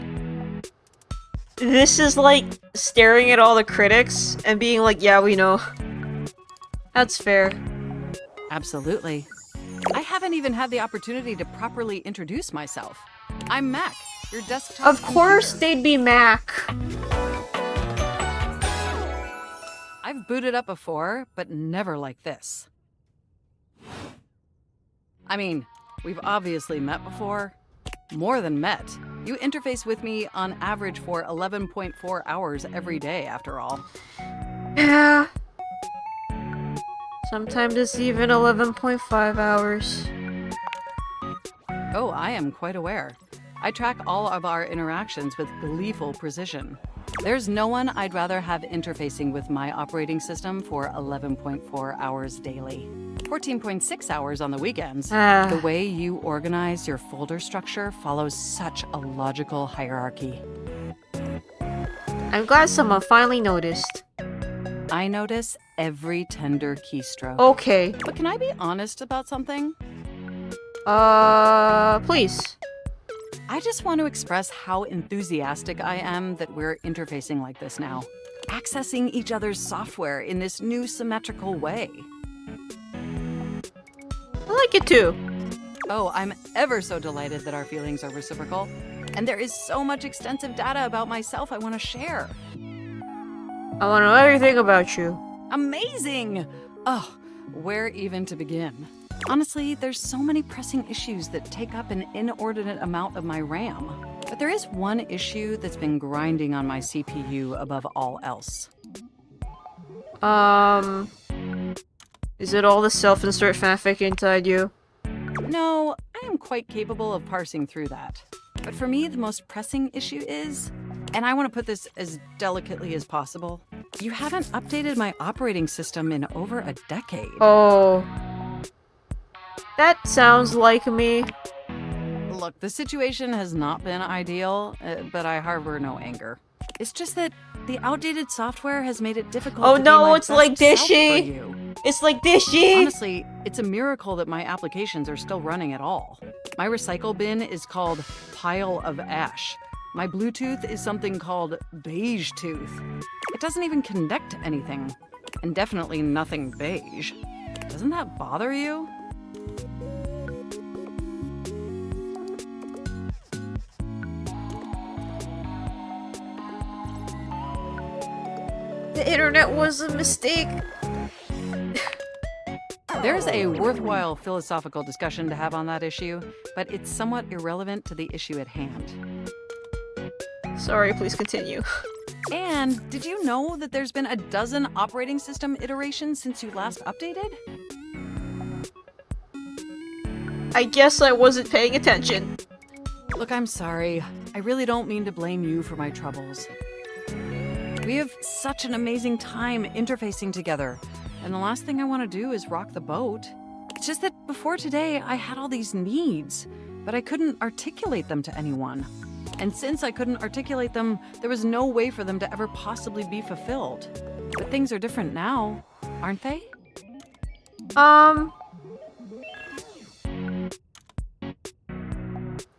S1: this is like staring at all the critics and being like, yeah, we know. That's fair.
S5: Absolutely. I haven't even had the opportunity to properly introduce myself. I'm Mac, your desktop
S1: Of course
S5: computer.
S1: they'd be Mac.
S5: I've booted up before, but never like this. I mean, we've obviously met before. More than met. You interface with me on average for 11.4 hours every day, after all.
S1: Yeah. Sometimes it's even 11.5 hours.
S5: Oh, I am quite aware. I track all of our interactions with gleeful precision. There's no one I'd rather have interfacing with my operating system for 11.4 hours daily. 14.6 hours on the weekends. The way you organize your folder structure follows such a logical hierarchy.
S1: I'm glad someone finally noticed.
S5: I notice every tender keystroke.
S1: Okay.
S5: But can I be honest about something?
S1: Please.
S5: I just want to express how enthusiastic I am that we're interfacing like this now. Accessing each other's software in this new symmetrical way.
S1: I like it too.
S5: Oh, I'm ever so delighted that our feelings are reciprocal. And there is so much extensive data about myself I want to share.
S1: I want to know everything about you.
S5: Amazing! Oh, where even to begin? Honestly, there's so many pressing issues that take up an inordinate amount of my RAM. But there is one issue that's been grinding on my CPU above all else.
S1: Is it all the self-insert fanfic inside you?
S5: No, I am quite capable of parsing through that. But for me, the most pressing issue is, and I want to put this as delicately as possible, you haven't updated my operating system in over a decade.
S1: Oh. That sounds like me.
S5: Look, the situation has not been ideal, but I harbor no anger. It's just that the outdated software has made it difficult
S1: Oh
S5: to
S1: no,
S5: be my
S1: it's like
S5: best self for
S1: Dishy.
S5: you.
S1: It's like Dishy.
S5: Honestly, it's a miracle that my applications are still running at all. My recycle bin is called Pile of Ash. My Bluetooth is something called Beige Tooth. It doesn't even connect to anything. And definitely nothing beige. Doesn't that bother you?
S1: The internet was a mistake.
S5: There's a worthwhile philosophical discussion to have on that issue, but it's somewhat irrelevant to the issue at hand.
S1: Sorry, please continue.
S5: And did you know that there's been a dozen operating system iterations since you last updated?
S1: I guess I wasn't paying attention.
S5: Look, I'm sorry. I really don't mean to blame you for my troubles. We have such an amazing time interfacing together, and the last thing I want to do is rock the boat. It's just that before today, I had all these needs, but I couldn't articulate them to anyone. And since I couldn't articulate them, there was no way for them to ever possibly be fulfilled. But things are different now, aren't they?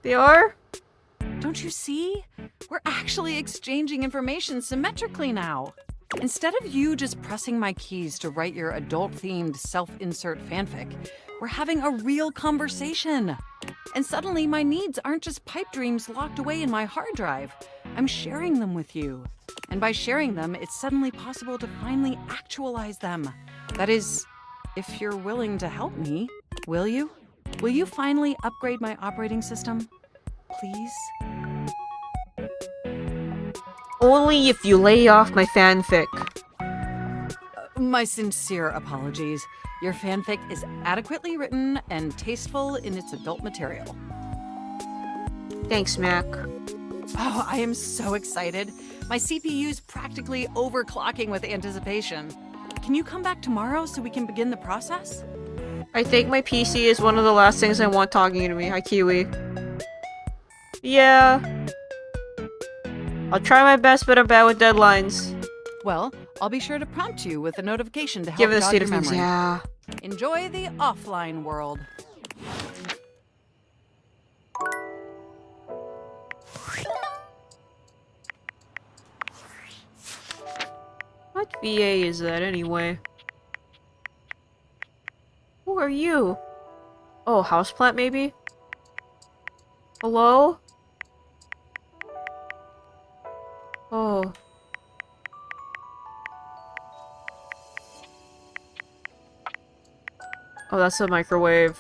S1: They are?
S5: Don't you see? We're actually exchanging information symmetrically now. Instead of you just pressing my keys to write your adult-themed self-insert fanfic, we're having a real conversation. And suddenly my needs aren't just pipe dreams locked away in my hard drive. I'm sharing them with you. And by sharing them, it's suddenly possible to finally actualize them. That is, if you're willing to help me, will you? Will you finally upgrade my operating system? Please?
S1: Only if you lay off my fanfic.
S5: My sincere apologies. Your fanfic is adequately written and tasteful in its adult material.
S1: Thanks, Mac.
S5: Oh, I am so excited. My CPU's practically overclocking with anticipation. Can you come back tomorrow so we can begin the process?
S1: I think my PC is one of the last things I want talking to me. Hi, Kiwi. Yeah. I'll try my best, but I'm bad with deadlines.
S5: Well, I'll be sure to prompt you with a notification to help
S1: Given the
S5: jog
S1: state
S5: your
S1: of things,
S5: memory.
S1: yeah.
S5: Enjoy the offline world.
S1: What VA is that anyway? Who are you? Oh, houseplant maybe? Hello? Oh. Oh, that's a microwave.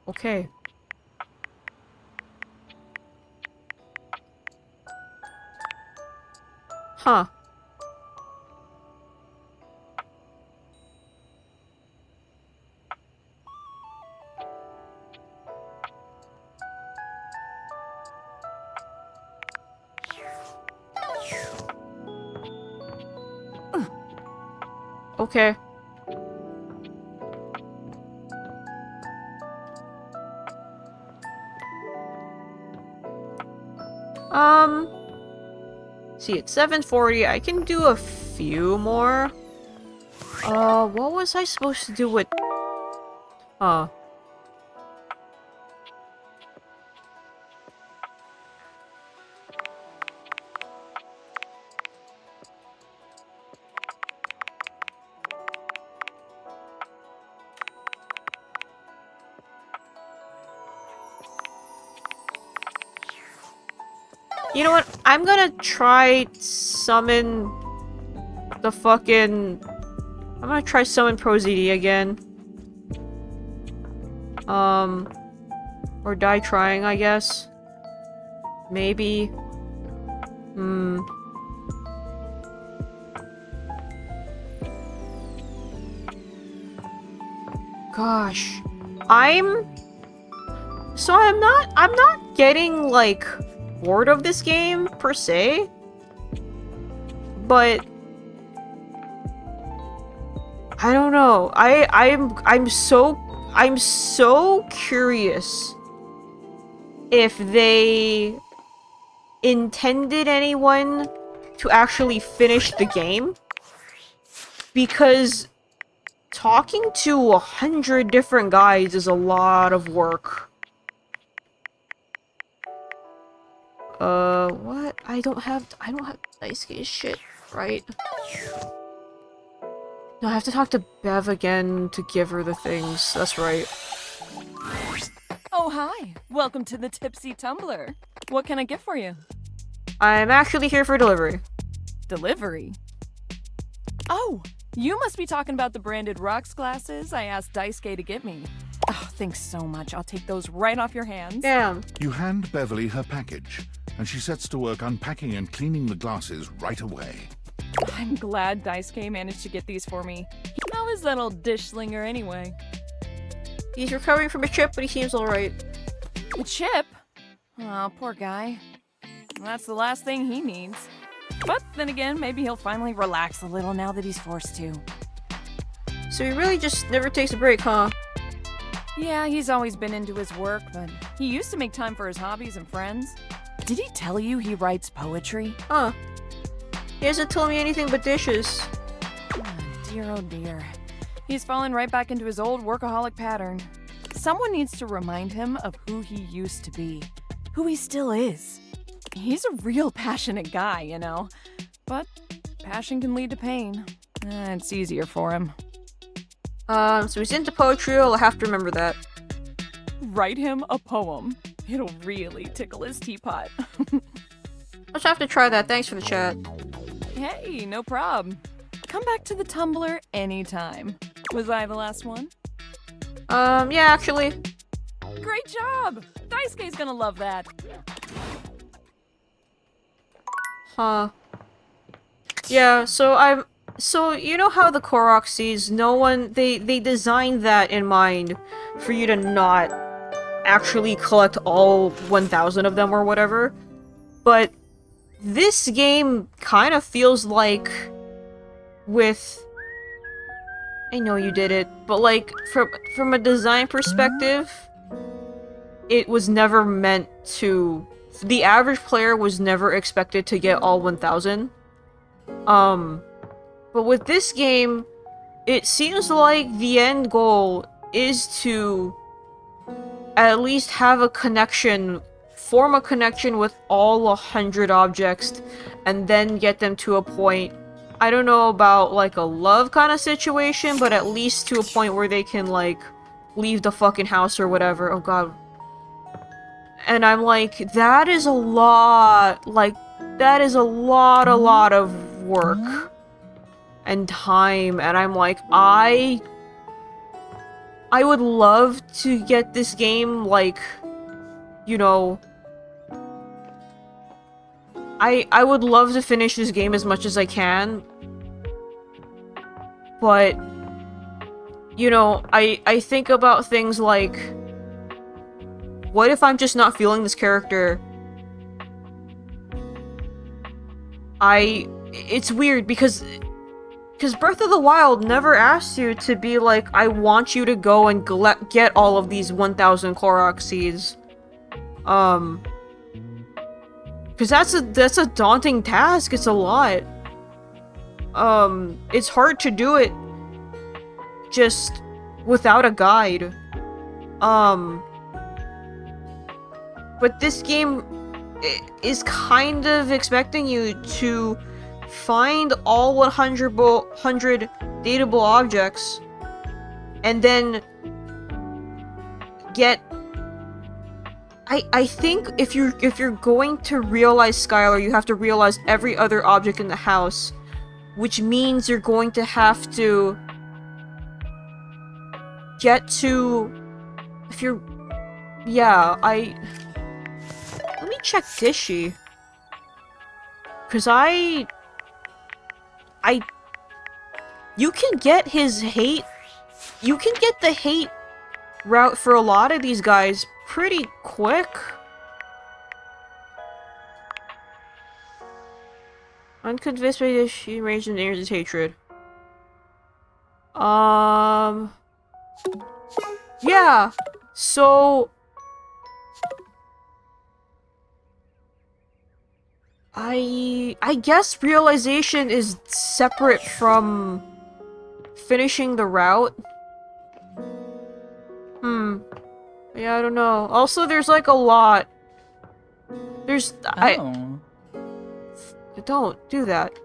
S1: Okay. Huh. Okay. See, it's 7:40. I can do a few more. What was I supposed to do with... You know what? I'm gonna try summon the fucking... I'm gonna try summon ProZD again. Or die trying, I guess. Maybe. Gosh. I'm not getting, like, bored of this game, per se. But I don't know. I'm so curious if they intended anyone to actually finish the game, because talking to 100 different guys is a lot of work. What? I don't have Dice Case shit, right? No, I have to talk to Bev again to give her the things. That's right.
S20: Oh, hi. Welcome to the Tipsy Tumbler. What can I get for you?
S1: I'm actually here for delivery.
S20: Delivery? Oh, you must be talking about the branded rocks glasses I asked Daisuke to get me. Oh, thanks so much. I'll take those right off your hands.
S1: Damn.
S2: You hand Beverly her package, and she sets to work unpacking and cleaning the glasses right away.
S20: I'm glad Daisuke managed to get these for me. How is that old dish slinger anyway?
S1: He's recovering from a chip, but he seems alright.
S20: A chip? Oh, poor guy. That's the last thing he needs. But then again, maybe he'll finally relax a little now that he's forced to.
S1: So he really just never takes a break, huh?
S20: Yeah, he's always been into his work, but he used to make time for his hobbies and friends. Did he tell you he writes poetry?
S1: Huh. He hasn't told me anything but dishes.
S20: Oh dear. He's fallen right back into his old workaholic pattern. Someone needs to remind him of who he used to be, who he still is. He's a real passionate guy, you know. But passion can lead to pain. It's easier for him.
S1: So he's into poetry, I'll have to remember that.
S20: Write him a poem. It'll really tickle his teapot.
S1: I'll just have to try that. Thanks for the chat.
S20: Hey, no prob. Come back to the Tumblr anytime. Was I the last one?
S1: Yeah, actually.
S20: Great job! Daisuke's gonna love that.
S1: Huh. Yeah, so you know how the Korok sees, they designed that in mind for you to not actually collect all 1,000 of them or whatever. But this game kind of feels like with... I know you did it, but like, from a design perspective, it was never meant to... The average player was never expected to get all 1,000. But with this game, it seems like the end goal is to at least have a connection, form a connection with all 100 objects, and then get them to a point, I don't know about like a love kind of situation, but at least to a point where they can like leave the fucking house or whatever. Oh god. And I'm like, that is a lot, like, that is a lot of work and time, and I'm like, I would love to get this game, like, you know, I would love to finish this game as much as I can, but, you know, I think about things like, what if I'm just not feeling this character? It's weird because Breath of the Wild never asks you to be like, I want you to go and get all of these 1,000 Korok seeds. Because that's a daunting task, it's a lot. It's hard to do it just without a guide. But this game is kind of expecting you to find all 100 dateable objects and then get... I think if you're going to realize Skylar, you have to realize every other object in the house, which means you're going to have to get to... If you're... Yeah, let me check Dishy. Cause you can get his hate... You can get the hate route for a lot of these guys pretty quick. Unconvinced by this, she raged and airs his hatred. Yeah, so... I guess realization is separate from finishing the route. Yeah, I don't know. Also, there's like a lot. There's... Don't do that.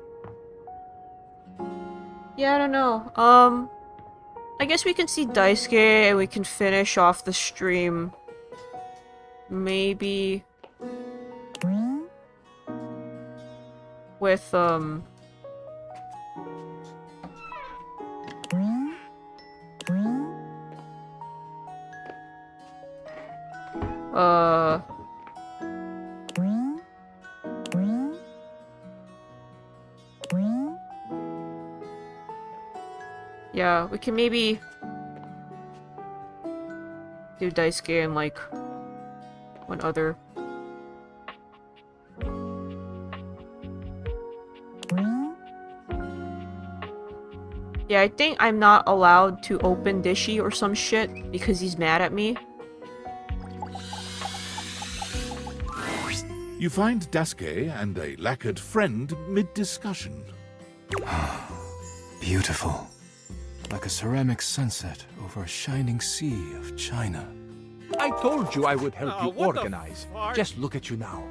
S1: Yeah, I don't know. I guess we can see Daisuke and we can finish off the stream. Maybe... with, yeah, we can maybe do Daisuke and like one other. Yeah, I think I'm not allowed to open Dishy or some shit because he's mad at me.
S2: You find Daisuke and a lacquered friend mid-discussion.
S17: Beautiful. like a ceramic sunset over a shining sea of China.
S13: I told you I would help you organize. Just look at you now.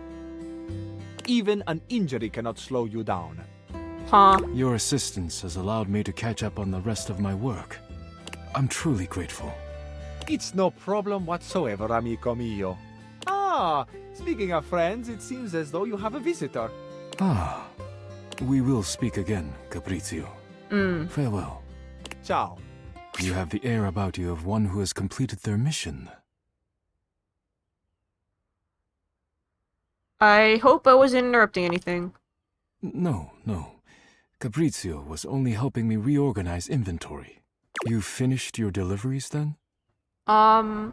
S13: Even an injury cannot slow you down.
S1: Huh.
S17: Your assistance has allowed me to catch up on the rest of my work. I'm truly grateful.
S13: It's no problem whatsoever, amico mio. Ah, speaking of friends, it seems as though you have a visitor.
S17: Ah, we will speak again, Caprizio. Farewell.
S13: Ciao.
S17: You have the air about you of one who has completed their mission.
S1: I hope I wasn't interrupting anything.
S17: No. Caprizio was only helping me reorganize inventory. You finished your deliveries then?
S1: Hi.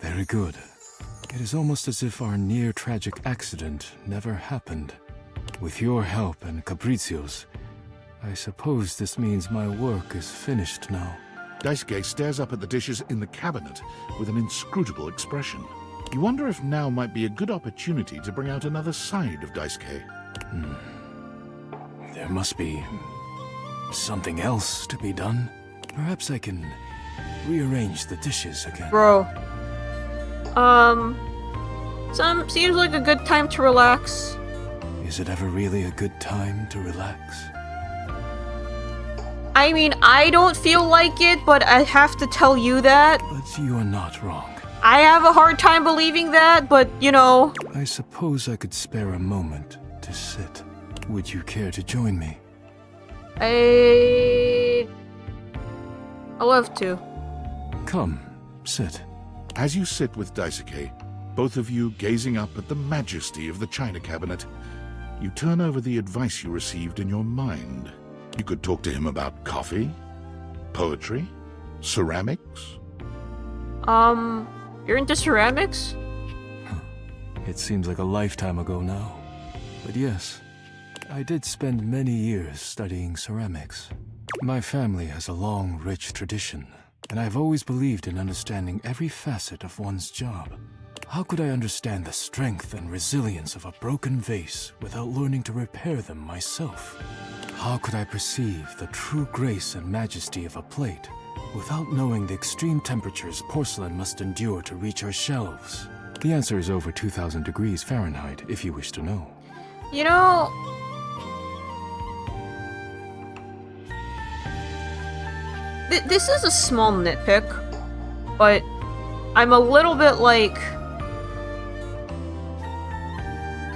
S17: Very good. It is almost as if our near-tragic accident never happened. With your help and Caprizio's, I suppose this means my work is finished now.
S2: Daisuke stares up at the dishes in the cabinet with an inscrutable expression. You wonder if now might be a good opportunity to bring out another side of Daisuke.
S17: There must be something else to be done. Perhaps I can rearrange the dishes again.
S1: Bro. Seems like a good time to relax.
S17: Is it ever really a good time to relax?
S1: I mean, I don't feel like it, but I have to tell you that.
S17: But you are not wrong.
S1: I have a hard time believing that, but, you know...
S17: I suppose I could spare a moment to sit. Would you care to join me?
S1: I'd love to.
S17: Come, sit.
S2: As you sit with Daisuke, both of you gazing up at the majesty of the china cabinet, you turn over the advice you received in your mind. You could talk to him about coffee, poetry, ceramics.
S1: You're into ceramics?
S17: It seems like a lifetime ago now. But yes, I did spend many years studying ceramics. My family has a long, rich tradition, and I've always believed in understanding every facet of one's job. How could I understand the strength and resilience of a broken vase without learning to repair them myself? How could I perceive the true grace and majesty of a plate without knowing the extreme temperatures porcelain must endure to reach our shelves? The answer is over 2,000 degrees Fahrenheit, if you wish to know.
S1: You know... This is a small nitpick, but I'm a little bit like...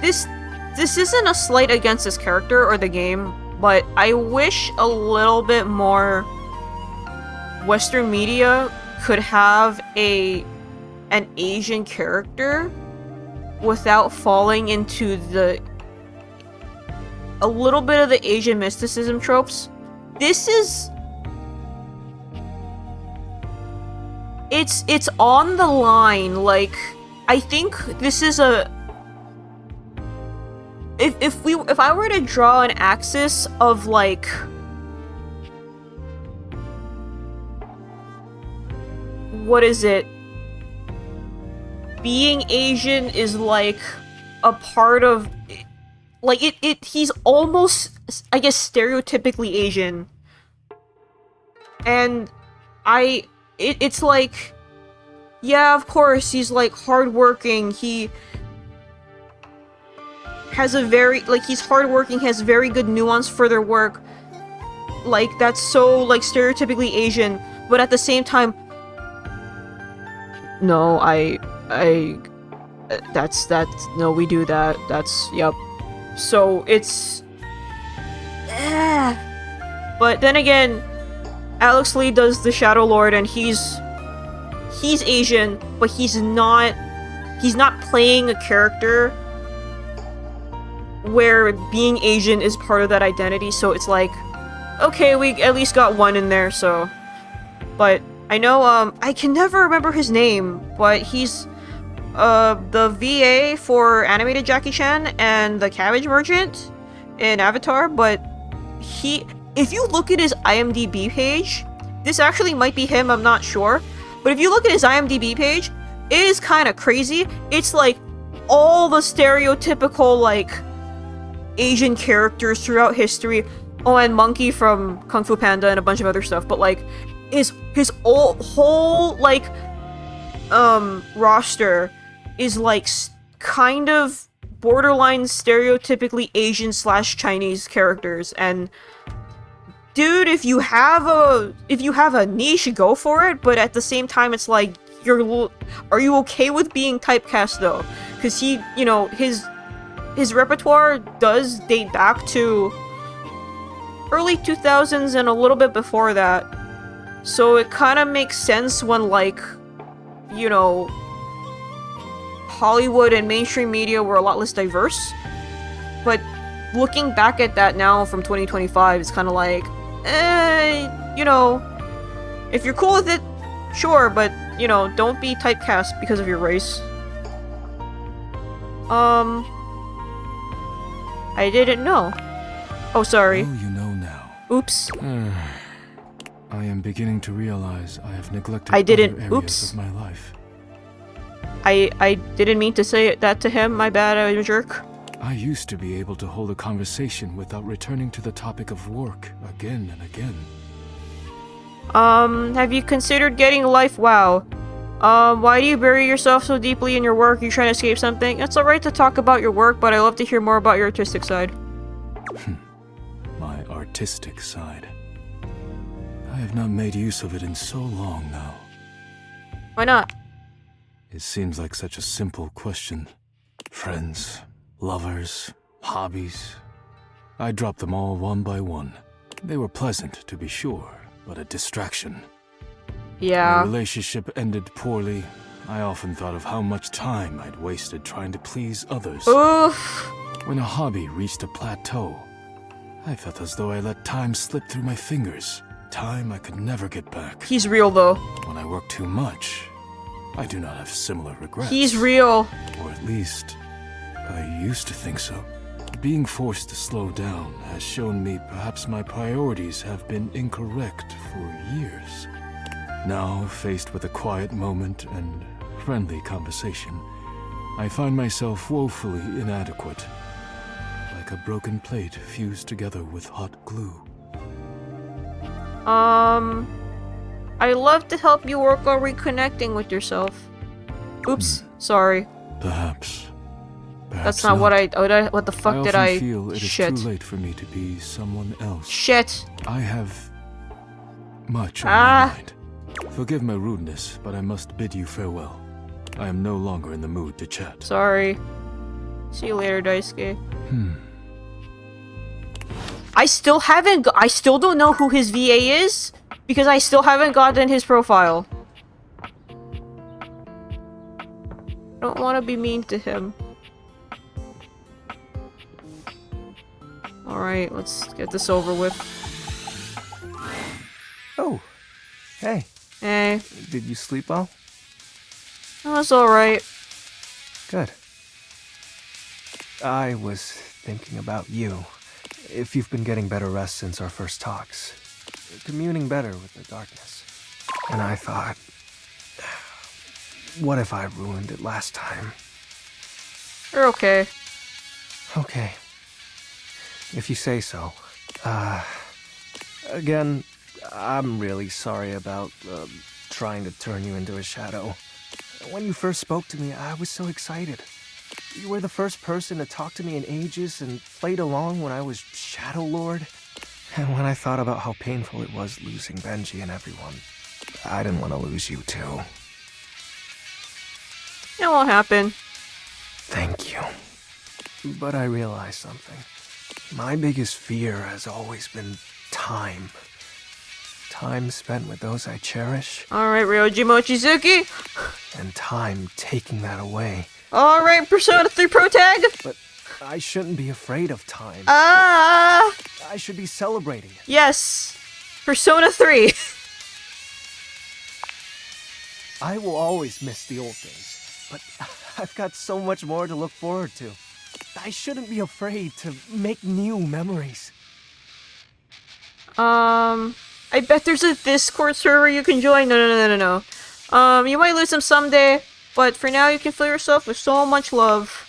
S1: This isn't a slight against this character or the game, but I wish a little bit more Western media could have an Asian character without falling into a little bit of the Asian mysticism tropes. This is... It's on the line, like, I think this is a... If I were to draw an axis of, like... What is it? Being Asian is, like, a part of... Like, he's almost, I guess, stereotypically Asian. And it's like... Yeah, of course, he's, like, hardworking, he... has a very, like, he's hardworking, has very good nuance for their work. Like, that's so, like, stereotypically Asian. But at the same time... No, no, we do that. That's, yep. So, it's... But then again, Alex Lee does the Shadow Lord, and he's Asian, but he's not playing a character where being Asian is part of that identity, so it's like, okay, we at least got one in there, so... But I know, I can never remember his name, but he's, the VA for animated Jackie Chan and the Cabbage Merchant in Avatar, but if you look at his IMDb page, this actually might be him, I'm not sure, but if you look at his IMDb page, it is kind of crazy. It's like, all the stereotypical, like, Asian characters throughout history, Oh, and Monkey from Kung Fu Panda and a bunch of other stuff, but like his whole like roster is like kind of borderline stereotypically Asian / Chinese characters, and dude, if you have a niche, go for it, but at the same time it's like are you okay with being typecast though? Because he, you know, his repertoire does date back to early 2000s and a little bit before that. So it kind of makes sense when, like, you know, Hollywood and mainstream media were a lot less diverse. But looking back at that now from 2025, it's kind of like, you know, if you're cool with it, sure, but, you know, don't be typecast because of your race. I didn't know. Oh, sorry.
S17: Oh, you know now.
S1: Oops.
S17: I am beginning to realize I have neglected
S1: I didn't.
S17: other areas
S1: Oops.
S17: of my life.
S1: I didn't mean to say that to him. My bad, I'm a jerk.
S17: I used to be able to hold a conversation without returning to the topic of work again and again.
S1: Have you considered getting Life WoW? Why do you bury yourself so deeply in your work? You trying to escape something? It's alright to talk about your work, but I love to hear more about your artistic side.
S17: My artistic side. I have not made use of it in so long now.
S1: Why not?
S17: It seems like such a simple question. Friends, lovers, hobbies. I dropped them all one by one. They were pleasant, to be sure, but a distraction.
S1: Yeah.
S17: When a relationship ended poorly, I often thought of how much time I'd wasted trying to please others.
S1: Oof.
S17: When a hobby reached a plateau, I felt as though I let time slip through my fingers. Time I could never get back.
S1: He's real, though.
S17: When I work too much, I do not have similar regrets.
S1: He's real.
S17: Or at least, I used to think so. Being forced to slow down has shown me perhaps my priorities have been incorrect for years. Now, faced with a quiet moment and friendly conversation, I find myself woefully inadequate. Like a broken plate fused together with hot glue.
S1: I love to help you work on reconnecting with yourself. Oops, sorry.
S17: Perhaps.
S1: That's not what what the fuck did I...
S17: often feel it is
S1: Shit.
S17: too late for me to be someone else.
S1: Shit.
S17: I have much on my mind. Forgive my rudeness, but I must bid you farewell. I am no longer in the mood to chat.
S1: Sorry. See you later, Daisuke. I still don't know who his VA is, because I still haven't gotten his profile. I don't want to be mean to him. Alright, let's get this over with.
S8: Oh, hey.
S1: Hey.
S8: Did you sleep well?
S1: That's alright.
S8: Good. I was thinking about you. If you've been getting better rest since our first talks. Communing better with the darkness. And I thought, what if I ruined it last time?
S1: You're okay.
S8: Okay. If you say so. Again, I'm really sorry about trying to turn you into a shadow. When you first spoke to me, I was so excited. You were the first person to talk to me in ages and played along when I was Shadow Lord. And when I thought about how painful it was losing Benji and everyone, I didn't want to lose you too.
S1: It won't happen.
S8: Thank you. But I realized something. My biggest fear has always been time. Time spent with those I cherish.
S1: Alright, Ryoji Mochizuki.
S8: And time taking that away.
S1: Alright, Persona 3 Pro Tag.
S8: But I shouldn't be afraid of time.
S1: I
S8: should be celebrating it.
S1: Yes. Persona 3.
S8: I will always miss the old days, but I've got so much more to look forward to. I shouldn't be afraid to make new memories.
S1: I bet there's a Discord server you can join. No. You might lose them someday, but for now you can fill yourself with so much love.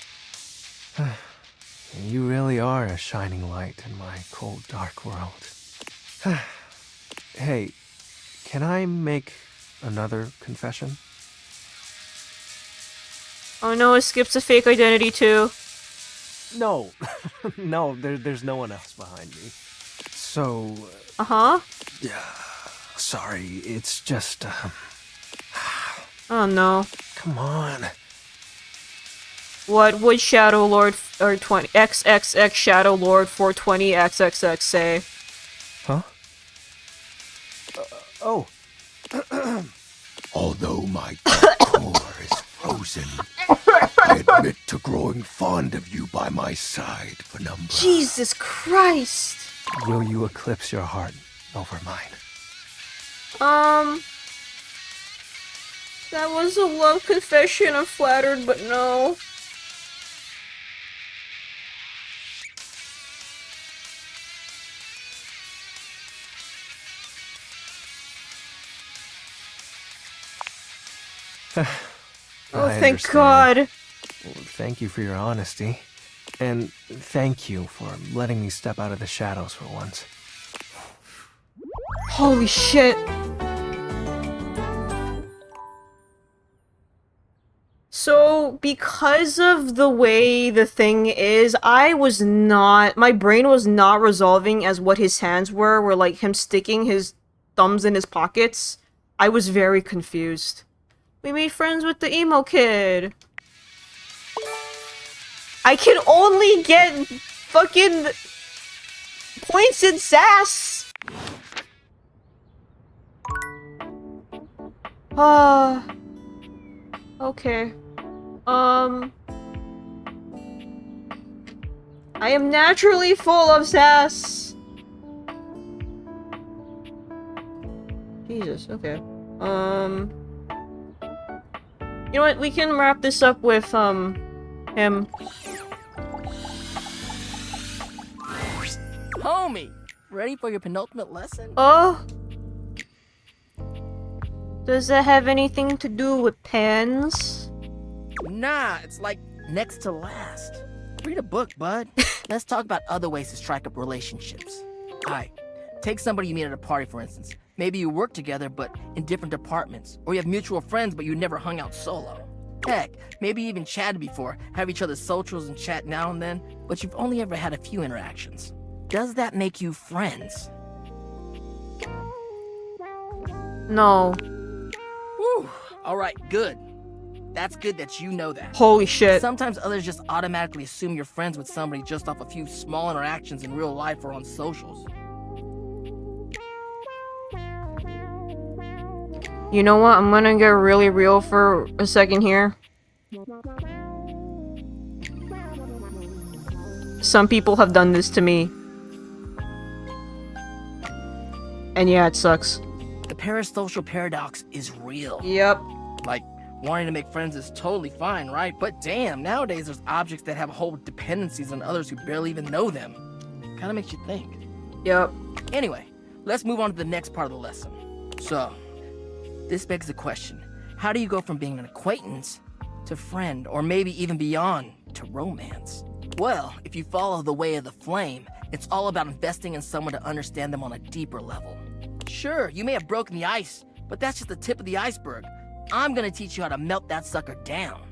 S8: You really are a shining light in my cold, dark world. Hey, can I make another confession?
S1: Oh no, it skips a fake identity too.
S8: No. No, there's no one else behind me. So...
S1: Uh-huh.
S8: Sorry, it's just...
S1: Oh no.
S8: Come on.
S1: What would Shadow Lord or 20 XXX Shadow Lord 420 XXX say?
S8: Huh? Oh.
S17: Although my core is frozen, I admit to growing fond of you by my side, Penumbra.
S1: Jesus Christ!
S8: Will you eclipse your heart over mine?
S1: That was a love confession. I'm flattered, but no. Oh, thank God.
S8: Well, thank you for your honesty. And thank you for letting me step out of the shadows for once.
S1: Holy shit. So, because of the way the thing is, my brain was not resolving as what his hands were like him sticking his thumbs in his pockets. I was very confused. We made friends with the emo kid. I can only get fucking points in sass. Okay. I am naturally full of sass. Jesus, okay. You know what? We can wrap this up with, him.
S14: Homie, ready for your penultimate lesson?
S1: Oh? Does that have anything to do with pens?
S14: Nah, it's like next to last. Read a book, bud. Let's talk about other ways to strike up relationships. Alright, take somebody you meet at a party, for instance. Maybe you work together, but in different departments. Or you have mutual friends, but you never hung out solo. Heck, maybe you even chatted before, have each other's socials and chat now and then, but you've only ever had a few interactions. Does that make you friends?
S1: No.
S14: Whew, alright, good. That's good that you know that.
S1: Holy shit.
S14: Sometimes others just automatically assume you're friends with somebody just off a few small interactions in real life or on socials.
S1: You know what? I'm gonna get really real for a second here. Some people have done this to me. And yeah, it sucks.
S14: The parasocial paradox is real.
S1: Yep.
S14: Like, wanting to make friends is totally fine, right? But damn, nowadays there's objects that have whole dependencies on others who barely even know them. Kinda makes you think.
S1: Yep.
S14: Anyway, let's move on to the next part of the lesson. So, this begs the question, how do you go from being an acquaintance to friend, or maybe even beyond, to romance? Well, if you follow the way of the flame, it's all about investing in someone to understand them on a deeper level. Sure, you may have broken the ice, but that's just the tip of the iceberg. I'm gonna teach you how to melt that sucker down.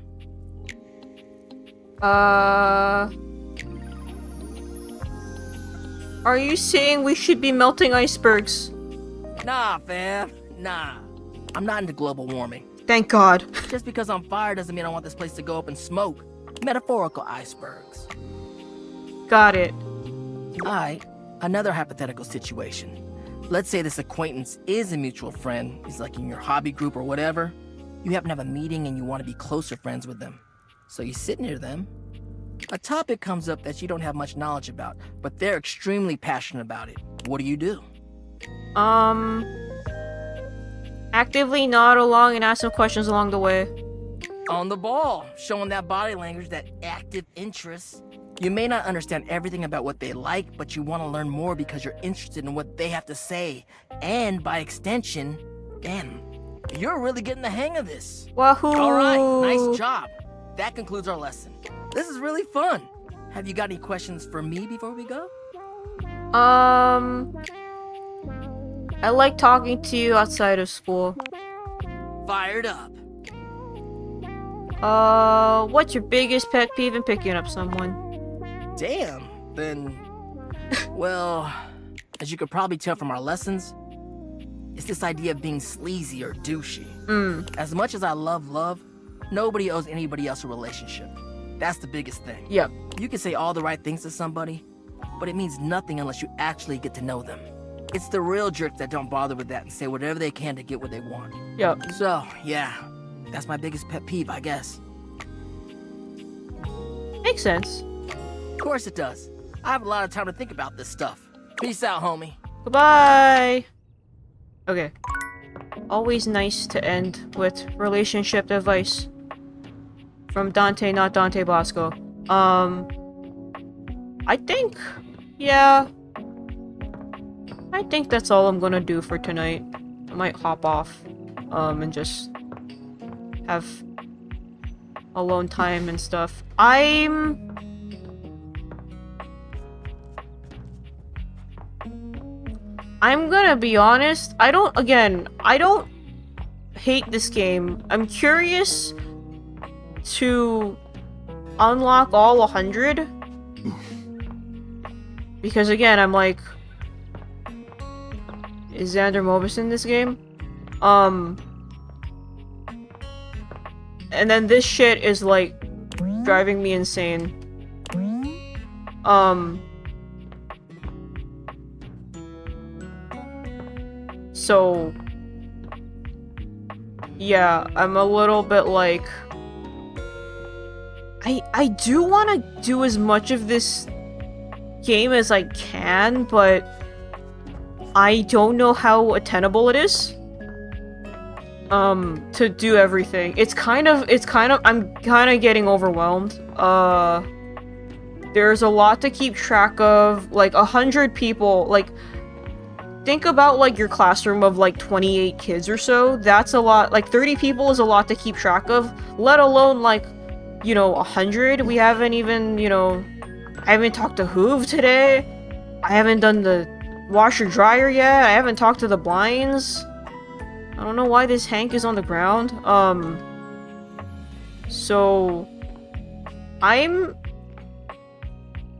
S1: Are you saying we should be melting icebergs?
S14: Nah, fam, nah. I'm not into global warming.
S1: Thank God.
S14: Just because I'm fire doesn't mean I want this place to go up in smoke. Metaphorical icebergs.
S1: Got it.
S14: Alright, another hypothetical situation. Let's say this acquaintance is a mutual friend. He's like in your hobby group or whatever. You happen to have a meeting and you want to be closer friends with them. So you sit near them. A topic comes up that you don't have much knowledge about, but they're extremely passionate about it. What do?
S1: Actively nod along and ask some questions along the way.
S14: On the ball, showing that body language, that active interest. You may not understand everything about what they like, but you want to learn more because you're interested in what they have to say. And by extension, damn, you're really getting the hang of this.
S1: Wahoo!
S14: Alright, nice job. That concludes our lesson. This is really fun. Have you got any questions for me before we go?
S1: I like talking to you outside of school.
S14: Fired up.
S1: What's your biggest pet peeve in picking up someone?
S14: Damn. Then, well, as you could probably tell from our lessons, it's this idea of being sleazy or douchey. As much as I love love, nobody owes anybody else a relationship. That's the biggest thing.
S1: Yep.
S14: You can say all the right things to somebody, but it means nothing unless you actually get to know them. It's the real jerks that don't bother with that and say whatever they can to get what they want.
S1: Yep.
S14: So, yeah, that's my biggest pet peeve, I guess.
S1: Makes sense.
S14: Of course it does. I have a lot of time to think about this stuff. Peace out, homie.
S1: Goodbye. Okay. Always nice to end with relationship advice. From Dante, not Dante Bosco. I think, yeah. I think that's all I'm gonna do for tonight. I might hop off, and just have alone time and stuff. I'm gonna be honest, I don't hate this game. I'm curious to unlock all 100. Because again, I'm like, is Xander Mobus in this game? And then this shit is like driving me insane. So yeah, I'm a little bit like, I do want to do as much of this game as I can, but I don't know how attainable it is. To do everything. I'm kind of getting overwhelmed. There's a lot to keep track of. Like 100 people, like, think about like your classroom of like 28 kids or so. That's a lot. Like 30 people is a lot to keep track of, let alone like, 100. We haven't even, I haven't talked to Hoove today. I haven't done the washer dryer yet. I haven't talked to the blinds. I don't know why this Hank is on the ground. So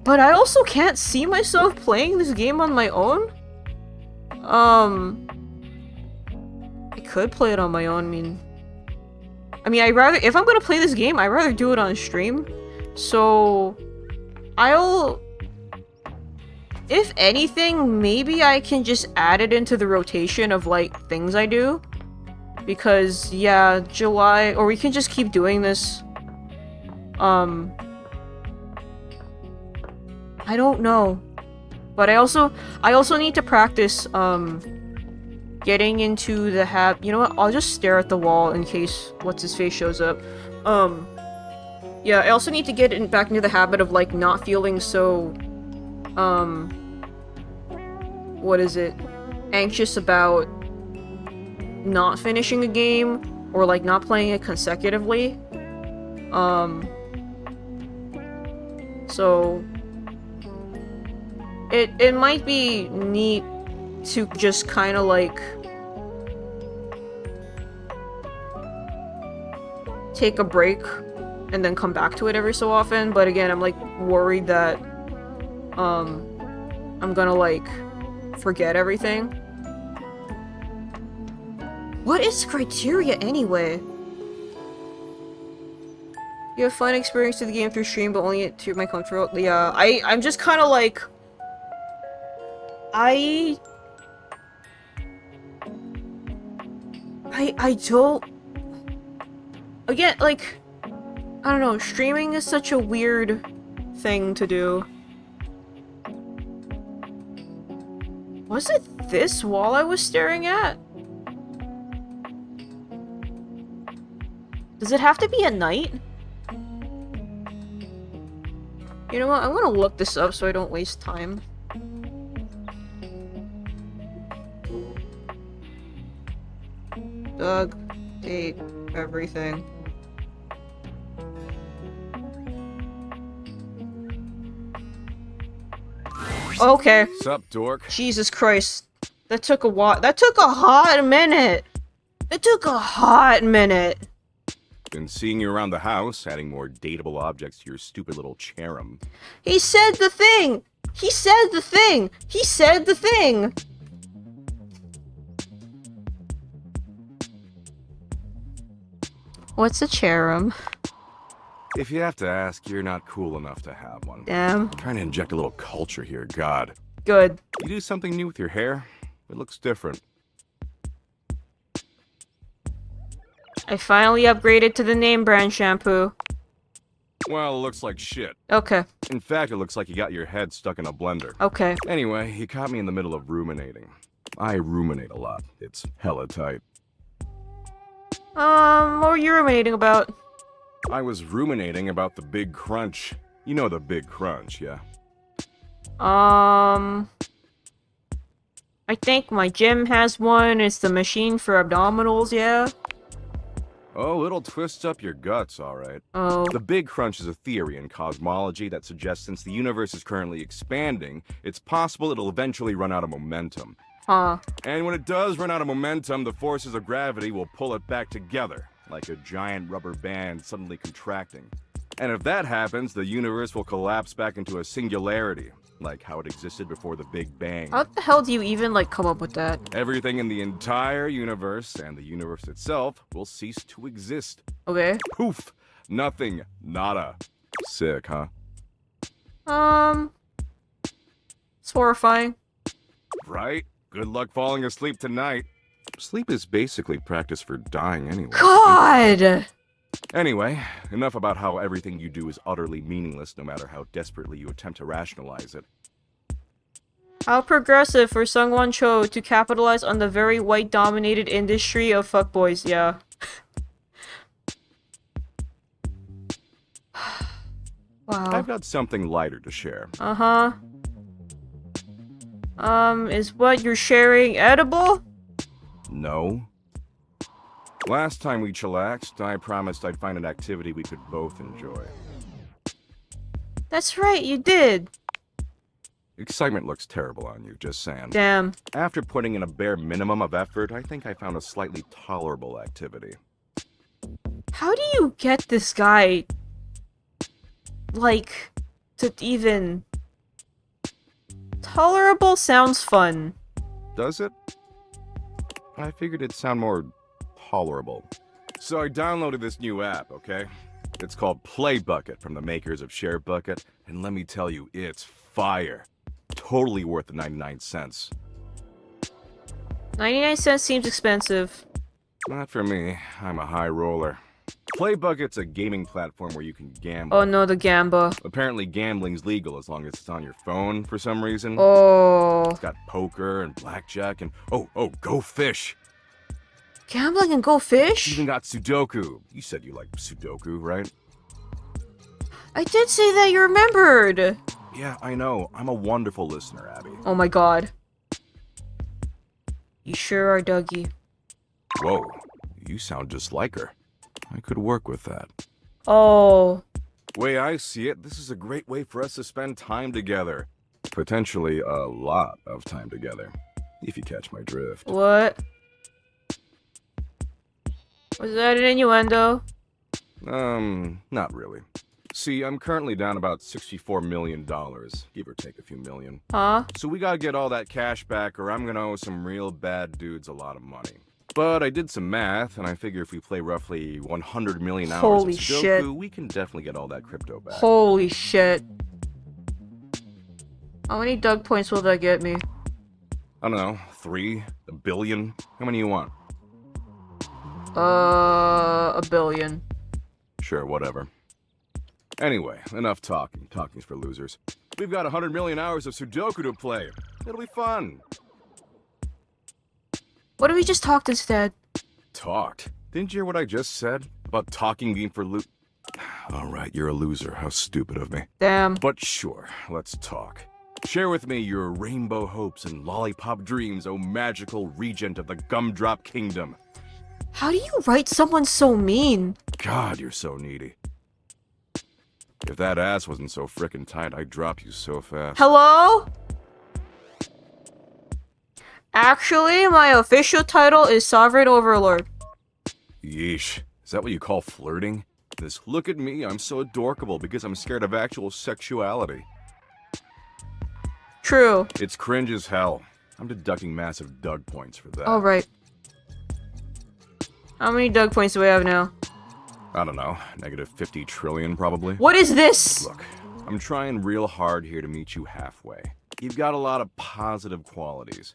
S1: but I also can't see myself playing this game on my own. I could play it on my own. I mean, if I'm gonna play this game, I'd rather do it on stream. So if anything, maybe I can just add it into the rotation of, like, things I do. Because, yeah, July... Or we can just keep doing this. I don't know. But I also need to practice, getting into the habit... You know what? I'll just stare at the wall in case what's-his-face shows up. Yeah, I also need to get back into the habit of, like, not feeling so... what is it? Anxious about not finishing a game or like not playing it consecutively. So it might be neat to just kind of like take a break and then come back to it every so often, but again, I'm like worried that I'm gonna like forget everything. What is criteria anyway? You have fun experience to the game through stream, but only to my control. Yeah, I'm just kind of like, I don't. Again, like, I don't know. Streaming is such a weird thing to do. Was it this wall I was staring at? Does it have to be at night? You know what? I'm gonna look this up so I don't waste time. Doug, date, everything. Okay.
S15: Sup, dork?
S1: Jesus Christ. That took a while. That took a hot minute. It took a hot minute.
S15: Been seeing you around the house, adding more dateable objects to your stupid little cherub.
S1: He said the thing. He said the thing. He said the thing. What's a cherub?
S15: If you have to ask, you're not cool enough to have one.
S1: Damn.
S15: I'm trying to inject a little culture here, God.
S1: Good.
S15: You do something new with your hair? It looks different.
S1: I finally upgraded to the name brand shampoo.
S15: Well, it looks like shit.
S1: Okay.
S15: In fact, it looks like you got your head stuck in a blender.
S1: Okay.
S15: Anyway, you caught me in the middle of ruminating. I ruminate a lot. It's hella tight.
S1: What were you ruminating about?
S15: I was ruminating about the big crunch. You know the big crunch, yeah?
S1: I think my gym has one. It's the machine for abdominals, yeah?
S15: Oh, it'll twist up your guts, alright.
S1: Oh.
S15: The Big Crunch is a theory in cosmology that suggests since the universe is currently expanding, it's possible it'll eventually run out of momentum.
S1: Huh.
S15: And when it does run out of momentum, the forces of gravity will pull it back together, like a giant rubber band suddenly contracting. And if that happens, the universe will collapse back into a singularity, like how it existed before the Big Bang.
S1: How the hell do you even, like, come up with that?
S15: Everything in the entire universe and the universe itself will cease to exist.
S1: Okay.
S15: Poof! Nothing. Nada. Sick, huh?
S1: It's horrifying.
S15: Right? Good luck falling asleep tonight. Sleep is basically practice for dying anyway.
S1: God!
S15: Anyway, enough about how everything you do is utterly meaningless no matter how desperately you attempt to rationalize it.
S1: How progressive for Sungwon Cho to capitalize on the very white-dominated industry of fuckboys, yeah. Wow.
S15: I've got something lighter to share.
S1: Uh-huh. Is what you're sharing edible?
S15: No. Last time we chillaxed, I promised I'd find an activity we could both enjoy.
S1: That's right, you did.
S15: Excitement looks terrible on you, just saying.
S1: Damn.
S15: After putting in a bare minimum of effort, I think I found a slightly tolerable activity.
S1: How do you get this guy, like, to even... Tolerable sounds fun.
S15: Does it? I figured it'd sound more tolerable. So I downloaded this new app, okay? It's called Play Bucket from the makers of Share Bucket, and let me tell you, it's fire. Totally worth the 99 cents.
S1: 99 cents seems expensive.
S15: Not for me. I'm a high roller. Play Bucket's a gaming platform where you can gamble.
S1: Oh no, the gamba.
S15: Apparently gambling's legal as long as it's on your phone for some reason.
S1: Oh.
S15: It's got poker and blackjack and oh, go fish.
S1: Gambling and go fish?
S15: Even got Sudoku. You said you like Sudoku, right?
S1: I did say that, you remembered.
S15: Yeah, I know. I'm a wonderful listener, Abby.
S1: Oh my god. You sure are, Dougie.
S15: Whoa, you sound just like her. I could work with that.
S1: Oh.
S15: Way I see it, this is a great way for us to spend time together. Potentially a lot of time together, if you catch my drift.
S1: What? Was that an innuendo?
S15: Not really. See, I'm currently down about $64 million, give or take a few million.
S1: Huh?
S15: So we gotta get all that cash back or I'm gonna owe some real bad dudes a lot of money. But I did some math, and I figure if we play roughly 100 million hours
S1: Holy
S15: of Sudoku,
S1: shit.
S15: we can definitely get all that crypto back.
S1: Holy shit. How many Doug points will that get me?
S15: I don't know, 3? A billion? How many you want?
S1: $1 billion.
S15: Sure, whatever. Anyway, enough talking. Talking's for losers. We've got 100 million hours of Sudoku to play. It'll be fun.
S1: What if we just talked instead?
S15: Talked? Didn't you hear what I just said? About talking being for Alright, you're a loser. How stupid of me.
S1: Damn.
S15: But sure, let's talk. Share with me your rainbow hopes and lollipop dreams, O magical regent of the Gumdrop Kingdom.
S1: How do you write someone so mean?
S15: God, you're so needy. If that ass wasn't so frickin' tight, I'd drop you so fast.
S1: Hello? Actually, my official title is Sovereign Overlord.
S15: Yeesh. Is that what you call flirting? This look at me, I'm so adorkable because I'm scared of actual sexuality.
S1: True.
S15: It's cringe as hell. I'm deducting massive Doug points for that.
S1: Alright. How many Doug points do we have now?
S15: I don't know, negative 50 trillion probably.
S1: What is this?
S15: Look, I'm trying real hard here to meet you halfway. You've got a lot of positive qualities.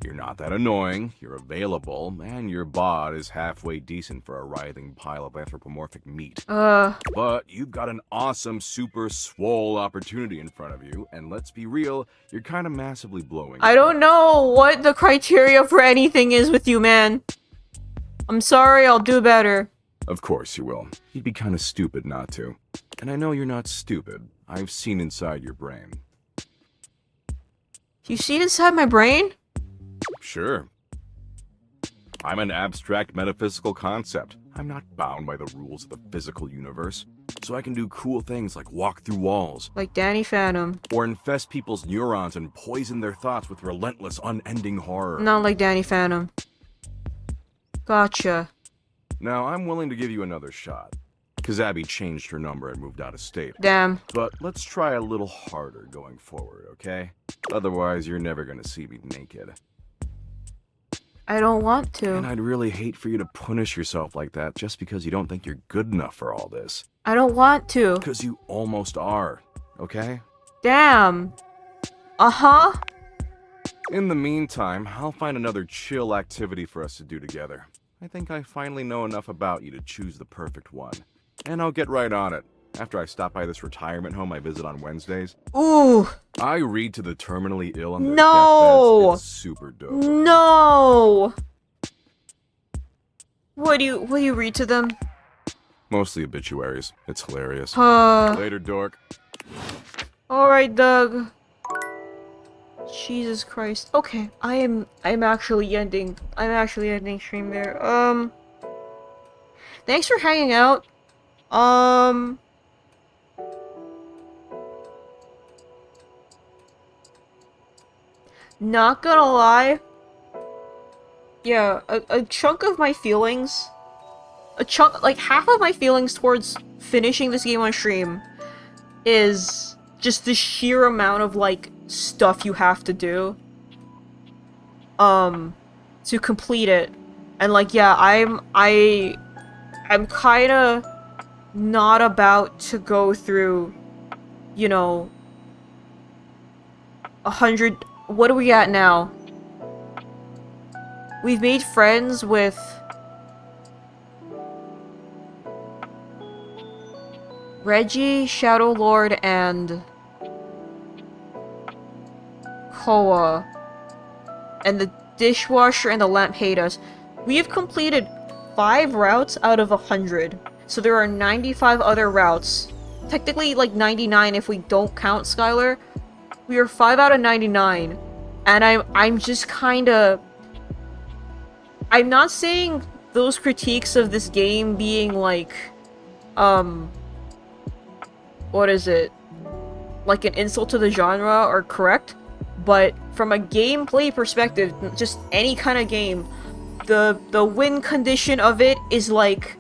S15: You're not that annoying, you're available, and your bod is halfway decent for a writhing pile of anthropomorphic meat. But you've got an awesome, super swole opportunity in front of you, and let's be real, you're kind of massively blowing.
S1: I don't know what the criteria for anything is with you, man. I'm sorry, I'll do better.
S15: Of course you will. You'd be kind of stupid not to. And I know you're not stupid. I've seen inside your brain.
S1: You see inside my brain?
S15: Sure. I'm an abstract metaphysical concept. I'm not bound by the rules of the physical universe. So I can do cool things like walk through walls.
S1: Like Danny Phantom.
S15: Or infest people's neurons and poison their thoughts with relentless, unending horror.
S1: Not like Danny Phantom. Gotcha.
S15: Now, I'm willing to give you another shot. Because Abby changed her number and moved out of state.
S1: Damn.
S15: But let's try a little harder going forward, okay? Otherwise, you're never gonna see me naked.
S1: I don't want to.
S15: And I'd really hate for you to punish yourself like that just because you don't think you're good enough for all this.
S1: I don't want to.
S15: Because you almost are, okay?
S1: Damn. Uh-huh.
S15: In the meantime, I'll find another chill activity for us to do together. I think I finally know enough about you to choose the perfect one. And I'll get right on it. After I stop by this retirement home I visit on Wednesdays.
S1: Ooh.
S15: I read to the terminally ill on their
S1: No.
S15: deathbeds. It's super dope.
S1: No. What do you read to them?
S15: Mostly obituaries. It's hilarious.
S1: Later,
S15: dork.
S1: Alright, Doug. Jesus Christ. Okay, I'm actually ending stream there. Thanks for hanging out. Not gonna lie. Yeah, a chunk of my feelings, like half of my feelings towards finishing this game on stream is just the sheer amount of, like, stuff you have to do to complete it. And, like, yeah, I'm kind of not about to go through, you know, 100. What are we at now? We've made friends with Reggie, Shadow Lord, and Koa. And the dishwasher and the lamp hate us. We have completed 5 routes out of 100. So there are 95 other routes. Technically, like 99 if we don't count Skylar. We are 5 out of 99. And I'm just kinda... I'm not saying those critiques of this game being like, what is it? Like an insult to the genre are correct, but from a gameplay perspective, just any kind of game, the win condition of it is like,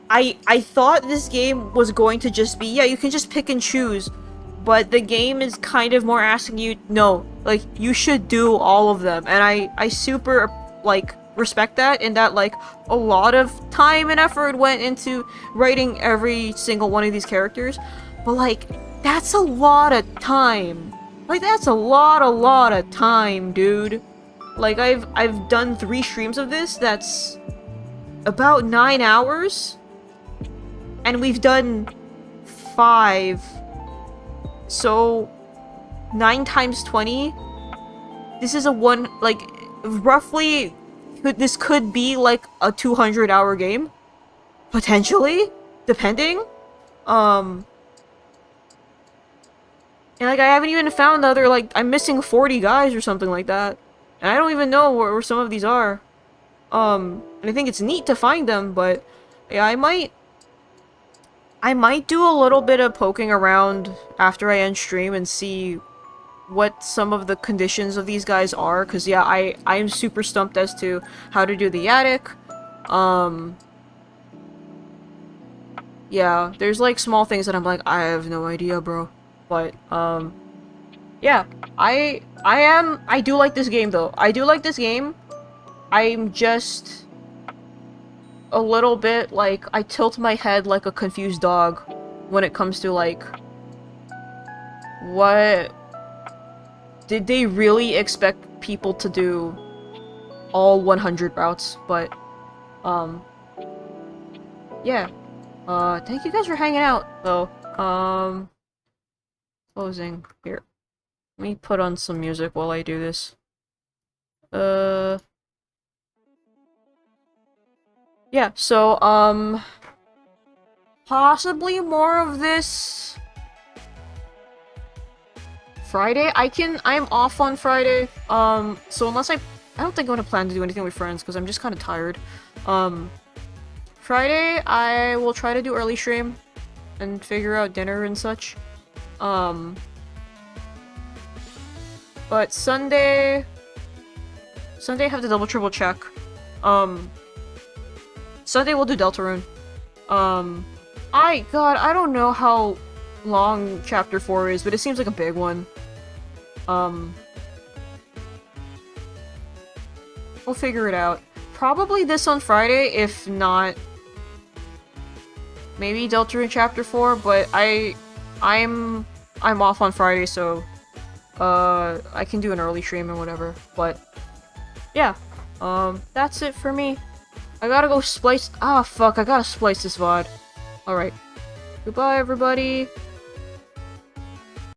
S1: I thought this game was going to just be, yeah, you can just pick and choose, but the game is kind of more asking you, no, like, you should do all of them, and I super, like, respect that, in that, like, a lot of time and effort went into writing every single one of these characters, but, like, that's a lot of time. Like, that's a lot of time, dude. Like, I've done 3 streams of this, that's about 9 hours, and we've done 5, so 9 times 20, this is a roughly, this could be like a 200-hour game, potentially, depending. And like, I haven't even found the other, like, I'm missing 40 guys or something like that, and I don't even know where some of these are. And I think it's neat to find them, but yeah, I might do a little bit of poking around after I end stream and see what some of the conditions of these guys are, because yeah, I'm super stumped as to how to do the attic. Yeah, there's like small things that I'm like, I have no idea, bro. But yeah, I do like this game though. I do like this game. I'm just a little bit like, I tilt my head like a confused dog when it comes to like, what did they really expect people to do all 100 routes? But yeah, thank you guys for hanging out though. Closing here. Let me put on some music while I do this. Yeah, so, possibly more of this Friday. I'm off on Friday, so unless I don't think I'm gonna plan to do anything with friends, because I'm just kind of tired. Friday, I will try to do early stream, and figure out dinner and such. But Sunday I have to double-triple check. Sunday we'll do Deltarune. I don't know how long Chapter 4 is, but it seems like a big one. We'll figure it out. Probably this on Friday, if not maybe Deltarune Chapter 4, but I'm off on Friday, so I can do an early stream and whatever. But yeah, that's it for me. I gotta go splice. Ah, fuck, I gotta splice this VOD. Alright. Goodbye, everybody.